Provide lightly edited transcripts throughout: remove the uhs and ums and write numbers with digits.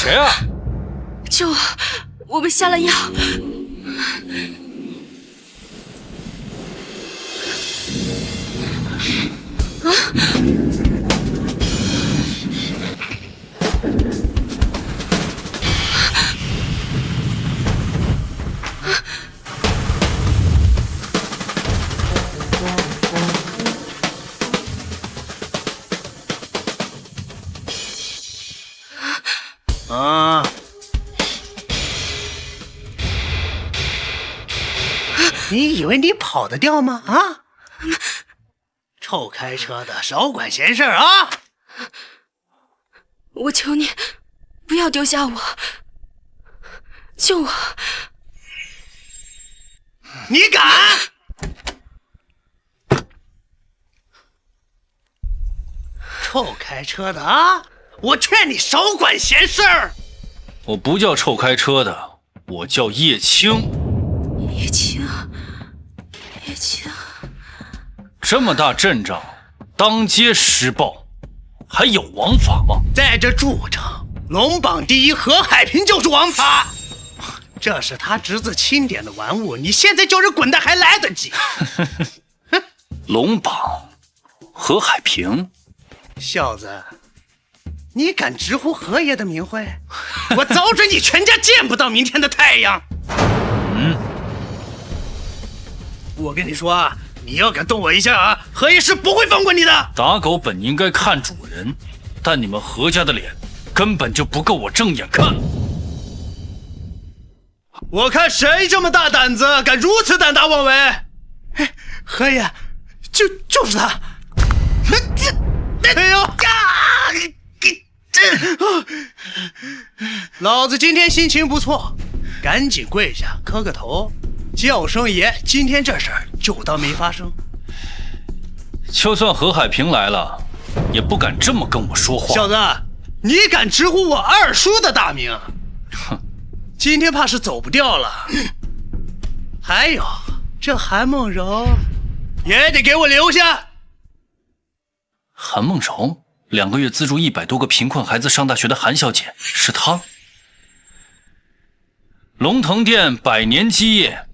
谁啊？救我！我被下了药。你以为你跑得掉吗？啊！臭开车的，少管闲事啊！我求你，不要丢下我，救我！你敢！臭开车的啊！我劝你少管闲事儿。我不叫臭开车的，我叫叶青。叶青，叶青，这么大阵仗，当街施暴，还有王法吗？在这筑城，龙榜第一何海平就是王法。这是他侄子钦点的玩物，你现在叫人滚蛋还来得及。龙榜，何海平，小子，你敢直呼何爷的名讳？我早准你全家见不到明天的太阳。我跟你说啊，你要敢动我一下啊，何爷是不会放过你的。打狗本应该看主人，但你们何家的脸根本就不够我正眼看。我看谁这么大胆子，敢如此胆大妄为？何爷，就是他。哎呦！老子今天心情不错，赶紧跪下磕个头，叫声爷，今天这事儿就当没发生。就算何海平来了，也不敢这么跟我说话。小子，你敢直呼我二叔的大名？哼，今天怕是走不掉了。还有这韩梦柔，也得给我留下。韩梦柔，2个月资助100多个贫困孩子上大学的韩小姐，是她。龙腾殿100年基业，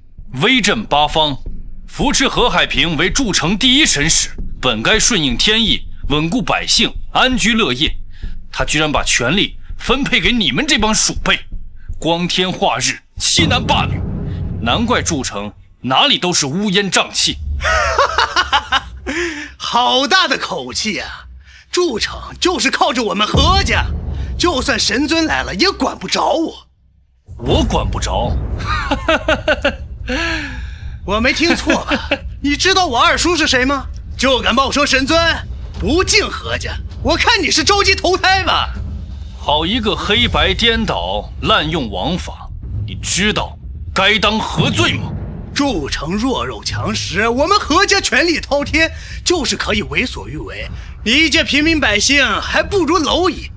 威震八方，扶持何海平为筑城第一神使，本该顺应天意，稳固百姓，安居乐业。他居然把权力分配给你们这帮鼠辈，光天化日，欺男霸女，难怪筑城哪里都是乌烟瘴气。好大的口气啊！筑城就是靠着我们何家，就算神尊来了也管不着我。我管不着？我没听错吧？你知道我二叔是谁吗？就敢冒充神尊，不敬何家，我看你是着急投胎吧。好一个黑白颠倒、滥用王法，你知道该当何罪吗？筑城弱肉强食，我们何家权力滔天，就是可以为所欲为。你一介平民百姓，还不如蝼蚁。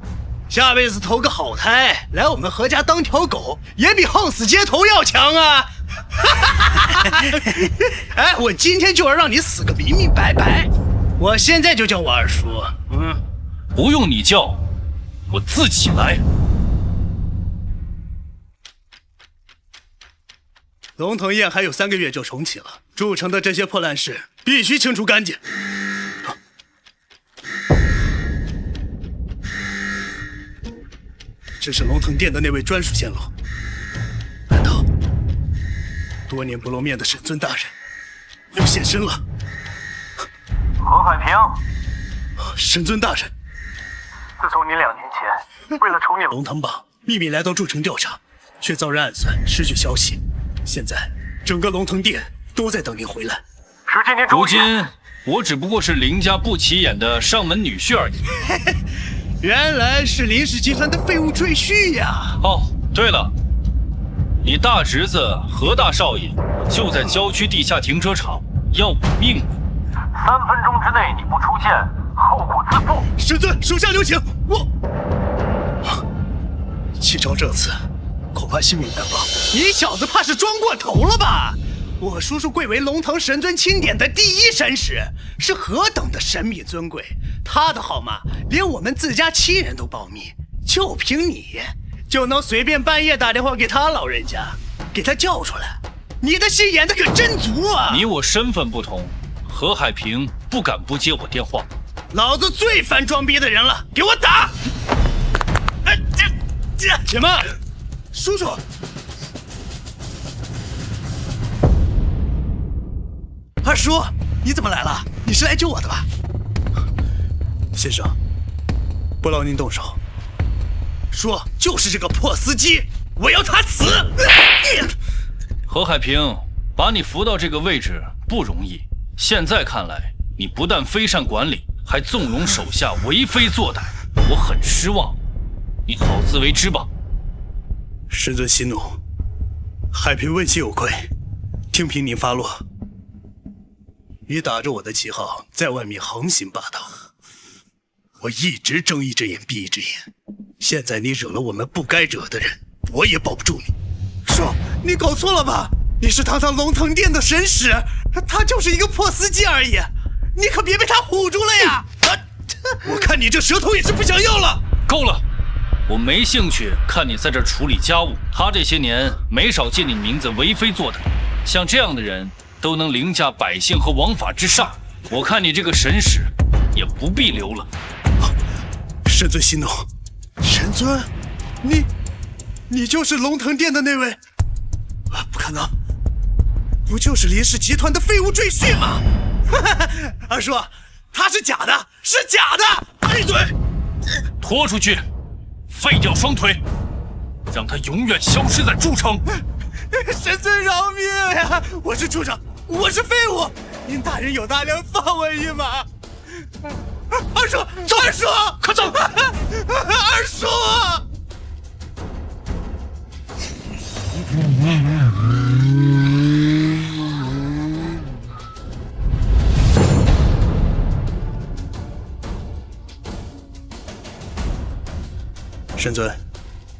下辈子投个好胎，来我们何家当条狗，也比横死街头要强啊！哎，我今天就要让你死个明明白白。我现在就叫我二叔。不用你叫，我自己来。龙腾宴还有3个月就重启了，筑城的这些破烂事必须清除干净。这是龙腾殿的那位专属线路，难道多年不露面的神尊大人又现身了？何海平，神尊大人，自从你2年前为了宠你龙腾榜秘密来到筑城调查，却遭人暗算，失去消息。现在整个龙腾殿都在等您回来。如今您如今我只不过是林家不起眼的上门女婿而已。原来是林氏集团的废物赘婿呀！哦，对了，你大侄子何大少爷就在郊区地下停车场，要我命呢。3分钟之内你不出现，后果自负。神尊，手下留情！启昭这次恐怕性命难保。你小子怕是装过头了吧？我叔叔贵为龙腾神尊钦点的第一神使，是何等的神秘尊贵，他的号码连我们自家亲人都保密，就凭你就能随便半夜打电话给他老人家，给他叫出来。你的戏演的可真足啊！你我身份不同，何海平不敢不接我电话。老子最烦装逼的人了，给我打！什么？叔叔？二叔，你怎么来了？你是来救我的吧？先生，不劳您动手。说就是这个破司机，我要他死！何海平，把你扶到这个位置不容易。现在看来，你不但非善管理，还纵容手下为非作歹，我很失望。你好自为之吧。师尊息怒，海平问心有愧，听凭您发落。你打着我的旗号在外面横行霸道，我一直睁一只眼闭一只眼。现在你惹了我们不该惹的人，我也保不住你。叔，你搞错了吧？你是堂堂龙腾殿的神使，他就是一个破司机而已，你可别被他唬住了呀！我看你这舌头也是不想要了。够了，我没兴趣看你在这处理家务。他这些年没少借你名字为非作歹，像这样的人都能凌驾百姓和王法之上。我看你这个神使也不必留了。神尊息怒。神尊，你就是龙腾殿的那位？不可能，不就是林氏集团的废物赘婿吗？二叔，他是假的，是假的！闭嘴！拖出去，废掉双腿，让他永远消失在诸城。神尊饶命呀！我是畜生，我是废物，您大人有大量，放我一马。二叔，二叔，快走！二叔！神尊，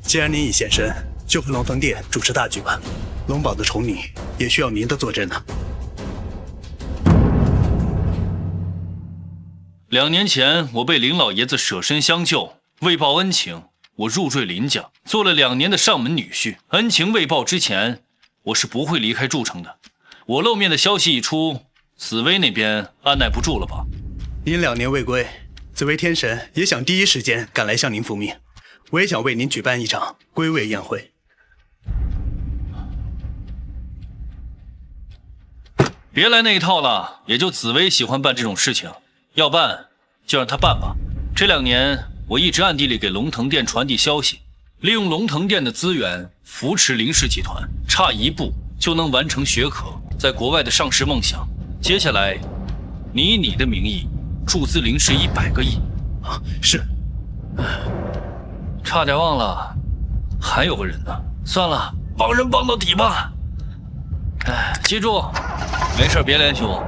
既然您已现身，就回龙腾殿主持大局吧。龙宝的宠女也需要您的坐镇呢。2年前，我被林老爷子舍身相救，为报恩情，我入赘林家，做了2年的上门女婿。恩情未报之前，我是不会离开筑城的。我露面的消息一出，紫薇那边按耐不住了吧？您2年未归，紫薇天神也想第一时间赶来向您复命。我也想为您举办一场归位宴会。别来那一套了，也就紫薇喜欢办这种事情。要办就让他办吧。这2年，我一直暗地里给龙腾殿传递消息，利用龙腾殿的资源扶持林氏集团，差一步就能完成学可在国外的上市梦想。接下来，你以你的名义注资林氏100个亿。啊，是。差点忘了，还有个人呢。算了，帮人帮到底吧。记住，没事别联系我。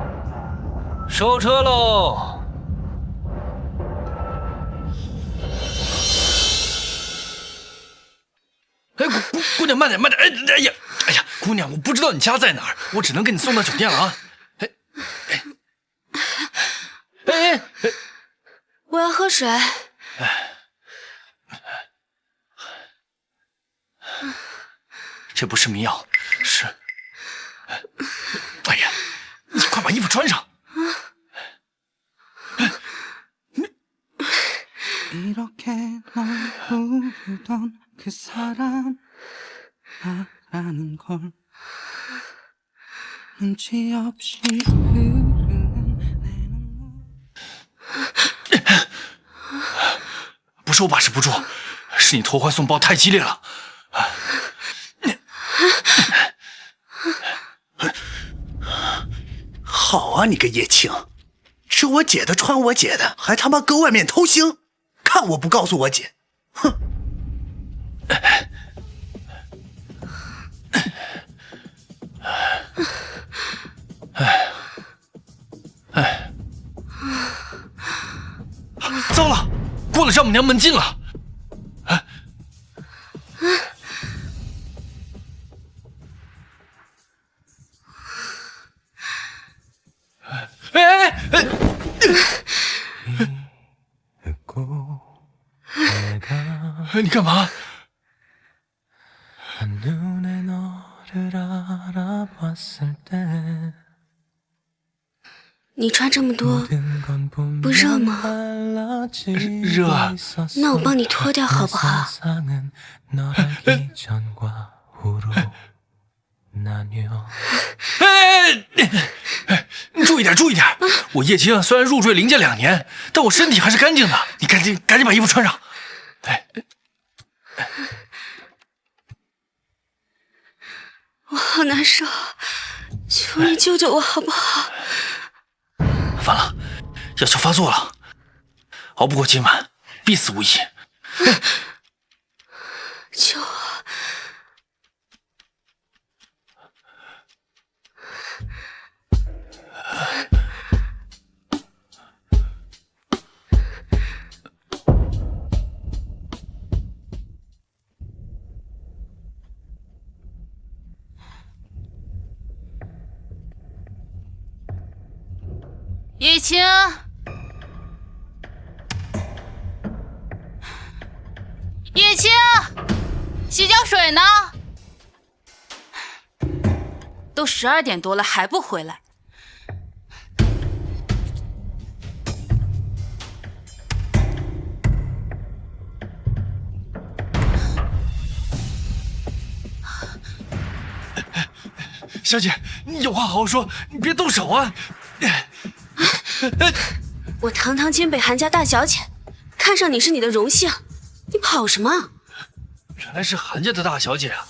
收车喽！哎，姑娘，慢点，慢点！哎呀，姑娘，我不知道你家在哪儿，我只能给你送到酒店了啊！我要喝水。这不是迷药，是……哎呀，你快把衣服穿上！不是我把持不住，是你投怀送抱太激烈了。好啊，你个叶青，吃我姐的穿我姐的，还他妈搁外面偷腥，看我不告诉我姐！哼！糟了，过了丈母娘门禁了。你干嘛？你穿这么多不热吗？热。那我帮你脱掉好不好？注意点，注意点！我叶青虽然入赘林家2年，但我身体还是干净的。你赶紧把衣服穿上。我好难受，求你救救我好不好？完了，药效发作了，熬不过今晚，必死无疑。救我！叶青，叶青，洗脚水呢？都12点多了还不回来。小姐，你有话好好说，你别动手啊！我堂堂金北韩家大小姐，看上你是你的荣幸，你跑什么？原来是韩家的大小姐啊！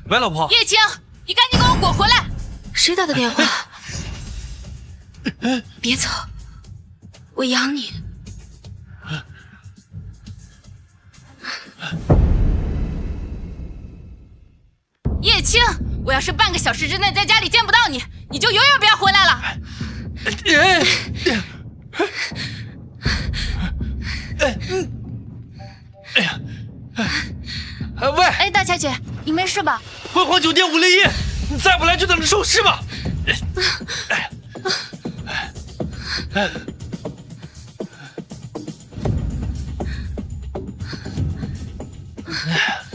喂，老婆。叶青，你赶紧给我滚回来！谁打的电话？别走，我养你。叶青，我要是半个小时之内在家里见不到你，你就永远不要回来了。喂，哎，大小姐，你没事吧？辉煌酒店501，你再不来就等着收尸吧！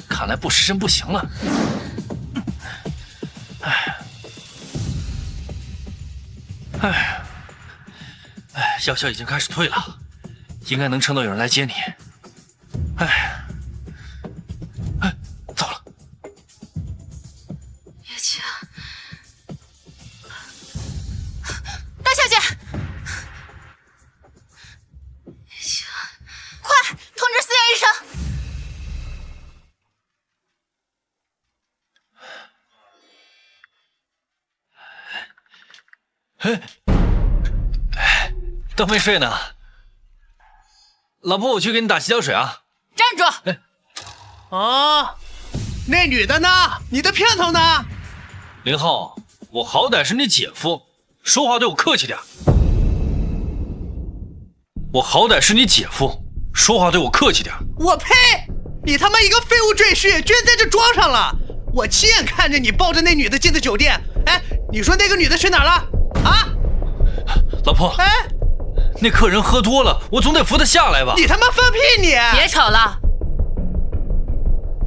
看来不失身不行了。药效已经开始退了，应该能撑到有人来接你。走了。叶青，大小姐，叶青，快通知私人医生！都没睡呢。老婆，我去给你打洗脚水啊。站住！啊，那女的呢？你的姘头呢？林浩，我好歹是你姐夫，说话对我客气点。我好歹是你姐夫，说话对我客气点。我呸！你他妈一个废物赘婿，居然在这装上了！我亲眼看着你抱着那女的进的酒店。哎，你说那个女的去哪儿了？啊？老婆，哎，那客人喝多了，我总得扶他下来吧？你他妈放屁你！别吵了，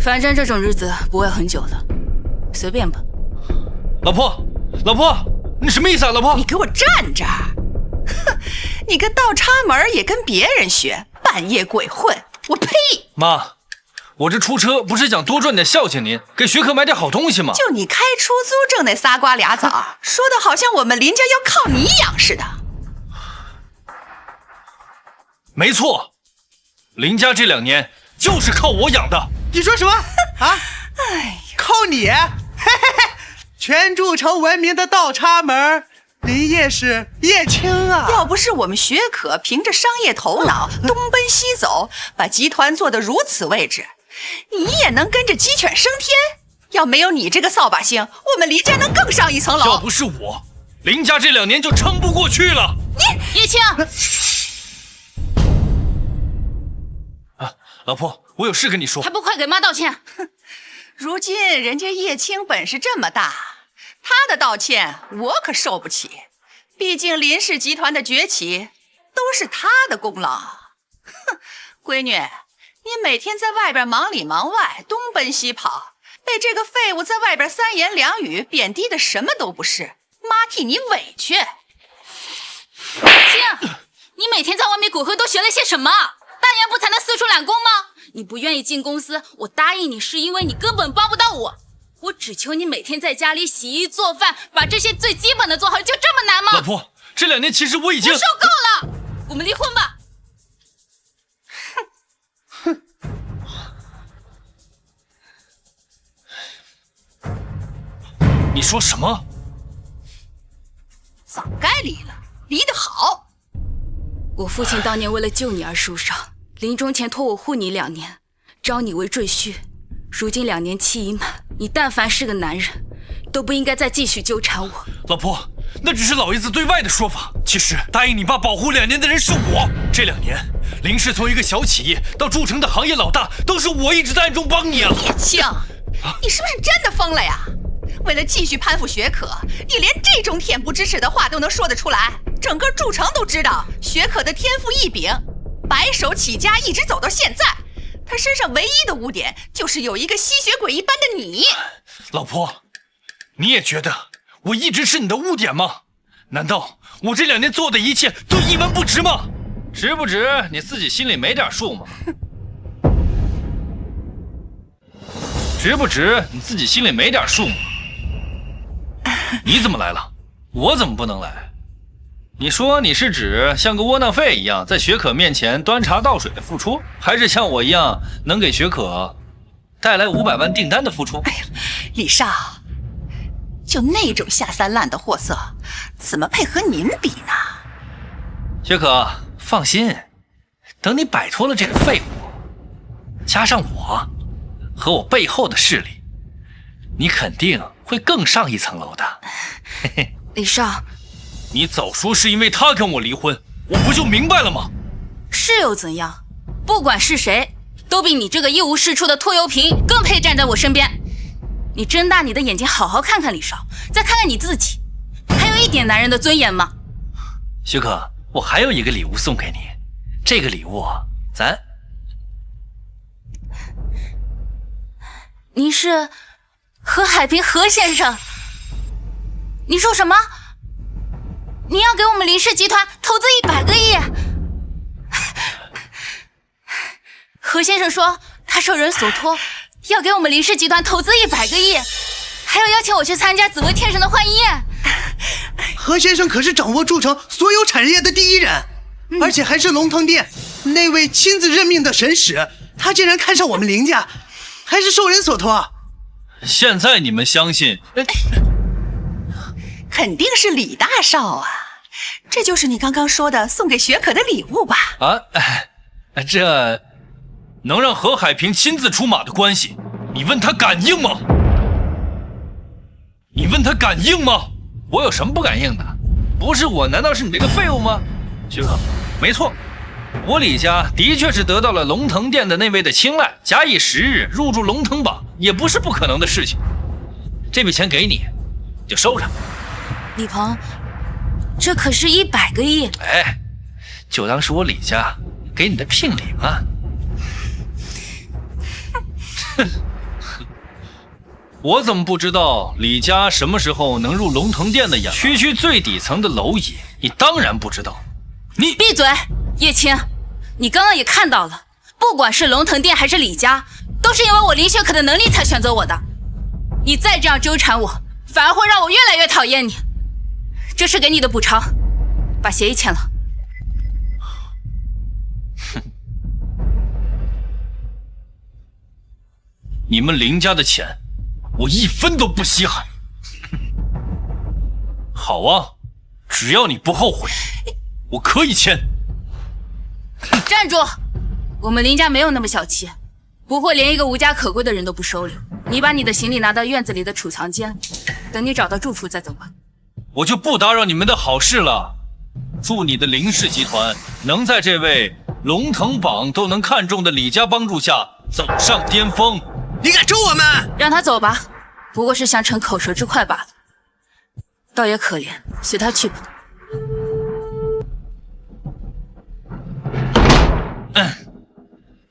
反正这种日子不会很久了，随便吧。老婆，老婆，你什么意思啊？老婆，你给我站着！哼，你个倒插门也跟别人学，半夜鬼混，我呸！妈，我这出车不是想多赚点孝敬您，给学客买点好东西吗？就你开出租挣那仨瓜俩枣，说的好像我们林家要靠你养似的。没错，林家这2年就是靠我养的。你说什么啊？哎，靠你！嘿嘿嘿，全筑城闻名的倒插门，林业是叶青啊！要不是我们学可凭着商业头脑东奔西走，把集团做得如此位置，你也能跟着鸡犬升天。要没有你这个扫把星，我们林家能更上一层楼。要不是我，林家这2年就撑不过去了。叶青，老婆，我有事跟你说。还不快给妈道歉！如今人家叶青本事这么大，他的道歉我可受不起。毕竟林氏集团的崛起都是他的功劳。哼，闺女，你每天在外边忙里忙外，东奔西跑，被这个废物在外边三言两语贬低的什么都不是，妈替你委屈。青，你每天在外面鬼混都学了些什么？大言不惭的四处揽功吗？你不愿意进公司，我答应你是因为你根本帮不到我。我只求你每天在家里洗衣做饭，把这些最基本的做好，就这么难吗？老婆，这2年其实我已经……我受够了，我们离婚吧。你说什么？早该离了，离得好。我父亲当年为了救你而受伤，临终前托我护你2年，招你为赘婿。如今2年期已满，你但凡是个男人，都不应该再继续纠缠我。老婆，那只是老爷子对外的说法，其实答应你爸保护2年的人是我。这2年，林氏从一个小企业到铸成的行业老大，都是我一直在暗中帮你啊。叶青，你是不是真的疯了呀？为了继续攀附学可，你连这种恬不知耻的话都能说得出来？整个筑城都知道学可的天赋异禀，白手起家一直走到现在，他身上唯一的污点就是有一个吸血鬼一般的你。老婆，你也觉得我一直是你的污点吗？难道我这2年做的一切都一文不值吗？值不值你自己心里没点数吗？值不值你自己心里没点数吗？你怎么来了？我怎么不能来？你说你是指像个窝囊废一样在许可面前端茶倒水的付出，还是像我一样能给许可带来500万订单的付出？哎呀，李少，就那种下三滥的货色，怎么配和您比呢？许可，放心，等你摆脱了这个废物，加上我和我背后的势力，你肯定会更上一层楼的。嘿嘿，李少，你早说是因为他跟我离婚，我不就明白了吗？是又怎样？不管是谁，都比你这个一无是处的拖油瓶更配站在我身边。你睁大你的眼睛，好好看看李少，再看看你自己，还有一点男人的尊严吗？许可，我还有一个礼物送给你，这个礼物您是何海平何先生？你说什么？你要给我们林氏集团投资100个亿？何先生说他受人所托，要给我们林氏集团投资100个亿，还要邀请我去参加紫薇天神的欢宴。何先生可是掌握筑城所有产业的第一人，而且还是龙腾殿那位亲自任命的神使，他竟然看上我们林家，还是受人所托。现在你们相信？肯定是李大少啊，这就是你刚刚说的送给学可的礼物吧？这能让何海平亲自出马的关系，你问他敢应吗？你问他敢应吗？我有什么不敢应的？不是我，难道是你这个废物吗？许可，没错，我李家的确是得到了龙腾殿的那位的青睐，假以时日入驻龙腾榜也不是不可能的事情。这笔钱给你，就收着。李鹏，这可是100个亿，就当是我李家给你的聘礼嘛。我怎么不知道李家什么时候能入龙腾殿的眼？区区最底层的蝼蚁，你当然不知道。你闭嘴，叶青，你刚刚也看到了，不管是龙腾殿还是李家，都是因为我林雪可的能力才选择我的。你再这样纠缠我，反而会让我越来越讨厌你。这是给你的补偿，把协议签了。你们林家的钱，我1分都不稀罕。好啊，只要你不后悔，我可以签。站住！我们林家没有那么小气，不会连一个无家可归的人都不收留。你把你的行李拿到院子里的储藏间，等你找到住处再走吧。我就不打扰你们的好事了。祝你的林氏集团能在这位龙腾榜都能看中的李家帮助下走上巅峰。你敢咒我们？让他走吧，不过是想逞口舌之快罢了。倒也可怜，随他去吧。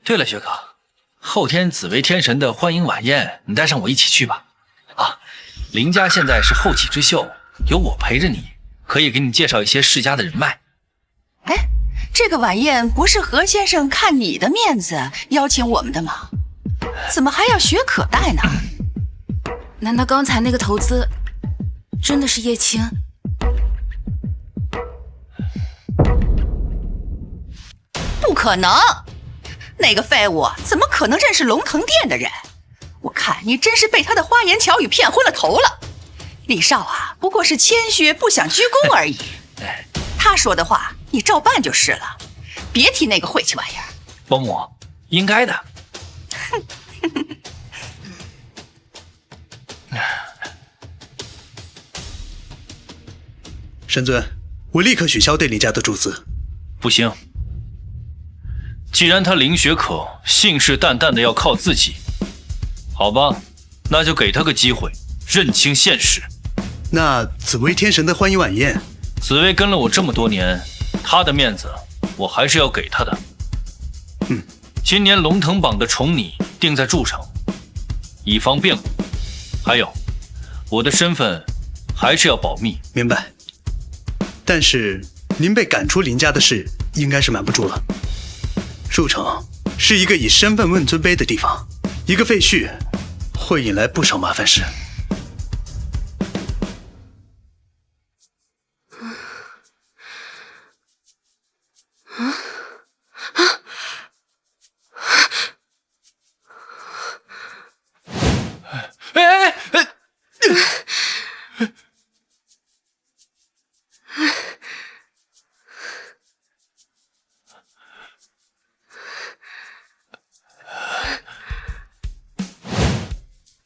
对了，薛可，后天紫薇天神的欢迎晚宴，你带上我一起去吧。啊，林家现在是后起之秀，有我陪着你，可以给你介绍一些世家的人脉。哎，这个晚宴不是何先生看你的面子邀请我们的吗？怎么还要许可带呢？难道刚才那个投资真的是叶青？不可能，那个废物怎么可能认识龙腾殿的人？我看你真是被他的花言巧语骗昏了头了。李少啊，不过是谦虚不想鞠躬而已。他说的话你照办就是了，别提那个晦气玩意儿。伯母，应该的。神尊，我立刻取消对林家的注资。不行，既然他林学可信誓旦旦的要靠自己，好吧，那就给他个机会，认清现实。那紫薇天神的欢迎晚宴，紫薇跟了我这么多年，他的面子我还是要给他的。今年龙腾榜的宠你定在筑城，以防变故。还有，我的身份还是要保密。明白。但是您被赶出林家的事应该是瞒不住了。筑城是一个以身份问尊卑的地方，一个废墟会引来不少麻烦事。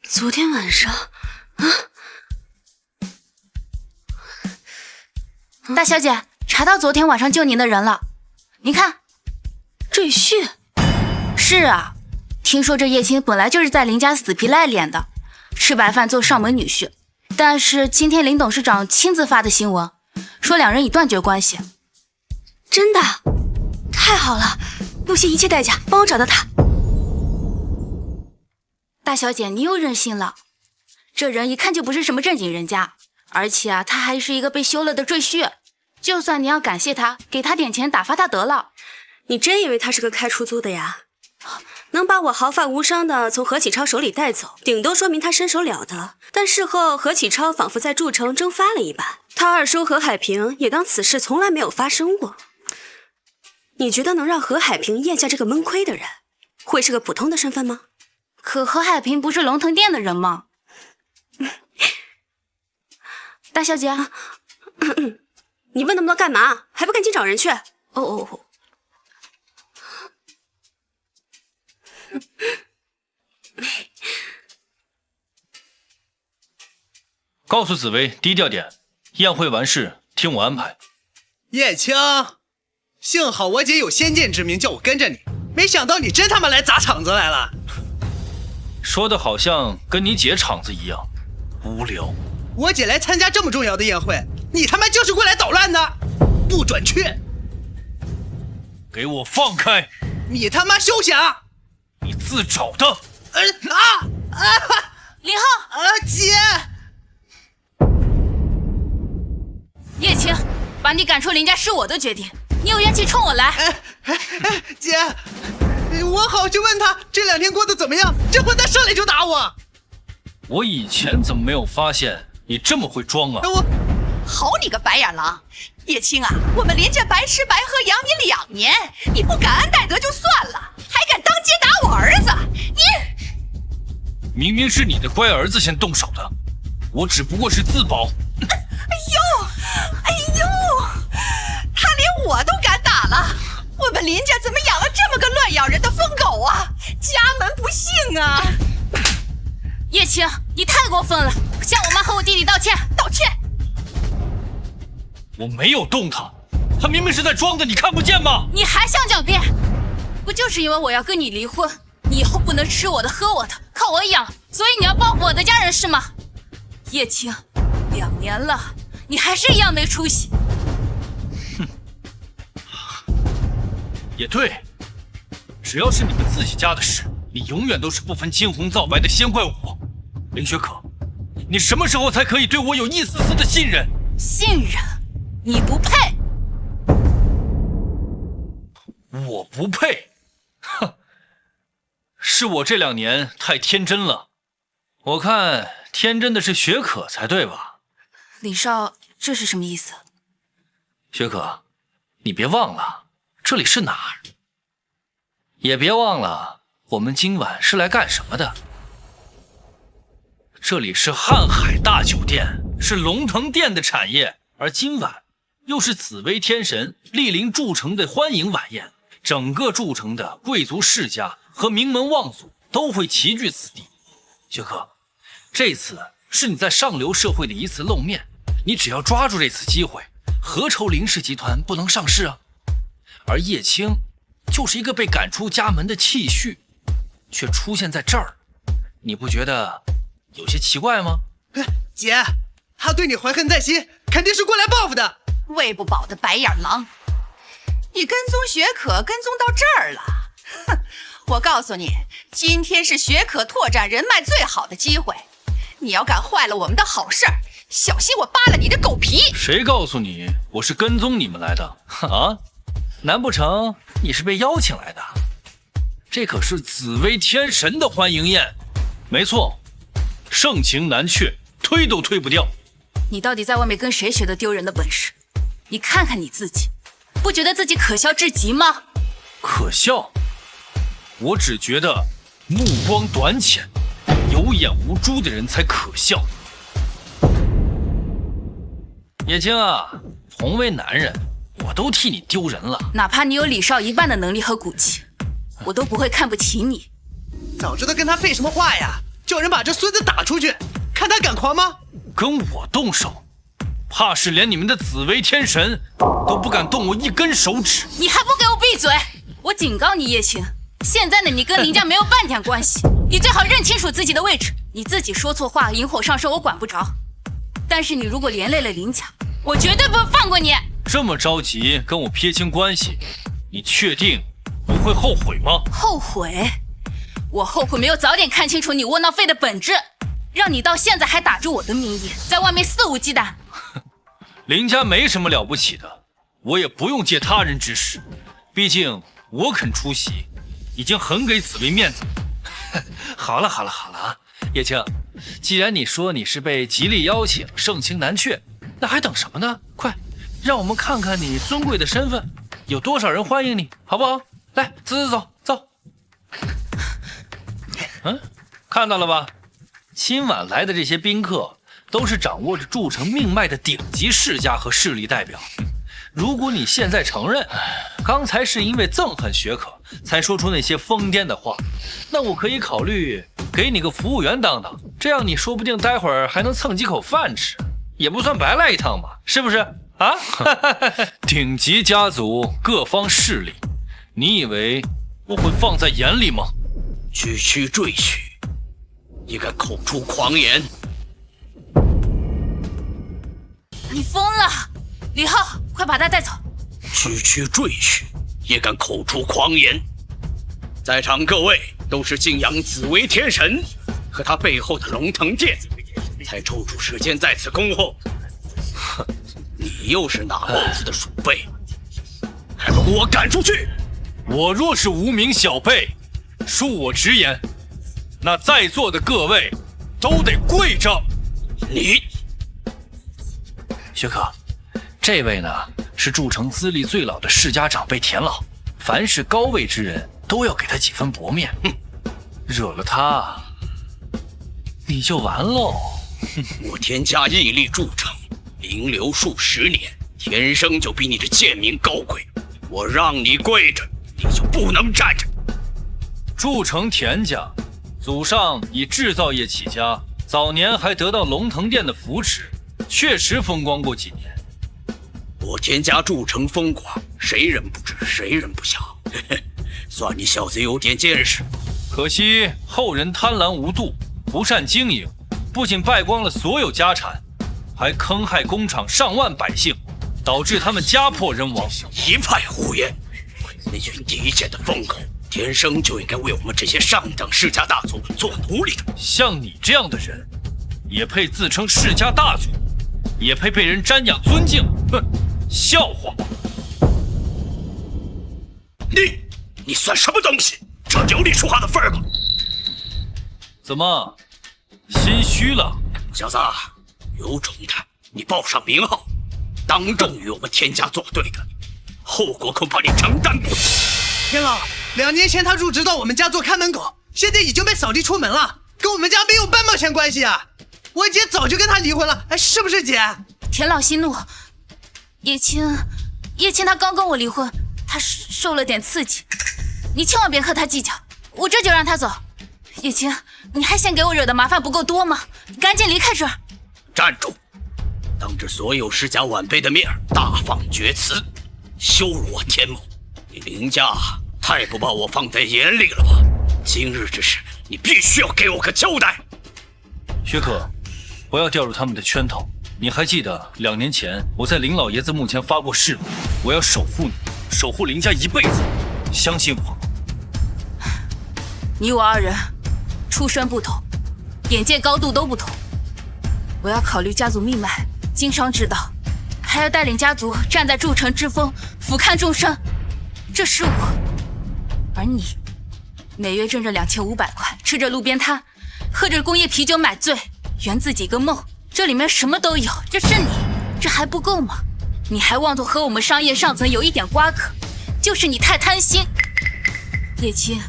昨天晚上，大小姐，查到昨天晚上救您的人了。您看，赘婿。是啊，听说这叶青本来就是在林家死皮赖脸的，吃白饭做上门女婿。但是今天林董事长亲自发的新闻，说两人已断绝关系。真的？太好了，不惜一切代价帮我找到他。大小姐，你又任性了。这人一看就不是什么正经人家，而且啊，他还是一个被休了的赘婿。就算你要感谢他，给他点钱打发他得了。你真以为他是个开出租的呀？能把我毫发无伤的从何启超手里带走，顶多说明他身手了得。但事后何启超仿佛在筑城蒸发了一般，他二叔何海平也当此事从来没有发生过。你觉得能让何海平咽下这个闷亏的人，会是个普通的身份吗？可何海平不是龙腾殿的人吗？大小姐，你问那么多干嘛？还不赶紧找人去？哦。告诉紫薇低调点，宴会完事听我安排。叶青，幸好我姐有先见之明，叫我跟着你，没想到你真他妈来砸场子来了。说的好像跟你姐场子一样无聊。我姐来参加这么重要的宴会，你他妈就是过来捣乱的，不准去！给我放开！你他妈休想！你自找的！林浩，姐！叶青，把你赶出林家是我的决定，你有冤气冲我来！姐，我好去问他这2天过得怎么样，这混蛋上来就打我。我以前怎么没有发现你这么会装啊？好你个白眼狼！叶青啊，我们林家白吃白喝养你2年，你不感恩戴德就算了，还敢当街打我儿子，你……明明是你的乖儿子先动手的，我只不过是自保。哎呦，他连我都敢打了，我们林家怎么养了这么个乱咬人的疯狗啊？家门不幸啊！叶青，你太过分了，向我妈和我弟弟道歉！道歉！我没有动他，他明明是在装的，你看不见吗？你还想狡辩？不就是因为我要跟你离婚，你以后不能吃我的喝我的，靠我养，所以你要报复我的家人是吗？叶青，2年了，你还是一样没出息。哼，也对，只要是你们自己家的事，你永远都是不分青红皂白的先怪我。林雪可，你什么时候才可以对我有一丝丝的信任？信任？你不配！我不配？哼，是我这2年太天真了。我看天真的是雪可才对吧？李少，这是什么意思？雪可，你别忘了这里是哪儿，也别忘了我们今晚是来干什么的。这里是瀚海大酒店，是龙腾殿的产业，而今晚又是紫薇天神莅临筑城的欢迎晚宴，整个筑城的贵族世家和名门望族都会齐聚此地。雪可，这次是你在上流社会的一次露面，你只要抓住这次机会，何愁林氏集团不能上市啊？而叶青就是一个被赶出家门的弃婿，却出现在这儿，你不觉得有些奇怪吗？姐，他对你怀恨在心，肯定是过来报复的。喂不饱的白眼狼，你跟踪雪可跟踪到这儿了，哼！我告诉你，今天是雪可拓展人脉最好的机会，你要敢坏了我们的好事儿，小心我扒了你的狗皮！谁告诉你我是跟踪你们来的啊？难不成你是被邀请来的？这可是紫薇天神的欢迎宴。没错，盛情难却，推都推不掉。你到底在外面跟谁学的丢人的本事？你看看你自己，不觉得自己可笑至极吗？可笑？我只觉得目光短浅、有眼无珠的人才可笑。叶青啊，同为男人，我都替你丢人了。哪怕你有李少一半的能力和骨气，我都不会看不起你。早知道跟他废什么话呀，叫人把这孙子打出去，看他敢狂吗？跟我动手，怕是连你们的紫薇天神都不敢动我一根手指。你还不给我闭嘴！我警告你，叶青，现在的你跟林家没有半点关系，你最好认清楚自己的位置。你自己说错话，引火上身，我管不着。但是你如果连累了林家，我绝对不会放过你。这么着急跟我撇清关系，你确定不会后悔吗？后悔？我后悔没有早点看清楚你窝囊废的本质，让你到现在还打着我的名义在外面肆无忌惮。林家没什么了不起的，我也不用借他人之使，毕竟我肯出席，已经很给紫薇面子了。好了啊，叶青，既然你说你是被极力邀请，盛情难却，那还等什么呢？快，让我们看看你尊贵的身份，有多少人欢迎你，好不好？来，走。看到了吧？今晚来的这些宾客都是掌握着筑城命脉的顶级世家和势力代表。如果你现在承认刚才是因为憎恨雪可才说出那些疯癫的话，那我可以考虑给你个服务员当当，这样你说不定待会儿还能蹭几口饭吃，也不算白来一趟嘛，是不是啊？顶级家族各方势力，你以为我会放在眼里吗？区区赘婿，也敢口出狂言！你疯了！李浩，快把他带走！区区赘婿，也敢口出狂言！在场各位都是敬仰紫薇天神和他背后的龙腾殿，才抽出时间在此恭候。哼，你又是哪帽子的鼠辈？还不给我赶出去！我若是无名小辈，恕我直言，那在座的各位都得跪着。你，薛可，这位呢是筑城资历最老的世家长辈田老，凡是高位之人都要给他几分薄面。惹了他，你就完喽。我田家屹立筑城，名流数十年，天生就比你这贱民高贵。我让你跪着，你就不能站着。筑城田家，祖上以制造业起家，早年还得到龙腾殿的扶持，确实风光过几年。我田家筑城风光，谁人不知，谁人不晓。算你小子有点见识。可惜后人贪婪无度，不善经营，不仅败光了所有家产，还坑害工厂上万百姓，导致他们家破人亡。一派胡言！那群低贱的疯狗，天生就应该为我们这些上等世家大族做奴隶的。像你这样的人，也配自称世家大族，也配被人瞻仰尊敬？哼，笑话！你算什么东西？这有你说话的份儿吗？怎么，心虚了？小子，有种的，你报上名号，当众与我们天家作对的，后果恐怕你承担不起。天老，2年前他入职到我们家做看门狗，现在已经被扫地出门了，跟我们家没有半毛钱关系啊！我姐早就跟他离婚了，是不是姐？田老息怒，叶青他刚跟我离婚，他受了点刺激，你千万别和他计较，我这就让他走。叶青，你还嫌给我惹的麻烦不够多吗？赶紧离开这儿！站住！当着所有世家晚辈的面大放厥词，羞辱我天母！你林家太不把我放在眼里了吧？今日之事，你必须要给我个交代。薛可，不要掉入他们的圈套。你还记得2年前我在林老爷子墓前发过誓吗？我要守护你，守护林家一辈子。相信我。你我2人出身不同，眼界高度都不同。我要考虑家族命脉、经商之道，还要带领家族站在筑城之峰，俯瞰众生。这是我，而你每月挣着2500块，吃着路边摊，喝着工业啤酒买醉，圆自己个梦。这里面什么都有，这是你，这还不够吗？你还妄图和我们商业上层有一点瓜葛，就是你太贪心。叶青，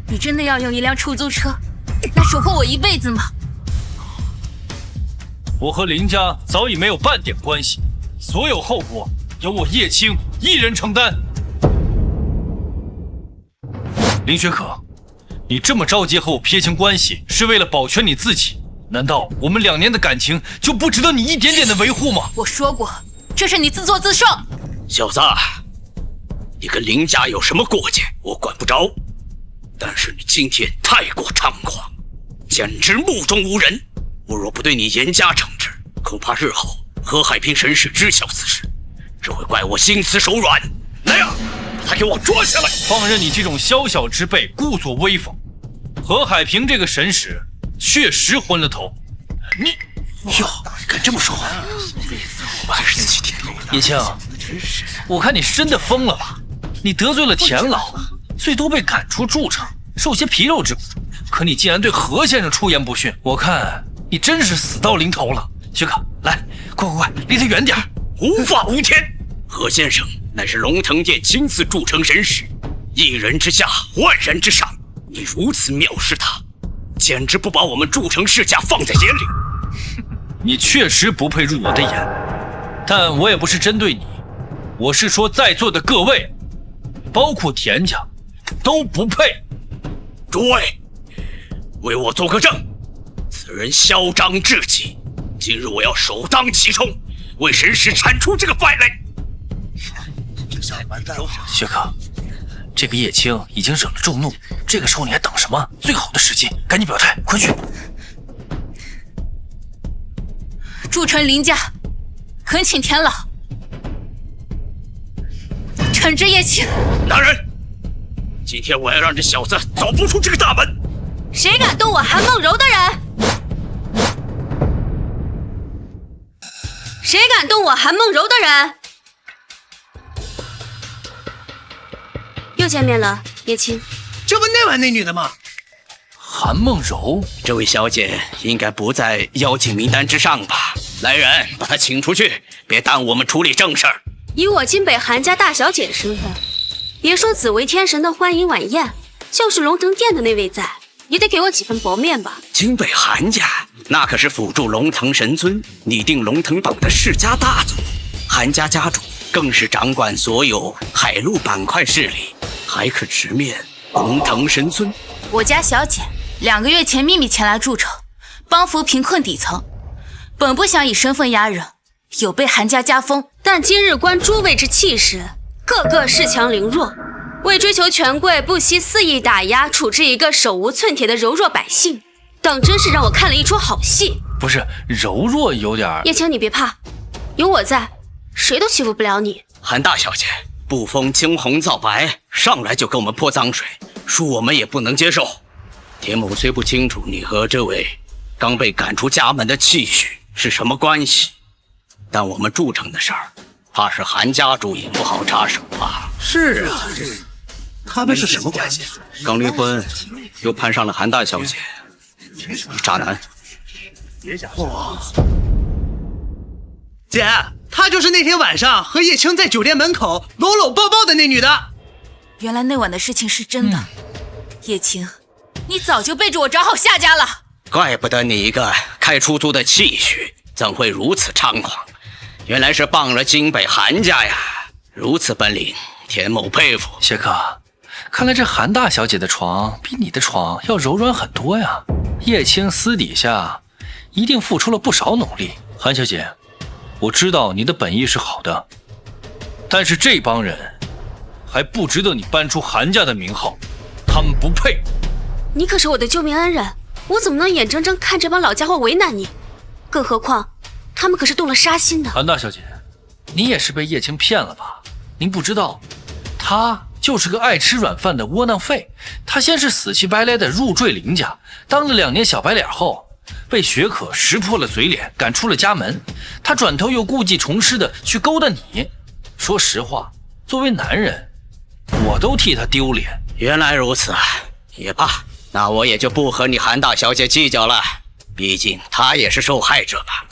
你真的要用一辆出租车来守护我一辈子吗？我和林家早已没有半点关系，所有后果由我叶青一人承担。林雪可，你这么着急和我撇清关系，是为了保全你自己？难道我们2年的感情就不值得你一点点的维护吗？我说过，这是你自作自受。小子，你跟林家有什么过节，我管不着。但是你今天太过猖狂，简直目中无人。我若不对你严加惩治，恐怕日后何海平神使知晓此事，只会怪我心慈手软。来呀，把他给我捉下来！放任你这种小小之辈故作威风，何海平这个神使确实昏了头。你敢这么说话？我还是自己听。叶青，我看你真的疯了吧？你得罪了田老，最多被赶出筑城，受些皮肉之苦。可你竟然对何先生出言不逊，我看你真是死到临头了。薛可，来，快，离他远点。无法无天！何先生乃是龙腾殿亲自筑城神使，一人之下，万人之上。你如此藐视他，简直不把我们筑城世家放在眼里。你确实不配入我的眼，但我也不是针对你，我是说在座的各位，包括田家，都不配。诸位，为我做个证，此人嚣张至极，今日我要首当其冲，为神使铲除这个败类。薛可，这个叶青已经惹了众怒，这个时候你还等什么？最好的时机，赶紧表态，快去！筑城林家，恳请田老惩治叶青。来人，今天我要让这小子走不出这个大门。谁敢动我韩梦柔的人？谁敢动我韩梦柔的人？又见面了，叶青。这不那男那女的吗？韩梦柔，这位小姐应该不在邀请名单之上吧？来人，把她请出去，别耽误我们处理正事儿。以我金北韩家大小姐的身份，别说紫薇天神的欢迎晚宴，就是龙腾殿的那位在，也得给我几分薄面吧。金北韩家那可是辅助龙腾神尊拟定龙腾榜的世家大族，韩家家主更是掌管所有海陆板块势力，还可直面龙腾神尊。我家小姐2个月前秘密前来筑城，帮扶贫困底层，本不想以身份压人，有被韩家加封，但今日观诸位之气势，个个恃强凌弱，为追求权贵不惜肆意打压处置一个手无寸铁的柔弱百姓，当真是让我看了一出好戏。不是柔弱有点……叶青，你别怕，有我在，谁都欺负不了你。韩大小姐不封青红皂白，上来就跟我们泼脏水，恕我们也不能接受。田某虽不清楚你和这位刚被赶出家门的气许是什么关系，但我们筑城的事儿，怕是韩家主也不好插手吧？是啊，他们是什么关系？刚离婚，又攀上了韩大小姐，渣男。姐，她就是那天晚上和叶青在酒店门口搂搂抱抱的那女的。原来那晚的事情是真的。叶青，你早就背着我找好下家了。怪不得你一个开出租的气许怎会如此猖狂，原来是傍了京北韩家呀！如此本领，田某佩服。谢哥，看来这韩大小姐的床比你的床要柔软很多呀。叶青私底下一定付出了不少努力。韩小姐，我知道你的本意是好的，但是这帮人还不值得你搬出韩家的名号，他们不配。你可是我的救命恩人，我怎么能眼睁睁看这帮老家伙为难你？更何况他们可是动了杀心的。韩大小姐，你也是被叶青骗了吧？您不知道，他就是个爱吃软饭的窝囊废。他先是死乞白赖的入赘林家，当了2年小白脸后，被许可识破了嘴脸，赶出了家门。他转头又故技重施的去勾搭你。说实话，作为男人，我都替他丢脸。原来如此，也罢，那我也就不和你韩大小姐计较了，毕竟她也是受害者嘛。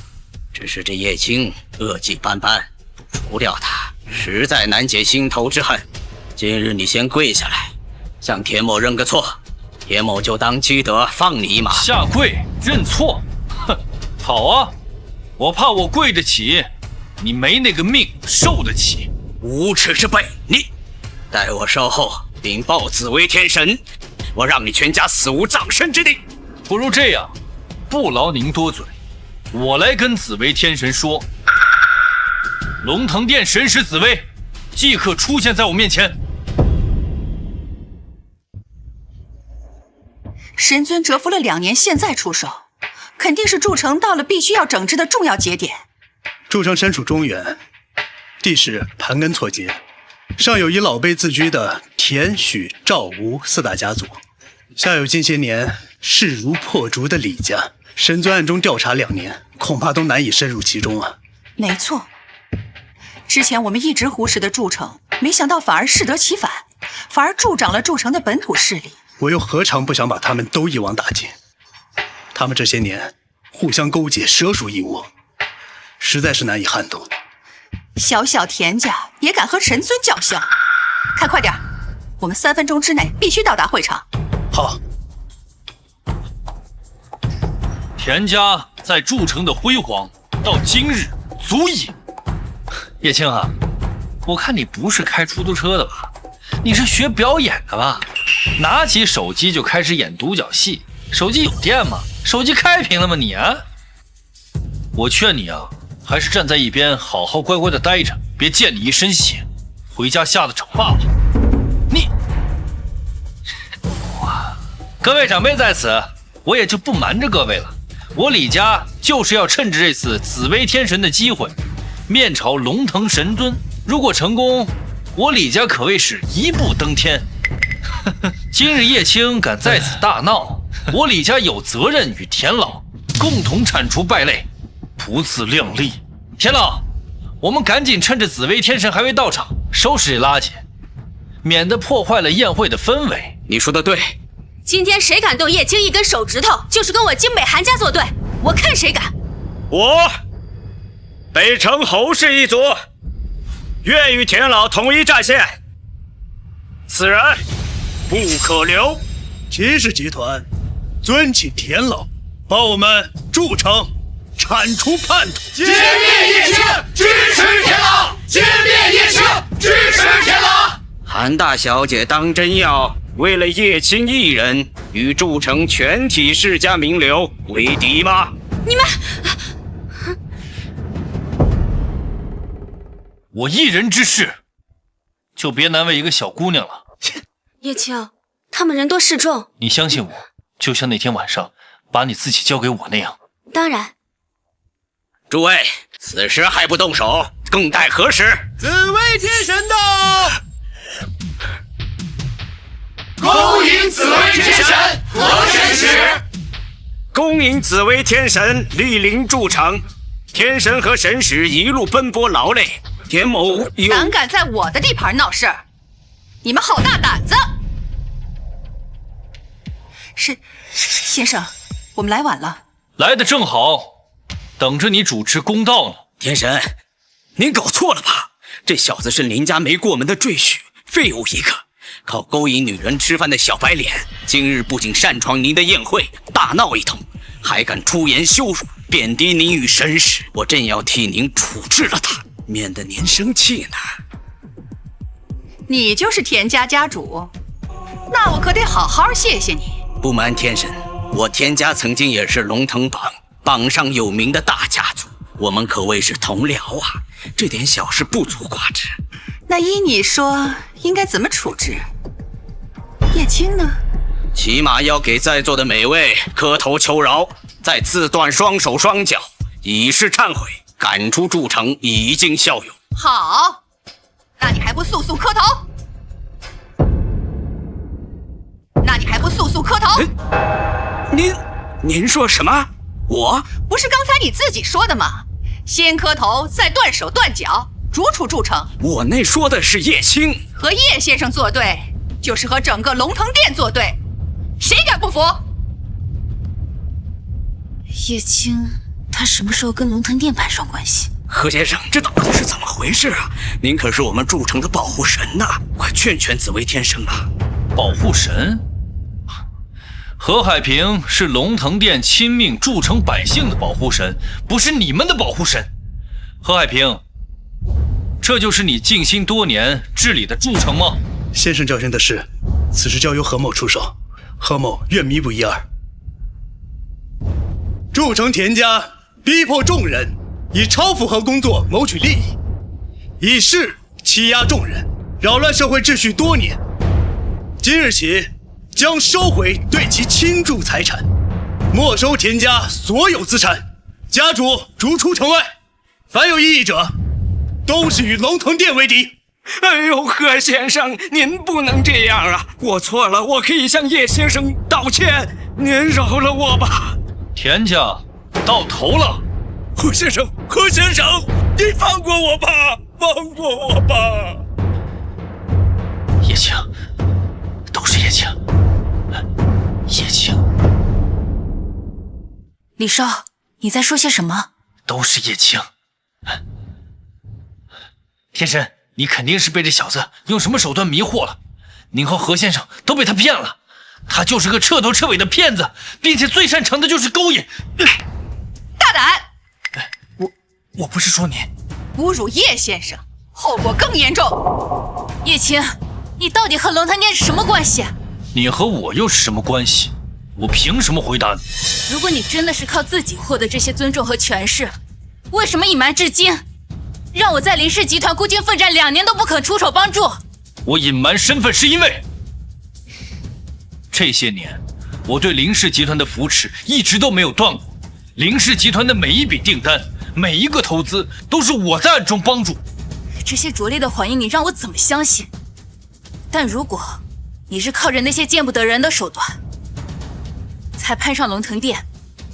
只是这叶青恶迹斑斑，不除掉她，实在难解心头之恨。今日你先跪下来，向田某认个错，田某就当积德放你一马。下跪认错？哼，好啊，我怕我跪得起，你没那个命受得起。无耻之辈，你待我稍后禀报紫薇天神，我让你全家死无葬身之地。不如这样，不劳您多嘴，我来跟紫薇天神说，龙腾殿神使紫薇即刻出现在我面前。神尊蛰伏了2年，现在出手，肯定是筑城到了必须要整治的重要节点。筑城身处中原，地势盘根错节，上有以老辈自居的田、许、赵、吴4大家族，下有近些年势如破竹的李家。神尊暗中调查2年，恐怕都难以深入其中啊。没错，之前我们一直忽视的筑城，没想到反而适得其反，反而助长了筑城的本土势力。我又何尝不想把他们都一网打尽？他们这些年互相勾结，蛇鼠一窝，实在是难以撼动。小小田家也敢和神尊叫嚣？看快点，我们3分钟之内必须到达会场。好。田家在筑城的辉煌，到今日足矣。叶青啊，我看你不是开出租车的吧？你是学表演的吧？拿起手机就开始演独角戏。手机有电吗？手机开屏了吗你啊？我劝你啊，还是站在一边好好乖乖的待着，别溅你一身血，回家下了找爸爸。你各位长辈在此，我也就不瞒着各位了，我李家就是要趁着这次紫薇天神的机会，面朝龙腾神尊，如果成功，我李家可谓是一步登天。今日叶青敢在此大闹，我李家有责任与田老共同铲除败类，不自量力。田老，我们赶紧趁着紫薇天神还未到场，收拾这垃圾，免得破坏了宴会的氛围。你说的对，今天谁敢动叶青一根手指头，就是跟我京北韩家作对，我看谁敢。我北城侯氏一族愿与田老统一战线，此人不可留。秦氏集团尊请田老帮我们筑城，铲除叛徒。歼灭叶青，支持田老！歼灭叶青，支持田老！韩大小姐当真要为了叶青一人与筑城全体世家名流为敌吗？你们，我一人之事，就别难为一个小姑娘了。叶青，他们人多势众，你相信我，就像那天晚上把你自己交给我那样。当然。诸位，此时还不动手，更待何时？紫薇天神到！恭迎紫薇天神和神使。恭迎紫薇天神莅临筑城，天神和神使一路奔波劳累，田某有胆敢在我的地盘闹事儿，你们好大胆子！是，先生，我们来晚了。来的正好，等着你主持公道呢。天神，您搞错了吧？这小子是林家没过门的赘婿，废物一个，靠勾引女人吃饭的小白脸，今日不仅擅闯您的宴会，大闹一通，还敢出言羞辱，贬低您与神使。我正要替您处置了他，免得您生气呢。你就是田家家主，那我可得好好谢谢你。不瞒天神，我田家曾经也是龙腾榜上有名的大家族，我们可谓是同僚啊，这点小事不足挂齿。那依你说，应该怎么处置？叶青呢？起码要给在座的每位磕头求饶，再自断双手双脚，以示忏悔，赶出筑城，以儆效尤。好，那你还不速速磕头？磕头！您说什么？我不是刚才你自己说的吗？先磕头，再断手断脚，逐出筑城。我那说的是叶青，和叶先生作对，就是和整个龙腾殿作对，谁敢不服？叶青，他什么时候跟龙腾殿攀上关系？何先生，这到底是怎么回事啊？您可是我们筑城的保护神呐，快劝劝紫薇天神吧。保护神？何海平是龙腾殿亲命筑城百姓的保护神，不是你们的保护神。何海平，这就是你静心多年治理的筑城吗？先生教训的是，此事交由何某出手，何某愿弥补一二。筑城田家逼迫众人，以超负荷工作谋取利益，以势欺压众人，扰乱社会秩序多年。今日起将收回对其倾注财产，没收田家所有资产，家主逐出城外。凡有异议者，都是与龙腾殿为敌。哎呦，何先生，您不能这样啊！我错了，我可以向叶先生道歉，您饶了我吧。田家到头了。何先生，何先生，你放过我吧，放过我吧。叶青，都是叶青。叶青，李少，你在说些什么？都是叶青。天神，你肯定是被这小子用什么手段迷惑了。您和何先生都被他骗了，他就是个彻头彻尾的骗子，并且最擅长的就是勾引。大胆！我不是说你侮辱叶先生，后果更严重。叶青，你到底和龙腾殿是什么关系？你和我又是什么关系？我凭什么回答你？如果你真的是靠自己获得这些尊重和权势，为什么隐瞒至今，让我在林氏集团孤军奋战2年都不肯出手帮助？我隐瞒身份是因为这些年我对林氏集团的扶持一直都没有断过，林氏集团的每一笔订单，每一个投资都是我在暗中帮助。这些拙劣的谎言你让我怎么相信？但如果你是靠着那些见不得人的手段才攀上龙腾殿，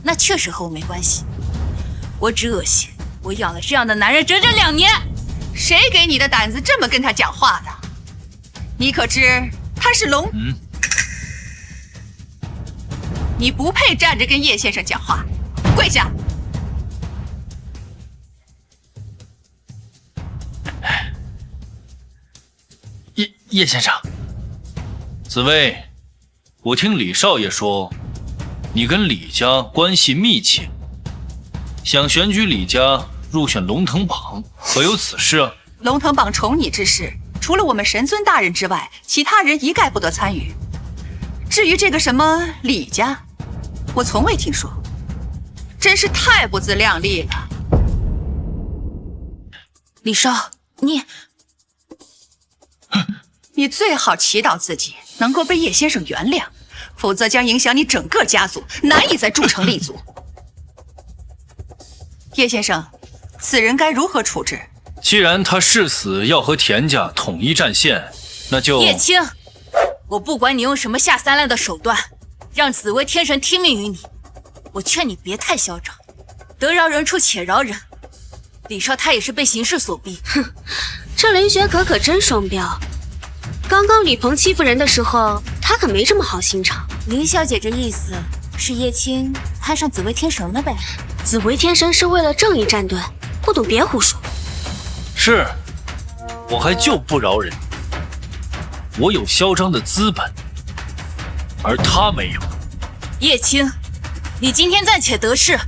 那确实和我没关系。我只恶心我养了这样的男人整整2年。谁给你的胆子这么跟他讲话的？你可知他是龙？你不配站着跟叶先生讲话，跪下！叶先生，紫薇，我听李少爷说，你跟李家关系密切，想选举李家入选龙腾榜，何有此事啊？龙腾榜宠你之事，除了我们神尊大人之外，其他人一概不得参与。至于这个什么李家，我从未听说，真是太不自量力了。李少，你最好祈祷自己能够被叶先生原谅，否则将影响你整个家族，难以在筑城立足。叶先生，此人该如何处置？既然他誓死要和田家统一战线，那就……叶青，我不管你用什么下三滥的手段，让紫薇天神听命于你，我劝你别太嚣张，得饶人处且饶人。李少他也是被形势所逼。哼，这林雪可真双标。刚刚李鹏欺负人的时候，他可没这么好心肠。林小姐这意思是叶青攀上紫薇天神了呗？紫薇天神是为了正义站队，不懂别胡说。是，我还就不饶人。我有嚣张的资本，而他没有。叶青，你今天暂且得势，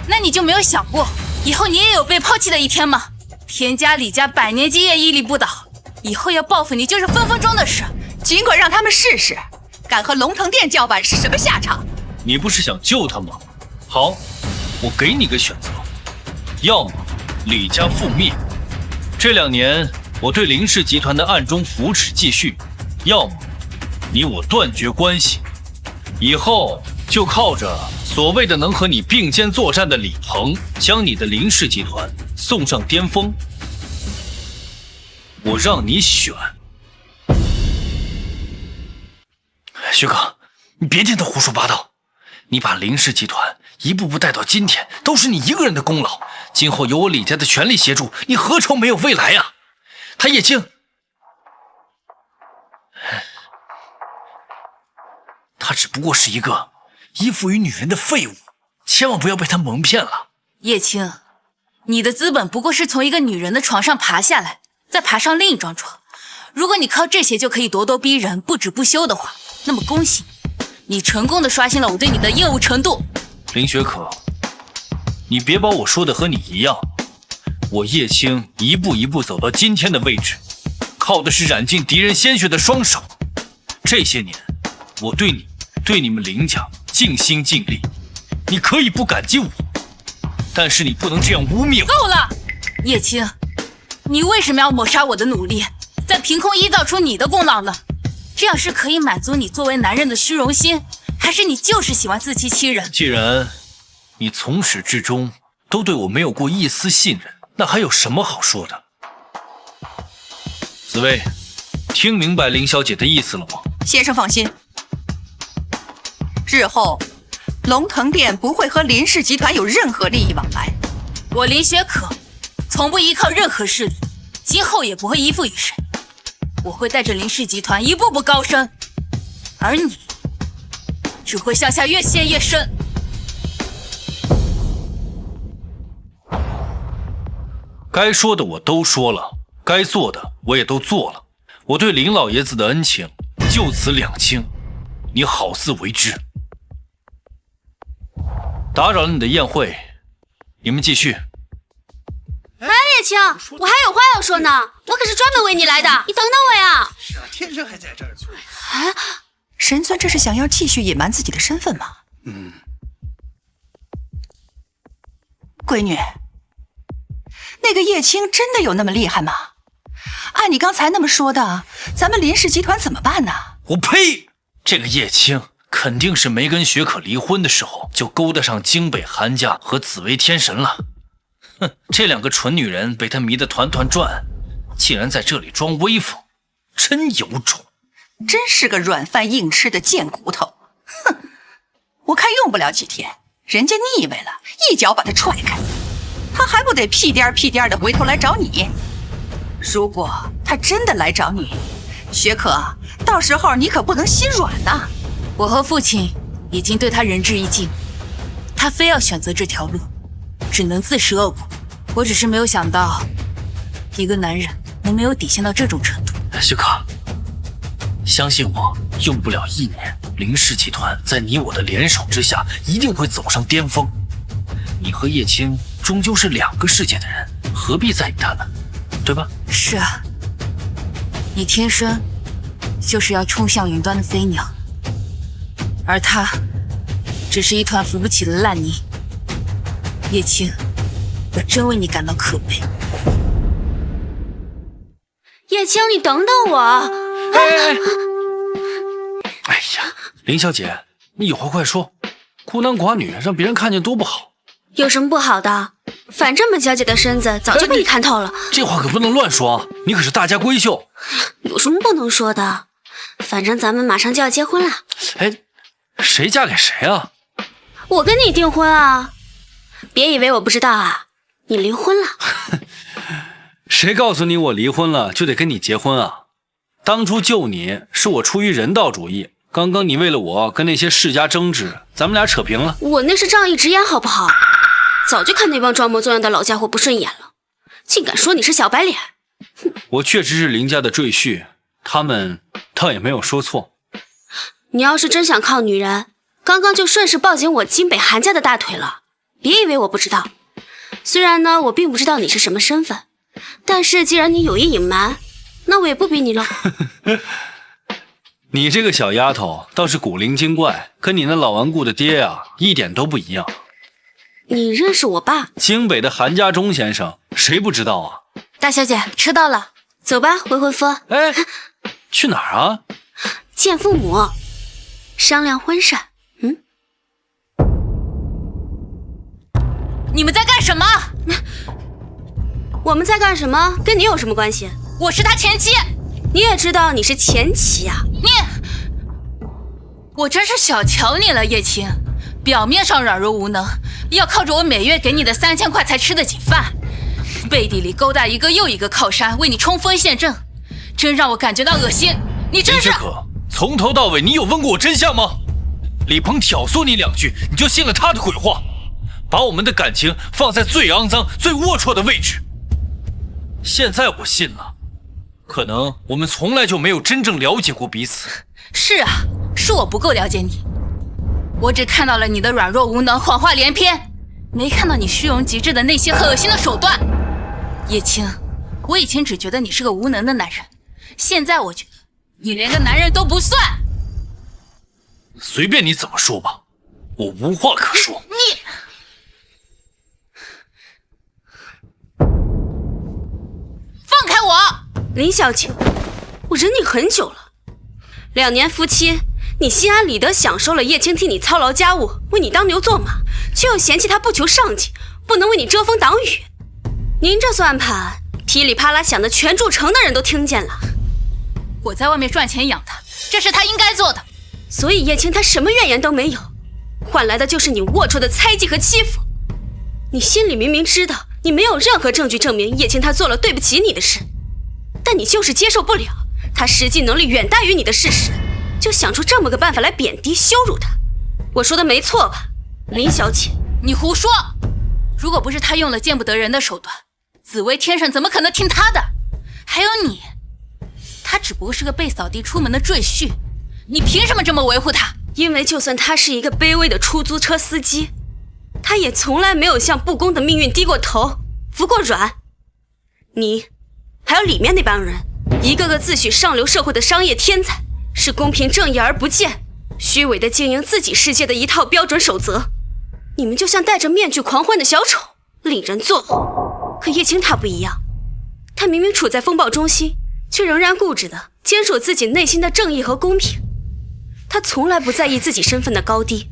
那你就没有想过，以后你也有被抛弃的一天吗？田家、李家百年基业屹立不倒，以后要报复你就是分分钟的事。尽管让他们试试，敢和龙腾殿叫板是什么下场？你不是想救他吗？好，我给你个选择，要么李家覆灭，这2年我对林氏集团的暗中扶持继续，要么你我断绝关系，以后就靠着所谓的能和你并肩作战的李鹏，将你的林氏集团送上巅峰。我让你选。薛哥，你别听他胡说八道，你把林氏集团一步步带到今天，都是你一个人的功劳。今后有我李家的全力协助，你何愁没有未来啊？他叶青，他只不过是一个依附于女人的废物，千万不要被他蒙骗了。叶青，你的资本不过是从一个女人的床上爬下来，再爬上另一张床。如果你靠这些就可以咄咄逼人、不止不休的话，那么恭喜你成功的刷新了我对你的厌恶程度。林雪可，你别把我说的和你一样。我叶青一步一步走到今天的位置，靠的是染尽敌人鲜血的双手。这些年，我对你们林家尽心尽力。你可以不感激我，但是你不能这样污蔑我。够了，叶青，你为什么要抹杀我的努力，再凭空臆造出你的功劳呢？这样是可以满足你作为男人的虚荣心，还是你就是喜欢自欺欺人？既然你从始至终都对我没有过一丝信任，那还有什么好说的？紫薇，听明白林小姐的意思了吗？先生放心，日后龙腾殿不会和林氏集团有任何利益往来。我林雪可从不依靠任何势力，今后也不会依附于谁。我会带着林氏集团一步步高升，而你只会向下越陷越深。该说的我都说了，该做的我也都做了。我对林老爷子的恩情就此两清，你好自为之。打扰了你的宴会，你们继续。哎，叶青，我还有话要说呢，我可是专门为你来的，你等等我呀！是啊，天生还在这儿坐。啊，神尊这是想要继续隐瞒自己的身份吗？闺女，那个叶青真的有那么厉害吗？按你刚才那么说的，咱们林氏集团怎么办呢？我呸！这个叶青肯定是没跟雪可离婚的时候就勾搭上京北韩家和紫薇天神了。哼，这2个蠢女人被他迷得团团转，竟然在这里装威风，真有种！真是个软饭硬吃的贱骨头。哼，我看用不了几天，人家腻歪了，一脚把他踹开，他还不得屁颠屁颠的回头来找你？如果他真的来找你，雪可，到时候你可不能心软呐。我和父亲已经对他仁至义尽，他非要选择这条路，只能自食恶果。我只是没有想到，一个男人能没有底线到这种程度。雪可，相信我，用不了1年，林氏集团在你我的联手之下，一定会走上巅峰。你和叶青终究是2个世界的人，何必在意他们，对吧？是啊，你天生就是要冲向云端的飞鸟，而他只是一团浮不起的烂泥。叶青，我真为你感到可悲。叶青，你等等我！哎呀，林小姐，你有话快说，孤男寡女让别人看见多不好。有什么不好的？反正本小姐的身子早就被你看透了。这话可不能乱说，你可是大家闺秀。有什么不能说的？反正咱们马上就要结婚了。哎，谁嫁给谁啊？我跟你订婚啊！别以为我不知道啊，你离婚了。谁告诉你我离婚了就得跟你结婚啊？当初救你是我出于人道主义，刚刚你为了我跟那些世家争执，咱们俩扯平了。我那是仗义直言好不好？早就看那帮装模作样的老家伙不顺眼了，竟敢说你是小白脸。我确实是林家的赘婿，他们倒也没有说错。你要是真想靠女人，刚刚就顺势抱紧我金北韩家的大腿了。别以为我不知道，虽然呢我并不知道你是什么身份，但是既然你有意隐瞒，那我也不逼你了。你这个小丫头倒是古灵精怪，跟你那老顽固的爹啊一点都不一样。你认识我爸？京北的韩家钟先生，谁不知道啊？大小姐，迟到了，走吧，未婚夫。哎，去哪儿啊？见父母，商量婚事。你们在干什么？我们在干什么？跟你有什么关系？我是他前妻。你也知道你是前妻啊？我真是小瞧你了，叶青。表面上软弱无能，要靠着我每月给你的3000块才吃得起饭，背地里勾搭一个又一个靠山，为你冲锋陷阵，真让我感觉到恶心。你真是……林雪可，从头到尾你有问过我真相吗？李鹏挑唆你2句，你就信了他的鬼话，把我们的感情放在最肮脏、最龌龊的位置。现在我信了，可能我们从来就没有真正了解过彼此。是啊，是我不够了解你，我只看到了你的软弱无能、谎话连篇，没看到你虚荣极致的内心和恶心的手段。叶青，我以前只觉得你是个无能的男人，现在我觉得你连个男人都不算。随便你怎么说吧，我无话可说。你放开我！林小青，我忍你很久了，2年夫妻，你心安理得享受了叶青替你操劳家务，为你当牛做马，却又嫌弃他不求上进，不能为你遮风挡雨。您这算盘噼里啪啦响的，全筑城的人都听见了。我在外面赚钱养他，这是他应该做的。所以叶青他什么怨言都没有，换来的就是你龌龊的猜忌和欺负。你心里明明知道你没有任何证据证明叶青他做了对不起你的事，但你就是接受不了他实际能力远大于你的事实，就想出这么个办法来贬低羞辱他。我说的没错吧，林小姐？你胡说！如果不是他用了见不得人的手段，紫薇天神怎么可能听他的？还有你，他只不过是个被扫地出门的赘婿，你凭什么这么维护他？因为就算他是一个卑微的出租车司机，他也从来没有向不公的命运低过头，服过软。你还有里面那帮人，一个个自诩上流社会的商业天才，是公平正义而不见，虚伪的经营自己世界的一套标准守则。你们就像戴着面具狂欢的小丑，令人作呕。可叶青他不一样，他明明处在风暴中心，却仍然固执地坚守自己内心的正义和公平。他从来不在意自己身份的高低，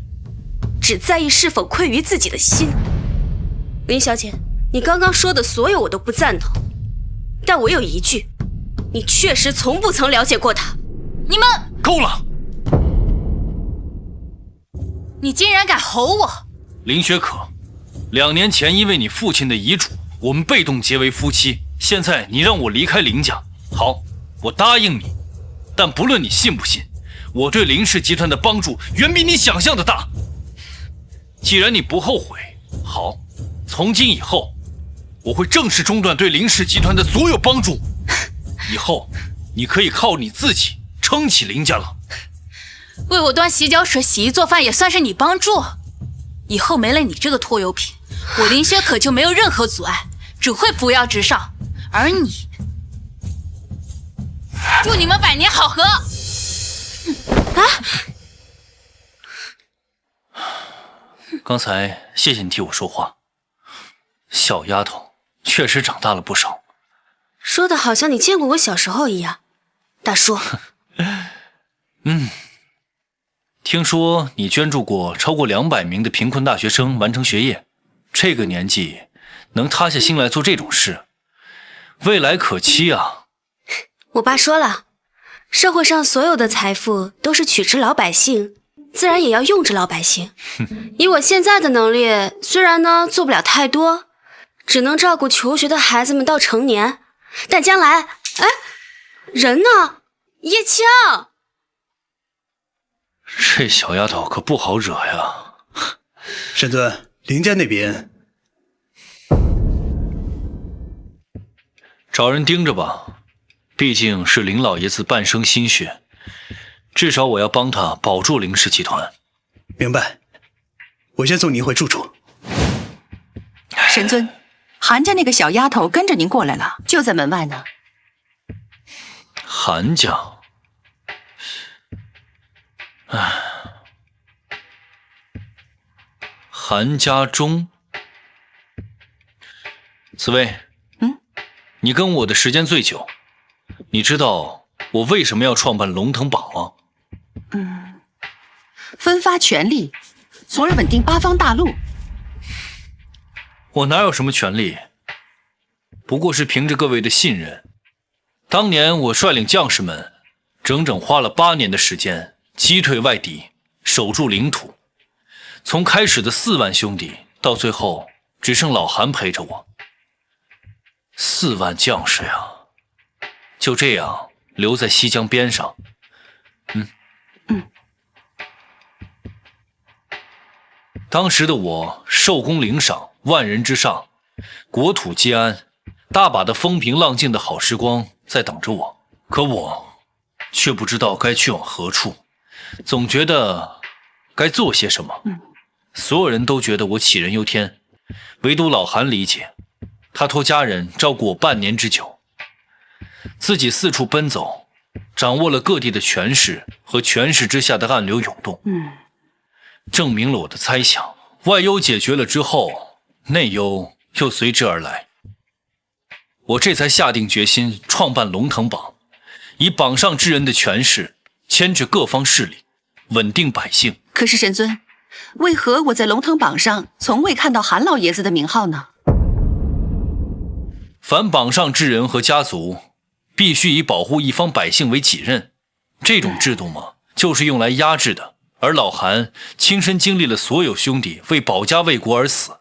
只在意是否愧于自己的心。林小姐，你刚刚说的所有我都不赞同，但我有一句，你确实从不曾了解过他。你们够了！你竟然敢吼我！林雪可，2年前因为你父亲的遗嘱，我们被动结为夫妻。现在你让我离开林家，好，我答应你。但不论你信不信，我对林氏集团的帮助远比你想象的大。既然你不后悔，好，从今以后，我会正式中断对林氏集团的所有帮助。以后，你可以靠你自己撑起林家了。为我端洗脚水、洗衣做饭也算是你帮助。以后没了你这个拖油瓶，我林雪可就没有任何阻碍，只会扶摇直上。而你，祝你们百年好合。刚才谢谢你替我说话，小丫头确实长大了不少。说的好像你见过我小时候一样，大叔。听说你捐助过超过200名的贫困大学生完成学业，这个年纪能塌下心来做这种事，未来可期啊。我爸说了，社会上所有的财富都是取之老百姓，自然也要用之老百姓。以我现在的能力，虽然呢做不了太多，只能照顾求学的孩子们到成年，但将来，哎，人呢？叶青，这小丫头可不好惹呀。神尊，林家那边找人盯着吧，毕竟是林老爷子半生心血，至少我要帮他保住林氏集团。明白，我先送您回住处。神尊，韩家那个小丫头跟着您过来了，就在门外呢。韩家，韩家忠，紫薇，你跟我的时间最久，你知道我为什么要创办龙腾榜吗？分发权力，从而稳定八方大陆。我哪有什么权利，不过是凭着各位的信任。当年我率领将士们，整整花了8年的时间，击退外敌，守住领土。从开始的4万兄弟，到最后只剩老韩陪着我。4万将士呀，就这样留在西江边上。当时的我受功领赏，万人之上，国土皆安，大把的风平浪静的好时光在等着我。可我却不知道该去往何处，总觉得该做些什么。所有人都觉得我杞人忧天，唯独老韩理解，他托家人照顾我半年之久，自己四处奔走，掌握了各地的权势和权势之下的暗流涌动。证明了我的猜想，外忧解决了之后，内忧又随之而来。我这才下定决心创办龙腾榜，以榜上之人的权势牵制各方势力，稳定百姓。可是神尊，为何我在龙腾榜上从未看到韩老爷子的名号呢？凡榜上之人和家族，必须以保护一方百姓为己任。这种制度嘛，就是用来压制的。而老韩亲身经历了所有兄弟为保家卫国而死，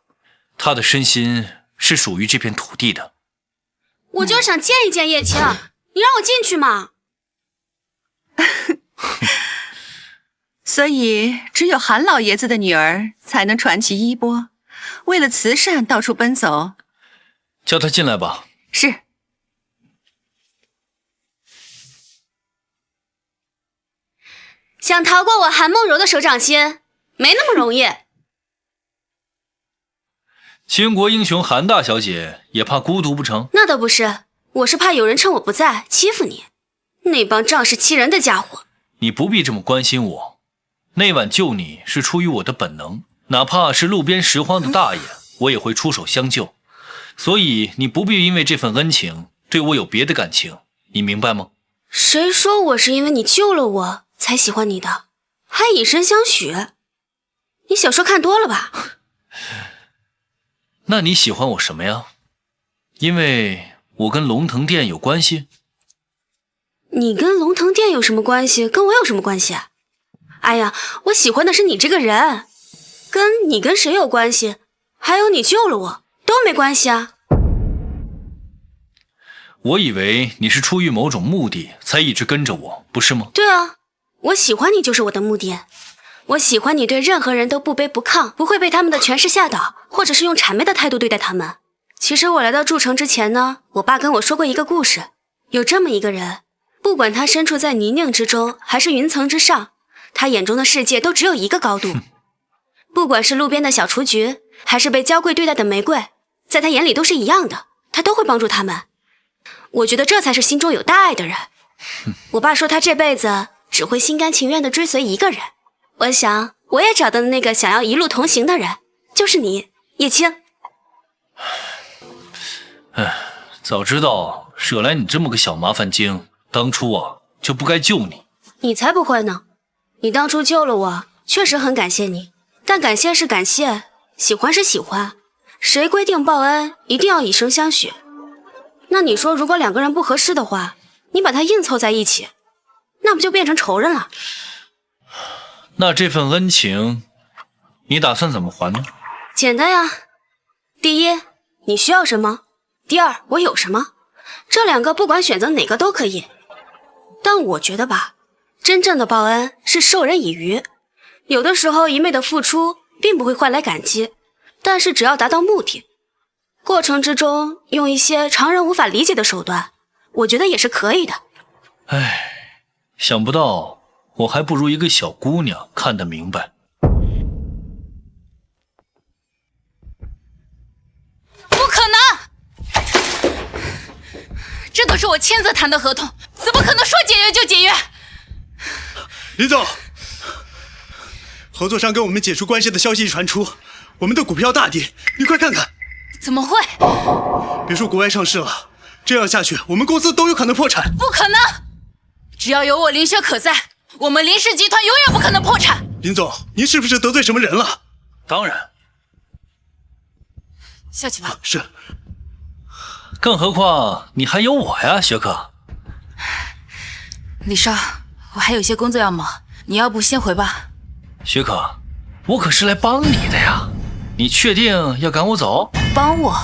他的身心是属于这片土地的。我就想见一见叶青，你让我进去嘛。所以只有韩老爷子的女儿才能传其衣钵，为了慈善到处奔走。叫他进来吧。是。想逃过我韩梦柔的手掌心，没那么容易。倾国英雄韩大小姐也怕孤独不成？那倒不是，我是怕有人趁我不在欺负你。那帮仗势欺人的家伙。你不必这么关心我，那晚救你是出于我的本能，哪怕是路边拾荒的大爷，我也会出手相救。所以你不必因为这份恩情对我有别的感情，你明白吗？谁说我是因为你救了我才喜欢你的，还以身相许？你小说看多了吧？那你喜欢我什么呀？因为我跟龙腾殿有关系？你跟龙腾殿有什么关系？跟我有什么关系？哎呀，我喜欢的是你这个人，跟你跟谁有关系？还有你救了我，都没关系啊。我以为你是出于某种目的才一直跟着我，不是吗？对啊，我喜欢你就是我的目的。我喜欢你对任何人都不卑不亢，不会被他们的权势吓倒，或者是用谄媚的态度对待他们。其实我来到筑城之前呢，我爸跟我说过一个故事，有这么一个人，不管他身处在泥泞之中还是云层之上，他眼中的世界都只有一个高度。不管是路边的小雏菊，还是被娇贵对待的玫瑰，在他眼里都是一样的，他都会帮助他们。我觉得这才是心中有大爱的人。我爸说他这辈子只会心甘情愿地追随一个人，我想我也找到了那个想要一路同行的人，就是你，叶青。早知道惹来你这么个小麻烦精，当初啊就不该救你。你才不会呢，你当初救了我，确实很感谢你，但感谢是感谢，喜欢是喜欢，谁规定报恩一定要以身相许？那你说如果两个人不合适的话，你把他硬凑在一起，那不就变成仇人了？那这份恩情，你打算怎么还呢？简单呀，第一，你需要什么？第二，我有什么？这两个不管选择哪个都可以。但我觉得吧，真正的报恩是授人以渔。有的时候一昧的付出并不会换来感激，但是只要达到目的，过程之中用一些常人无法理解的手段，我觉得也是可以的。唉，想不到我还不如一个小姑娘看得明白。不可能！这都是我亲自谈的合同，怎么可能说解约就解约？李总，合作商跟我们解除关系的消息一传出，我们的股票大跌，你快看看。怎么会？别说国外上市了，这样下去，我们公司都有可能破产。不可能！只要有我林雪可在，我们林氏集团永远不可能破产。林总，您是不是得罪什么人了？当然，下去吧。是。更何况你还有我呀，雪可。李少，我还有些工作要忙，你要不先回吧。雪可，我可是来帮你的呀，你确定要赶我走？帮我？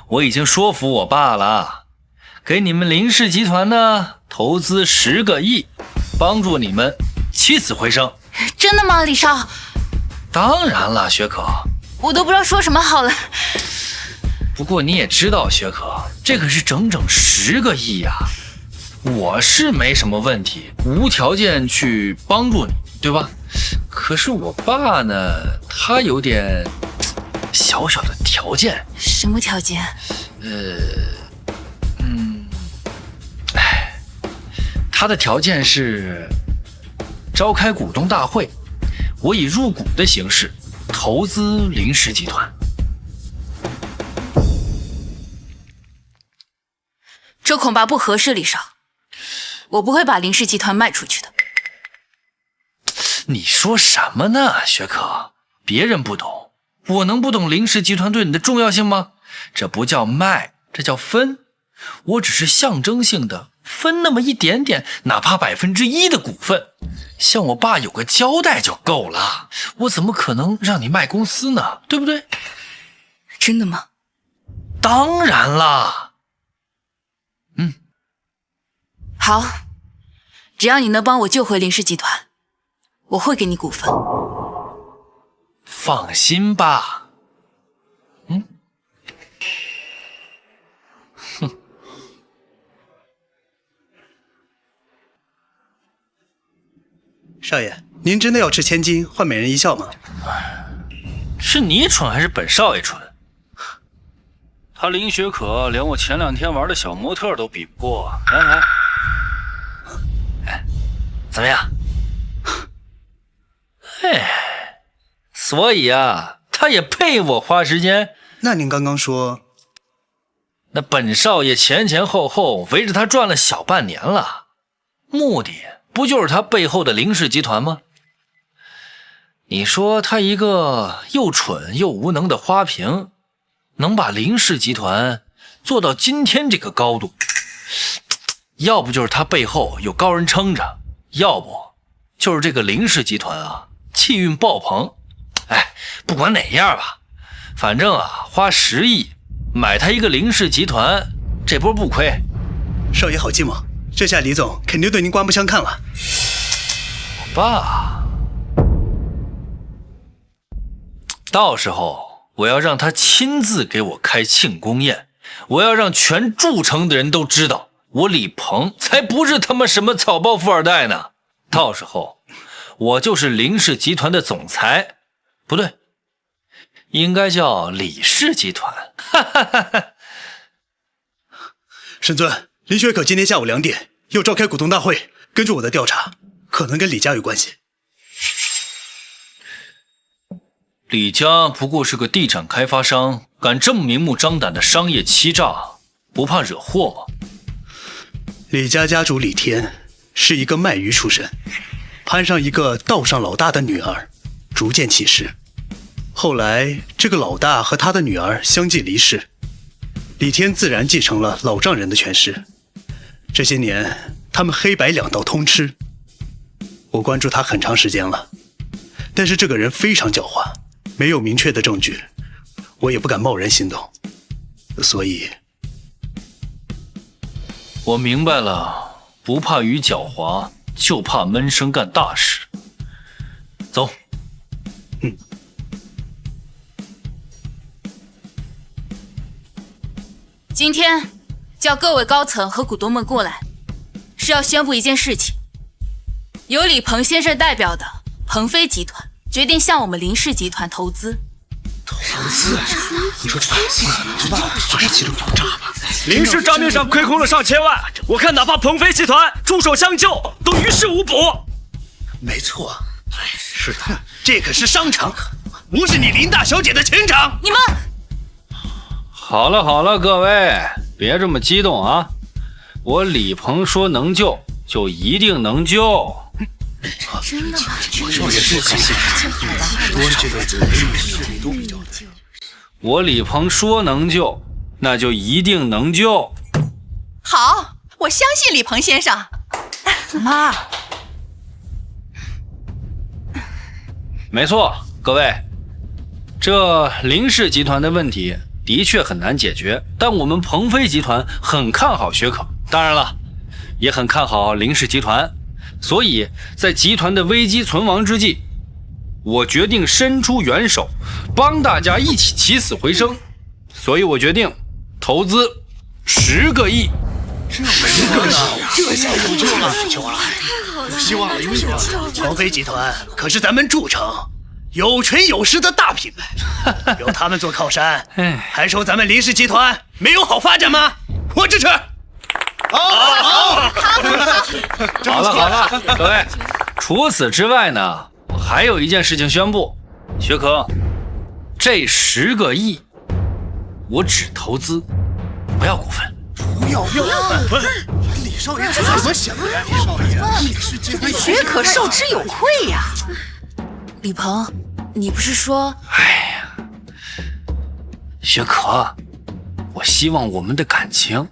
我已经说服我爸了，给你们林氏集团呢投资10个亿，帮助你们起死回生。真的吗，李少？当然了，雪可。我都不知道说什么好了。不过你也知道，雪可，这可是整整10个亿呀！我是没什么问题，无条件去帮助你，对吧？可是我爸呢，他有点小小的条件。什么条件？他的条件是召开股东大会，我以入股的形式投资林氏集团。这恐怕不合适，李少，我不会把林氏集团卖出去的。你说什么呢，雪可？别人不懂，我能不懂林氏集团对你的重要性吗？这不叫卖，这叫分。我只是象征性的分那么一点点，哪怕1%的股份，向我爸有个交代就够了。我怎么可能让你卖公司呢？对不对？真的吗？当然啦。好，只要你能帮我救回林氏集团，我会给你股份。放心吧。少爷，您真的要吃千金换美人一笑吗？是你蠢还是本少爷蠢？他林雪可连我前2天玩的小模特都比不过。来，怎么样？所以啊，他也配我花时间。那您刚刚说，那本少爷前后围着他转了小半年了，目的不就是他背后的林氏集团吗？你说他一个又蠢又无能的花瓶，能把林氏集团做到今天这个高度，要不就是他背后有高人撑着，要不就是这个林氏集团啊气运爆棚。不管哪样吧，反正啊花10亿买他一个林氏集团，这波不亏。少爷好寂寞，这下李总肯定对您刮目相看了。我爸，到时候我要让他亲自给我开庆功宴，我要让全筑城的人都知道，我李鹏才不是他妈什么草包富二代呢。到时候我就是林氏集团的总裁，不对，应该叫李氏集团。沈尊，林雪可今天下午2点要召开股东大会，根据我的调查，可能跟李家有关系。李家不过是个地产开发商，敢这么明目张胆的商业欺诈，不怕惹祸吗？李家家主李天是一个卖鱼出身，攀上一个道上老大的女儿，逐渐起势。后来这个老大和他的女儿相继离世，李天自然继承了老丈人的权势。这些年他们黑白两道通吃。我关注他很长时间了，但是这个人非常狡猾，没有明确的证据，我也不敢贸然行动，所以……我明白了，不怕鱼狡猾，就怕闷声干大事。走。今天叫各位高层和股东们过来，是要宣布一件事情。由李鹏先生代表的鹏飞集团决定向我们林氏集团投资。投资？你说这是其中有诈吧？林氏账面上亏空了上千万，我看哪怕鹏飞集团出手相救，都于事无补。没错，是的，这可是商场，不是你林大小姐的钱场。你们好了好了，各位别这么激动啊！我李鹏说能救，就一定能救。真的吗？我李鹏说能救，那就一定能救。好，我相信李鹏先生。妈，没错，各位，这林氏集团的问题的确很难解决，但我们鹏飞集团很看好许可，当然了，也很看好林氏集团。所以在集团的危机存亡之际，我决定伸出援手，帮大家一起起死回生。所以我决定投资10个亿。这下有救了！有希望了，有希望了！鹏飞集团可是咱们筑城有权有势的大品牌，有他们做靠山，还说咱们林氏集团没有好发展吗？我支持。好了，各位，除此之外呢，我还有一件事情宣布，薛科，这10个亿，我只投资，不要股份。不要股份！李少爷怎么想的？李少爷，许可受之有愧呀。李鹏，你不是说……哎呀，薛可，我希望我们的感情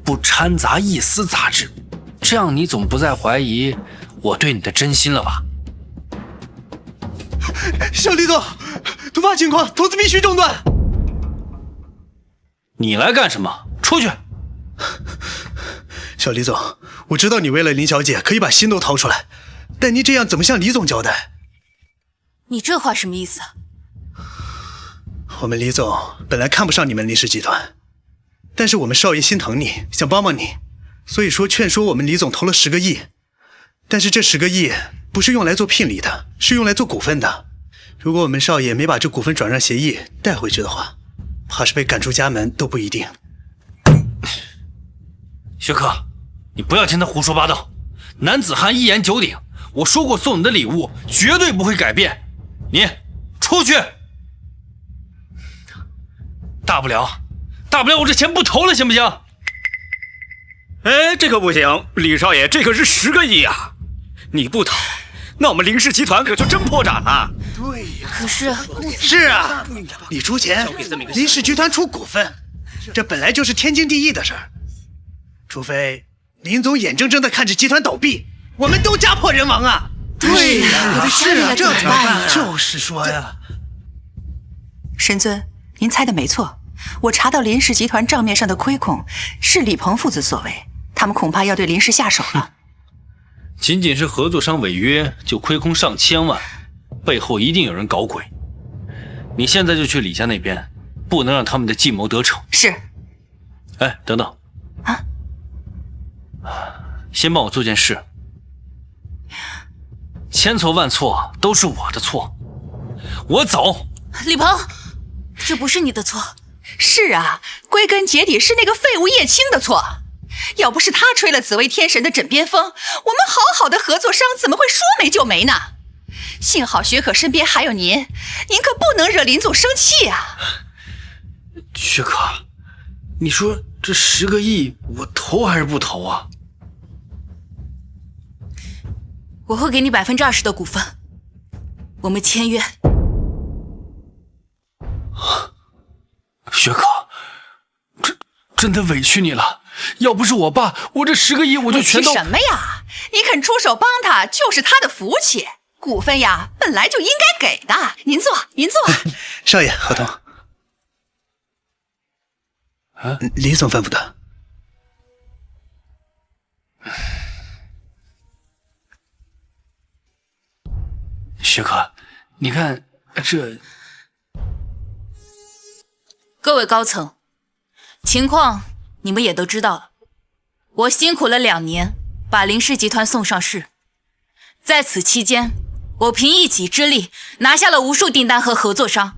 不掺杂一丝杂质，这样你总不再怀疑我对你的真心了吧？小李总，突发情况，投资必须中断。你来干什么？出去！小李总，我知道你为了林小姐可以把心都掏出来，但你这样怎么向李总交代？你这话什么意思啊？我们李总本来看不上你们林氏集团，但是我们少爷心疼你，想帮帮你，所以说劝说我们李总投了10个亿。但是这10个亿不是用来做聘礼的，是用来做股份的。如果我们少爷没把这股份转让协议带回去的话，怕是被赶出家门都不一定。薛克，你不要听他胡说八道。男子汉一言九鼎，我说过送你的礼物绝对不会改变。你出去！大不了我这钱不投了，行不行？哎，这可不行，李少爷，这可是10个亿啊！你不投，那我们林氏集团可就真破产了。对呀，可是是啊，你出钱，林氏集团出股份，这本来就是天经地义的事儿。除非林总眼睁睁地看着集团倒闭，我们都家破人亡啊！对呀，是啊，这怎么办？就是说呀，神尊，您猜的没错，我查到林氏集团账面上的亏空是李鹏父子所为，他们恐怕要对林氏下手了。仅仅是合作商违约就亏空上千万，背后一定有人搞鬼。你现在就去李家那边，不能让他们的计谋得逞。是。哎，等等啊，先帮我做件事。千错万错都是我的错，我走。李鹏，这不是你的错。是啊，归根结底是那个废物叶青的错。要不是他吹了紫薇天神的枕边风，我们好好的合作商怎么会说没就没呢？幸好许可身边还有您可不能惹林总生气啊。许可，你说这10个亿我投还是不投啊？我会给你20%的股份，我们签约。许可，真的委屈你了，要不是我爸，我这10个亿我就全都……什么呀？你肯出手帮他，就是他的福气。股份呀，本来就应该给的。您坐，您坐。少爷，合同。李总吩咐的。薛可，你看这……各位高层，情况你们也都知道了。我辛苦了2年，把林氏集团送上市，在此期间，我凭一己之力拿下了无数订单和合作商，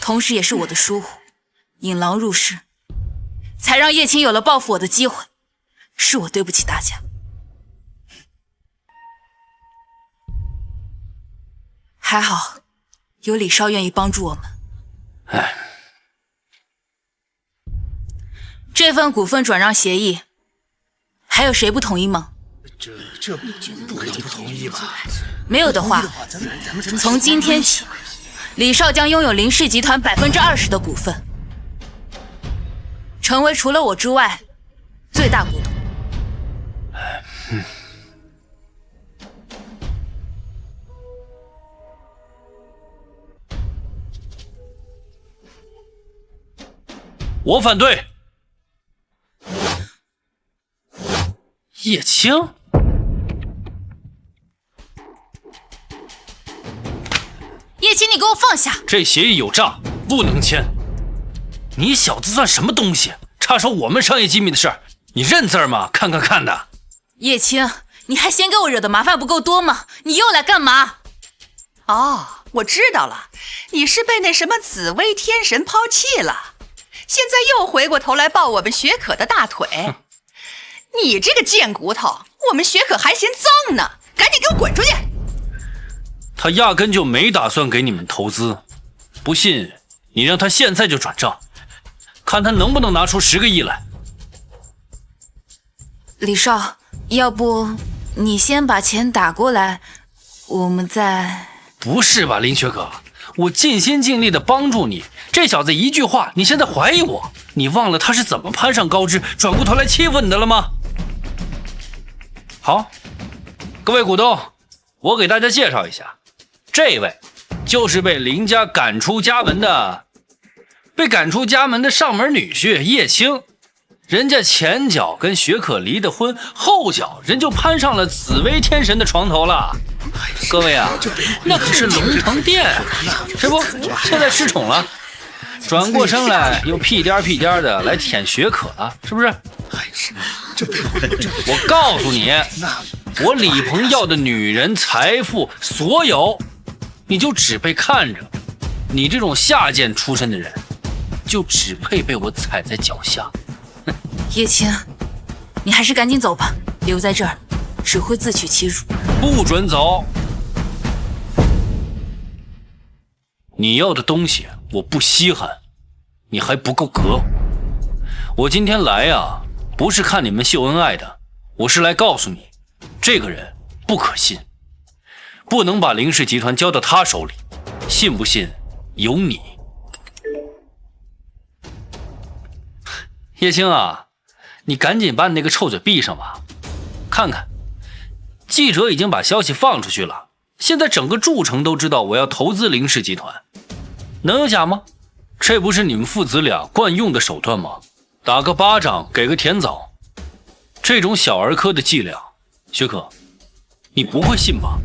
同时也是我的疏忽，引狼入室，才让叶青有了报复我的机会，是我对不起大家。还好，有李少愿意帮助我们。这份股份转让协议，还有谁不同意吗？这不可以不同意吧？没有的话，从今天起，李少将拥有林氏集团20%的股份，成为除了我之外最大股东。我反对。叶青，叶青，你给我放下！这协议有诈，不能签。你小子算什么东西？插手我们商业机密的事儿，你认字吗？看的。叶青，你还嫌给我惹的麻烦不够多吗？你又来干嘛？哦，我知道了，你是被那什么紫薇天神抛弃了，现在又回过头来抱我们许可的大腿。你这个贱骨头，我们许可还嫌脏呢，赶紧给我滚出去！他压根就没打算给你们投资，不信你让他现在就转账，看他能不能拿出10个亿来。李少，要不你先把钱打过来，我们再……不是吧，林学可，我尽心尽力的帮助你，这小子一句话，你现在怀疑我？你忘了他是怎么攀上高枝，转过头来欺负你的了吗？好，各位股东，我给大家介绍一下，这位就是被林家赶出家门的上门女婿叶青。人家前脚跟许可离的婚，后脚人就攀上了紫薇天神的床头了。各位啊，那可是龙腾殿，这不现在失宠了，转过身来又屁颠屁颠的来舔许可了，是不是？我告诉你，我李鹏要的女人、财富，所有，你就只配看着。你这种下贱出身的人，就只配被我踩在脚下。叶青，你还是赶紧走吧，留在这儿只会自取其辱。不准走！你要的东西我不稀罕，你还不够格。我今天来啊，不是看你们秀恩爱的，我是来告诉你，这个人不可信，不能把林氏集团交到他手里，信不信由你。叶青啊，你赶紧把你那个臭嘴闭上吧，看看记者已经把消息放出去了，现在整个筑城都知道我要投资林氏集团，能有假吗？这不是你们父子俩惯用的手段吗？打个巴掌给个甜枣，这种小儿科的伎俩，许可你不会信吧？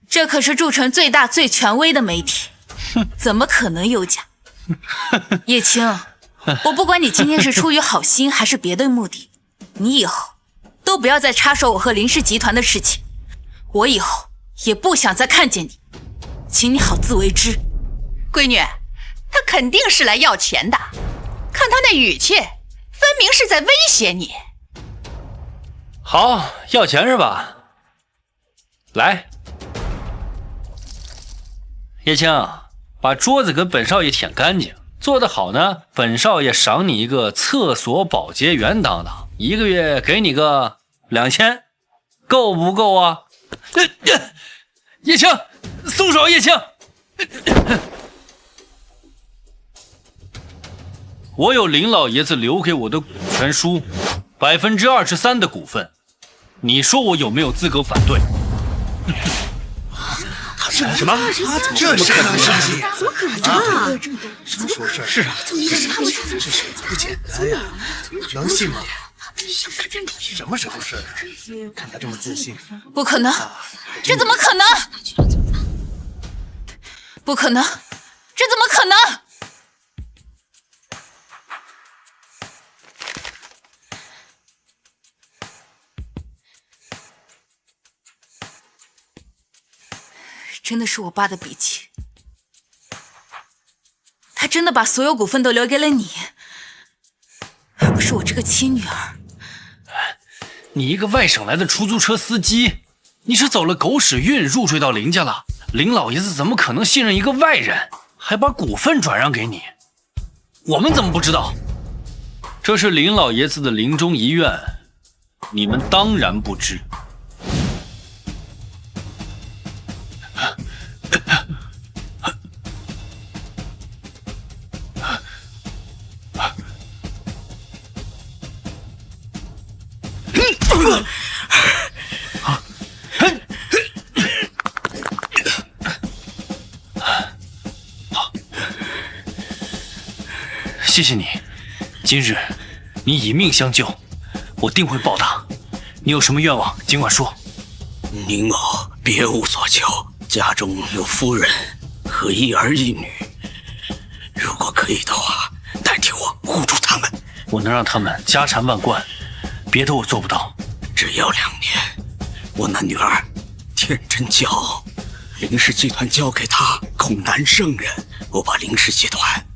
这可是筑城最大最权威的媒体，怎么可能有假？叶青，我不管你今天是出于好心还是别的目的，你以后都不要再插手我和林氏集团的事情，我以后也不想再看见你，请你好自为之。闺女，他肯定是来要钱的，看他那语气，分明是在威胁你。好，要钱是吧？来，叶青，把桌子跟本少爷舔干净，做得好呢，本少爷赏你一个厕所保洁员当当，1个月给你个2000，够不够啊？叶青，松手，叶青！我有林老爷子留给我的股权书，23%的股份，你说我有没有资格反对？什么？这是可能事情？怎么可能啊？怎么说事？是啊，这不简单呀，能信吗？什么时候事？看他这么自信，不可能，这怎么可能？不可能，这怎么可能？真的是我爸的笔记，他真的把所有股份都留给了你，而不是我这个亲女儿。你一个外省来的出租车司机，你是走了狗屎运入赘到林家了？林老爷子怎么可能信任一个外人，还把股份转让给你？我们怎么不知道？这是林老爷子的临终遗愿，你们当然不知。谢谢你，今日你以命相救，我定会报答。你有什么愿望，尽管说。宁某别无所求，家中有夫人和一儿一女，如果可以的话，代替我护住他们。我能让他们家产万贯，别的我做不到。只要2年，我那女儿天真骄傲，林氏集团交给她，恐难胜任。我把林氏集团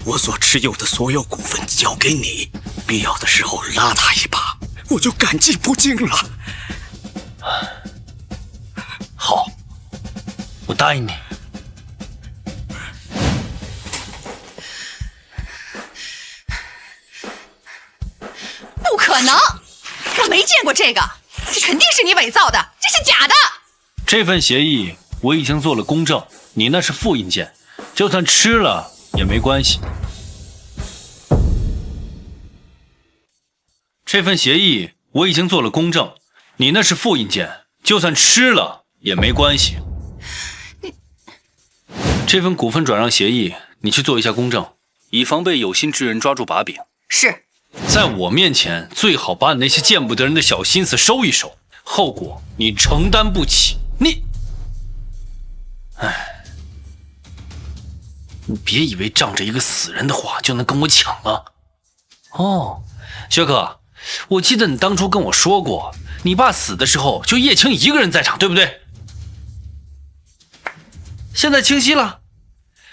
我所持有的所有股份交给你，必要的时候拉他一把，我就感激不尽了。好，我答应你。不可能，我没见过这个，这肯定是你伪造的，这是假的。这份协议我已经做了公证，你那是复印件，就算吃了也没关系。这份协议我已经做了公证，你那是复印件，就算吃了也没关系。这份股份转让协议你去做一下公证，以防被有心之人抓住把柄。是。在我面前最好把你那些见不得人的小心思收一收，后果你承担不起。你别以为仗着一个死人的话就能跟我抢了。哦，薛哥，我记得你当初跟我说过，你爸死的时候就叶青一个人在场，对不对？现在清晰了，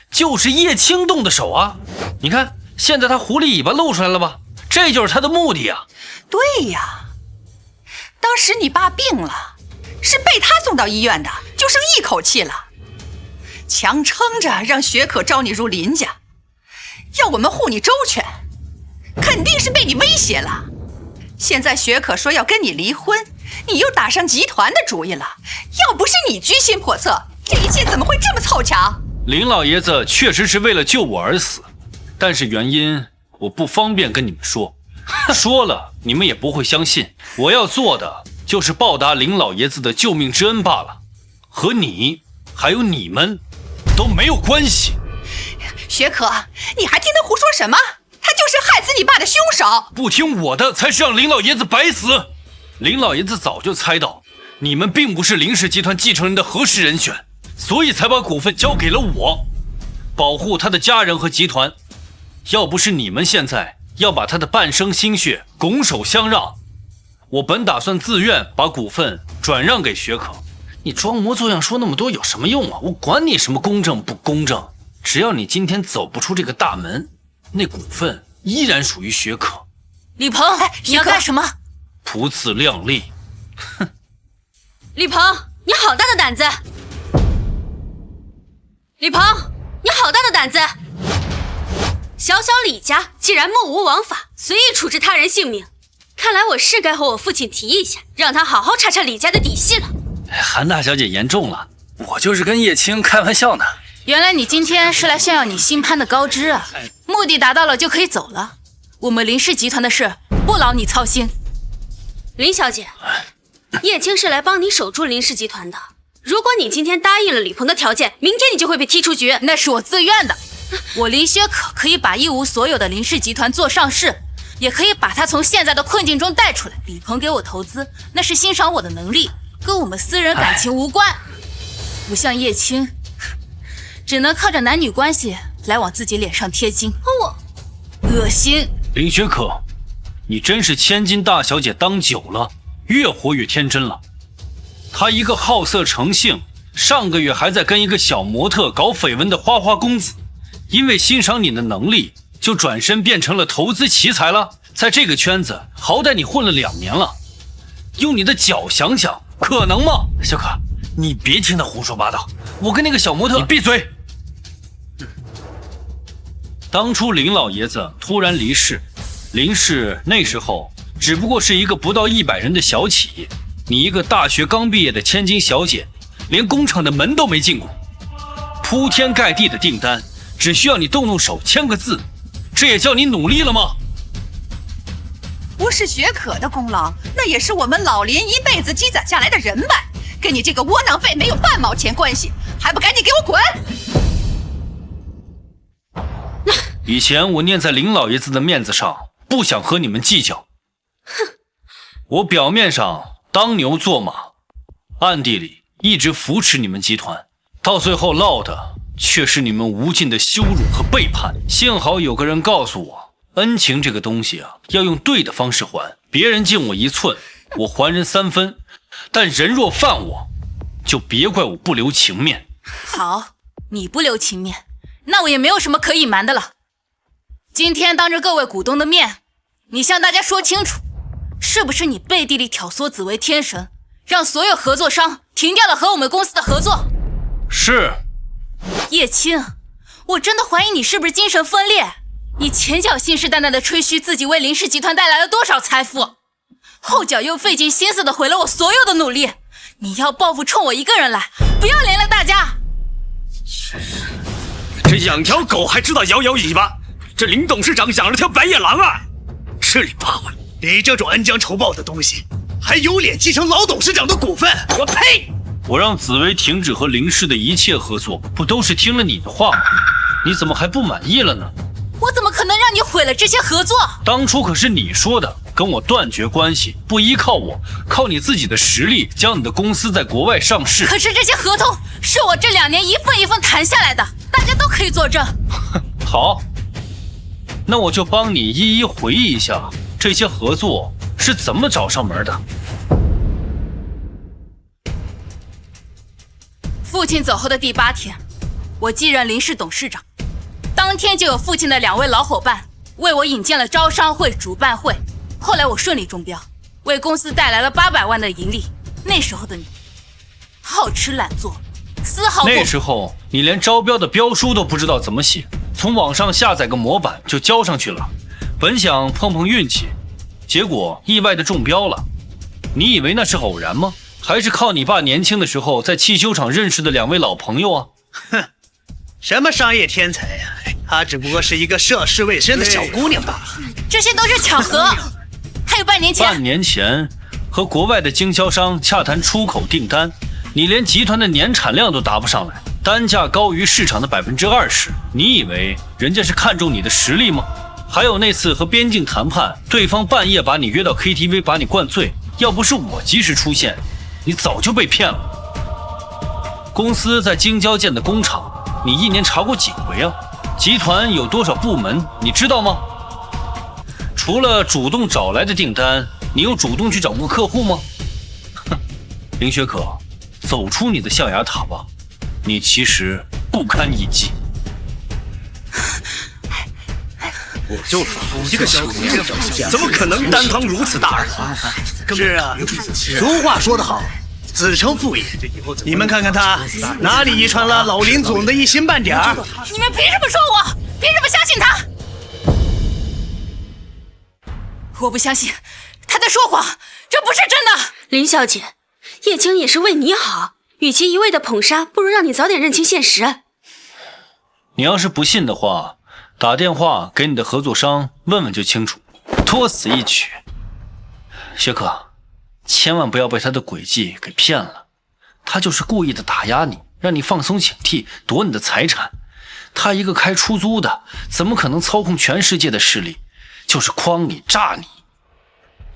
就是叶青动的手啊！你看，现在他狐狸尾巴露出来了吧？这就是他的目的啊！对呀，当时你爸病了，是被他送到医院的，就剩一口气了，强撑着让薛可招你入林家，要我们护你周全，肯定是被你威胁了。现在薛可说要跟你离婚，你又打上集团的主意了。要不是你居心叵测，这一切怎么会这么凑巧？林老爷子确实是为了救我而死，但是原因我不方便跟你们说，说了你们也不会相信。我要做的就是报答林老爷子的救命之恩罢了，和你还有你们都没有关系。薛可，你还听他胡说什么？他就是害死你爸的凶手。不听我的才是让林老爷子白死。林老爷子早就猜到你们并不是林氏集团继承人的合适人选，所以才把股份交给了我，保护他的家人和集团。要不是你们现在要把他的半生心血拱手相让，我本打算自愿把股份转让给薛可。你装模作样说那么多有什么用啊？我管你什么公正不公正，只要你今天走不出这个大门，那股份依然属于薛可。李鹏，你要干什么？不自量力！哼！李鹏，你好大的胆子！李鹏，你好大的胆子！小小李家竟然目无王法，随意处置他人性命，看来我是该和我父亲提一下，让他好好查查李家的底细了。韩大小姐言重了，我就是跟叶青开玩笑呢。原来你今天是来炫耀你新攀的高枝啊！目的达到了就可以走了。我们林氏集团的事不劳你操心。林小姐，叶青是来帮你守住林氏集团的。如果你今天答应了李鹏的条件，明天你就会被踢出局。那是我自愿的。我林薛可以把一无所有的林氏集团做上市，也可以把他从现在的困境中带出来。李鹏给我投资，那是欣赏我的能力，跟我们私人感情无关。不像叶青，只能靠着男女关系来往自己脸上贴金。恶心！林薛可，你真是千金大小姐当久了，越活越天真了。她一个好色成性，上个月还在跟一个小模特搞绯闻的花花公子，因为欣赏你的能力，就转身变成了投资奇才了。在这个圈子，好歹你混了2年了，用你的脚想想，可能吗？小可，你别听他胡说八道。我跟那个小模特……你闭嘴！当初林老爷子突然离世，林氏那时候只不过是一个不到100人的小企业，你一个大学刚毕业的千金小姐，连工厂的门都没进过，铺天盖地的订单，只需要你动手签个字，这也叫你努力了吗？不是许可的功劳，那也是我们老林一辈子积攒下来的人脉，跟你这个窝囊废没有半毛钱关系，还不赶紧给我滚！以前我念在林老爷子的面子上，不想和你们计较。哼，我表面上当牛做马，暗地里一直扶持你们集团，到最后落的却是你们无尽的羞辱和背叛。幸好有个人告诉我，恩情这个东西啊，要用对的方式还。别人敬我1寸，我还人3分，但人若犯我，就别怪我不留情面。好，你不留情面，那我也没有什么可隐瞒的了。今天当着各位股东的面，你向大家说清楚，是不是你背地里挑唆紫薇天神，让所有合作商停掉了和我们公司的合作？是。叶青，我真的怀疑你是不是精神分裂。你前脚信誓旦旦的吹嘘自己为林氏集团带来了多少财富，后脚又费尽心思的毁了我所有的努力。你要报复冲我一个人来，不要连累大家。这养条狗还知道摇摇尾巴，这林董事长养了条白眼狼啊！吃里扒外，你这种恩将仇报的东西，还有脸继承老董事长的股份？我呸！我让紫薇停止和林氏的一切合作，不都是听了你的话吗？你怎么还不满意了呢？我怎么可能让你毁了这些合作？当初可是你说的，跟我断绝关系，不依靠我，靠你自己的实力将你的公司在国外上市。可是这些合同是我这2年一份一份谈下来的，大家都可以作证。好，那我就帮你一一回忆一下这些合作是怎么找上门的。父亲走后的第8天，我继任林氏董事长。当天就有父亲的2位老伙伴为我引荐了招商会、主办会，后来我顺利中标，为公司带来了800万的盈利。那时候的你，好吃懒做，丝毫不……那时候你连招标的标书都不知道怎么写，从网上下载个模板就交上去了。本想碰碰运气，结果意外的中标了。你以为那是偶然吗？还是靠你爸年轻的时候在汽修厂认识的2位老朋友啊？哼，什么商业天才呀？她只不过是一个涉世未深的小姑娘罢了。这些都是巧合。还有半年前和国外的经销商洽谈出口订单，你连集团的年产量都达不上来，单价高于市场的20%。你以为人家是看中你的实力吗？还有那次和边境谈判，对方半夜把你约到 KTV 把你灌醉，要不是我及时出现，你早就被骗了。公司在京郊建的工厂，你1年查过几回啊？集团有多少部门，你知道吗？除了主动找来的订单，你有主动去找过客户吗？哼，林薛可，走出你的象牙塔吧，你其实不堪一击。我就说，一个小姑娘怎么可能担当如此大任？是啊，俗话说得好，子承父业。你们看看他哪里遗传了老林总的一星半点儿？你们凭什么说我？凭什么相信他？我不相信，他在说谎，这不是真的。林小姐，叶青也是为你好，与其一味的捧杀，不如让你早点认清现实。你要是不信的话，打电话给你的合作商问问就清楚，多此一举。薛可，千万不要被他的诡计给骗了，他就是故意的打压你，让你放松警惕，夺你的财产。他一个开出租的，怎么可能操控全世界的势力？就是诓你诈你。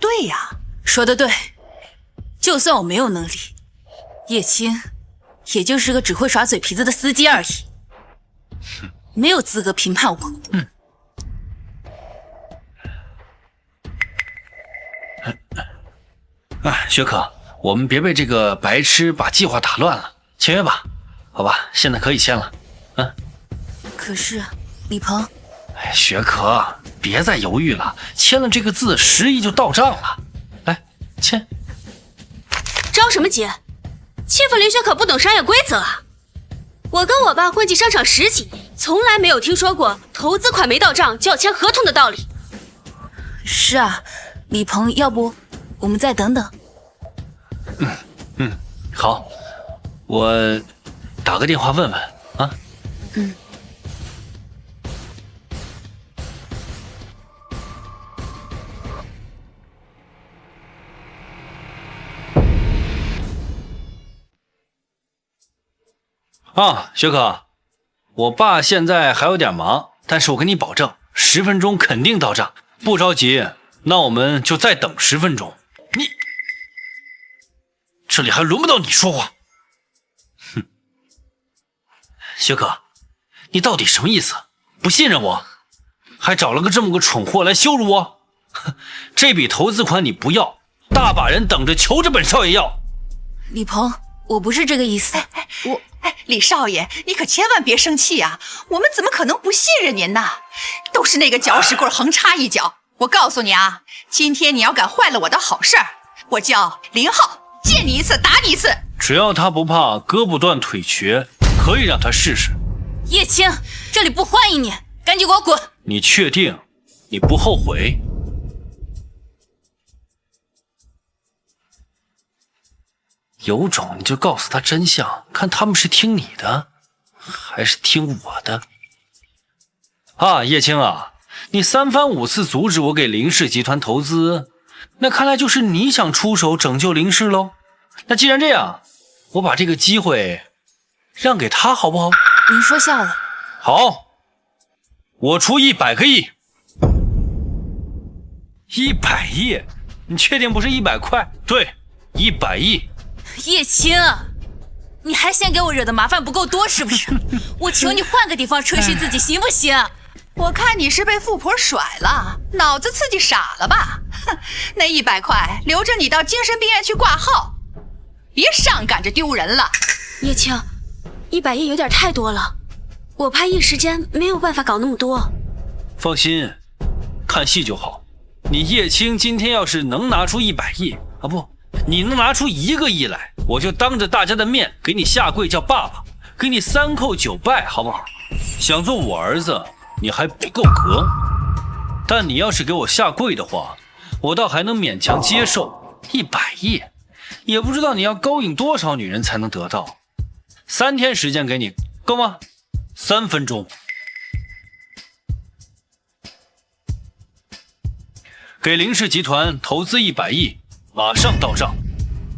对呀，说得对。就算我没有能力，叶青也就是个只会耍嘴皮子的司机而已，没有资格评判我。薛可，我们别被这个白痴把计划打乱了，签约吧，好吧，现在可以签了。可是李鹏，薛可，别再犹豫了，签了这个字，10亿就到账了。来，签。着什么急？欺负林雪可不懂商业规则啊！我跟我爸混迹商场10几年，从来没有听说过投资款没到账就要签合同的道理。是啊，李鹏，要不我们再等等？好，我打个电话问问啊。薛可，我爸现在还有点忙，但是我跟你保证，10分钟肯定到账。不着急，那我们就再等10分钟。你，这里还轮不到你说话。哼，薛可，你到底什么意思？不信任我，还找了个这么个蠢货来羞辱我？这笔投资款你不要，大把人等着求着本少爷要。李鹏，我不是这个意思。李少爷，你可千万别生气啊！我们怎么可能不信任您呢？都是那个搅屎棍横插一脚。我告诉你啊，今天你要敢坏了我的好事儿，我叫林浩，见你一次打你一次。只要他不怕胳膊断腿瘸，可以让他试试。叶青，这里不欢迎你，赶紧给我滚！你确定你不后悔？有种你就告诉他真相，看他们是听你的还是听我的。叶青啊，你3番5次阻止我给林氏集团投资，那看来就是你想出手拯救林氏喽。那既然这样，我把这个机会让给他好不好？您说笑了。好，我出100个亿。100亿？你确定不是100块？对，100亿。叶青，你还嫌给我惹的麻烦不够多是不是？我求你换个地方吹嘘自己行不行？我看你是被富婆甩了，脑子刺激傻了吧？哼，那100块留着你到精神病院去挂号，别上赶着丢人了。叶青，100亿有点太多了，我怕一时间没有办法搞那么多。放心，看戏就好。你叶青今天要是能拿出100亿啊，不，你能拿出1个亿来，我就当着大家的面给你下跪叫爸爸，给你3叩9拜，好不好？想做我儿子，你还不够格。但你要是给我下跪的话，我倒还能勉强接受。100亿，也不知道你要勾引多少女人才能得到。3天时间给你，够吗？3分钟。给林氏集团投资100亿，马上到账。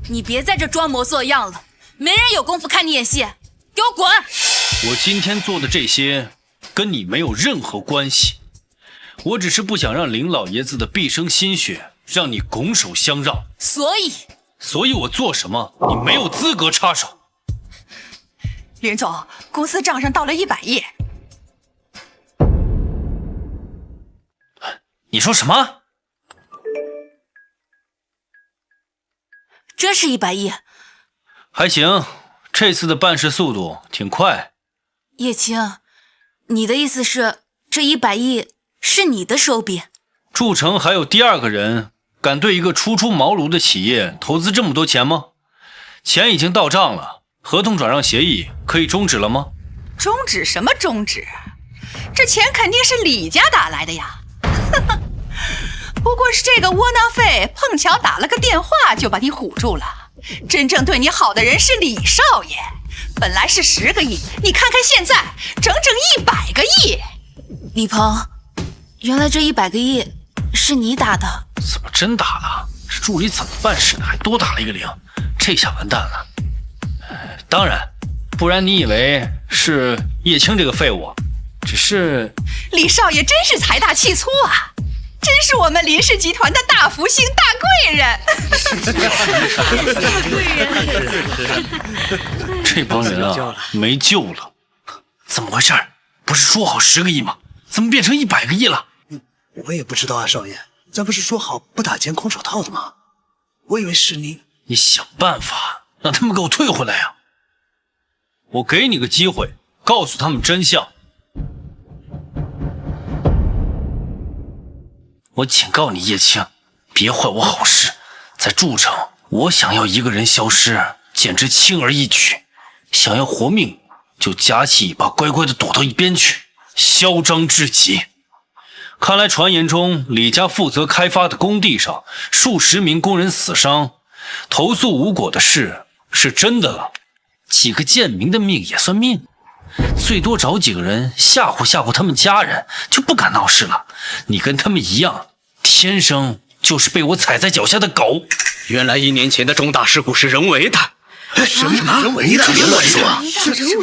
你别在这装模作样了，没人有功夫看你演戏，给我滚！我今天做的这些跟你没有任何关系，我只是不想让林老爷子的毕生心血让你拱手相让。所以我做什么你没有资格插手。林总，公司账上到了100亿。你说什么？真是100亿？还行，这次的办事速度挺快。叶青，你的意思是这100亿是你的手笔？筑城还有第2个人敢对一个初出茅庐的企业投资这么多钱吗？钱已经到账了，合同转让协议可以终止了吗？终止什么终止？这钱肯定是李家打来的呀。不过是这个窝囊废碰巧打了个电话就把你唬住了。真正对你好的人是李少爷，本来是10个亿，你看看现在整整100李鹏，原来这100个亿是你打的？怎么真打了？这助理怎么办事呢？还多打了一个0，这下完蛋了。当然，不然你以为是叶青这个废物？只是李少爷真是财大气粗啊，真是我们林氏集团的大福星、大贵人。这帮人啊，没救了。怎么回事？不是说好10个亿吗？怎么变成100个亿了？我也不知道啊，少爷，咱不是说好不打监控手套的吗？我以为是你。你想办法让他们给我退回来呀！我给你个机会，告诉他们真相。我警告你，叶青，别坏我好事。在筑城，我想要一个人消失，简直轻而易举；想要活命，就夹起尾巴，乖乖的躲到一边去，嚣张至极。看来传言中李家负责开发的工地上数十名工人死伤，投诉无果的事是真的了。几个贱民的命也算命，最多找几个人吓唬吓唬他们家人，就不敢闹事了。你跟他们一样，天生就是被我踩在脚下的狗。原来1年前的重大事故是人为的。什么人为的？别乱说，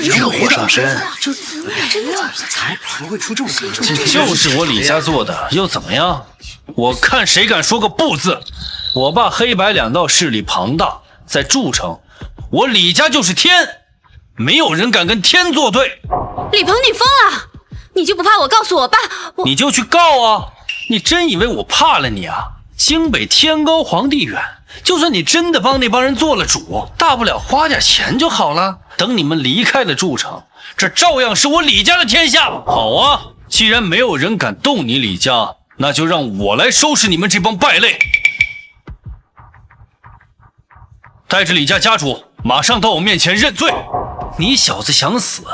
惹祸上身。真的不会出这种事？这就是我李家做的，又怎么样？我看谁敢说个不字！我爸黑白2道势力庞大，在筑城，我李家就是天，没有人敢跟天作对。李鹏，你疯了？你就不怕我告诉我爸？你就去告啊！你真以为我怕了你啊？京北天高皇帝远，就算你真的帮那帮人做了主，大不了花点钱就好了。等你们离开了筑城，这照样是我李家的天下。好啊，既然没有人敢动你李家，那就让我来收拾你们这帮败类。带着李家家主马上到我面前认罪。你小子想死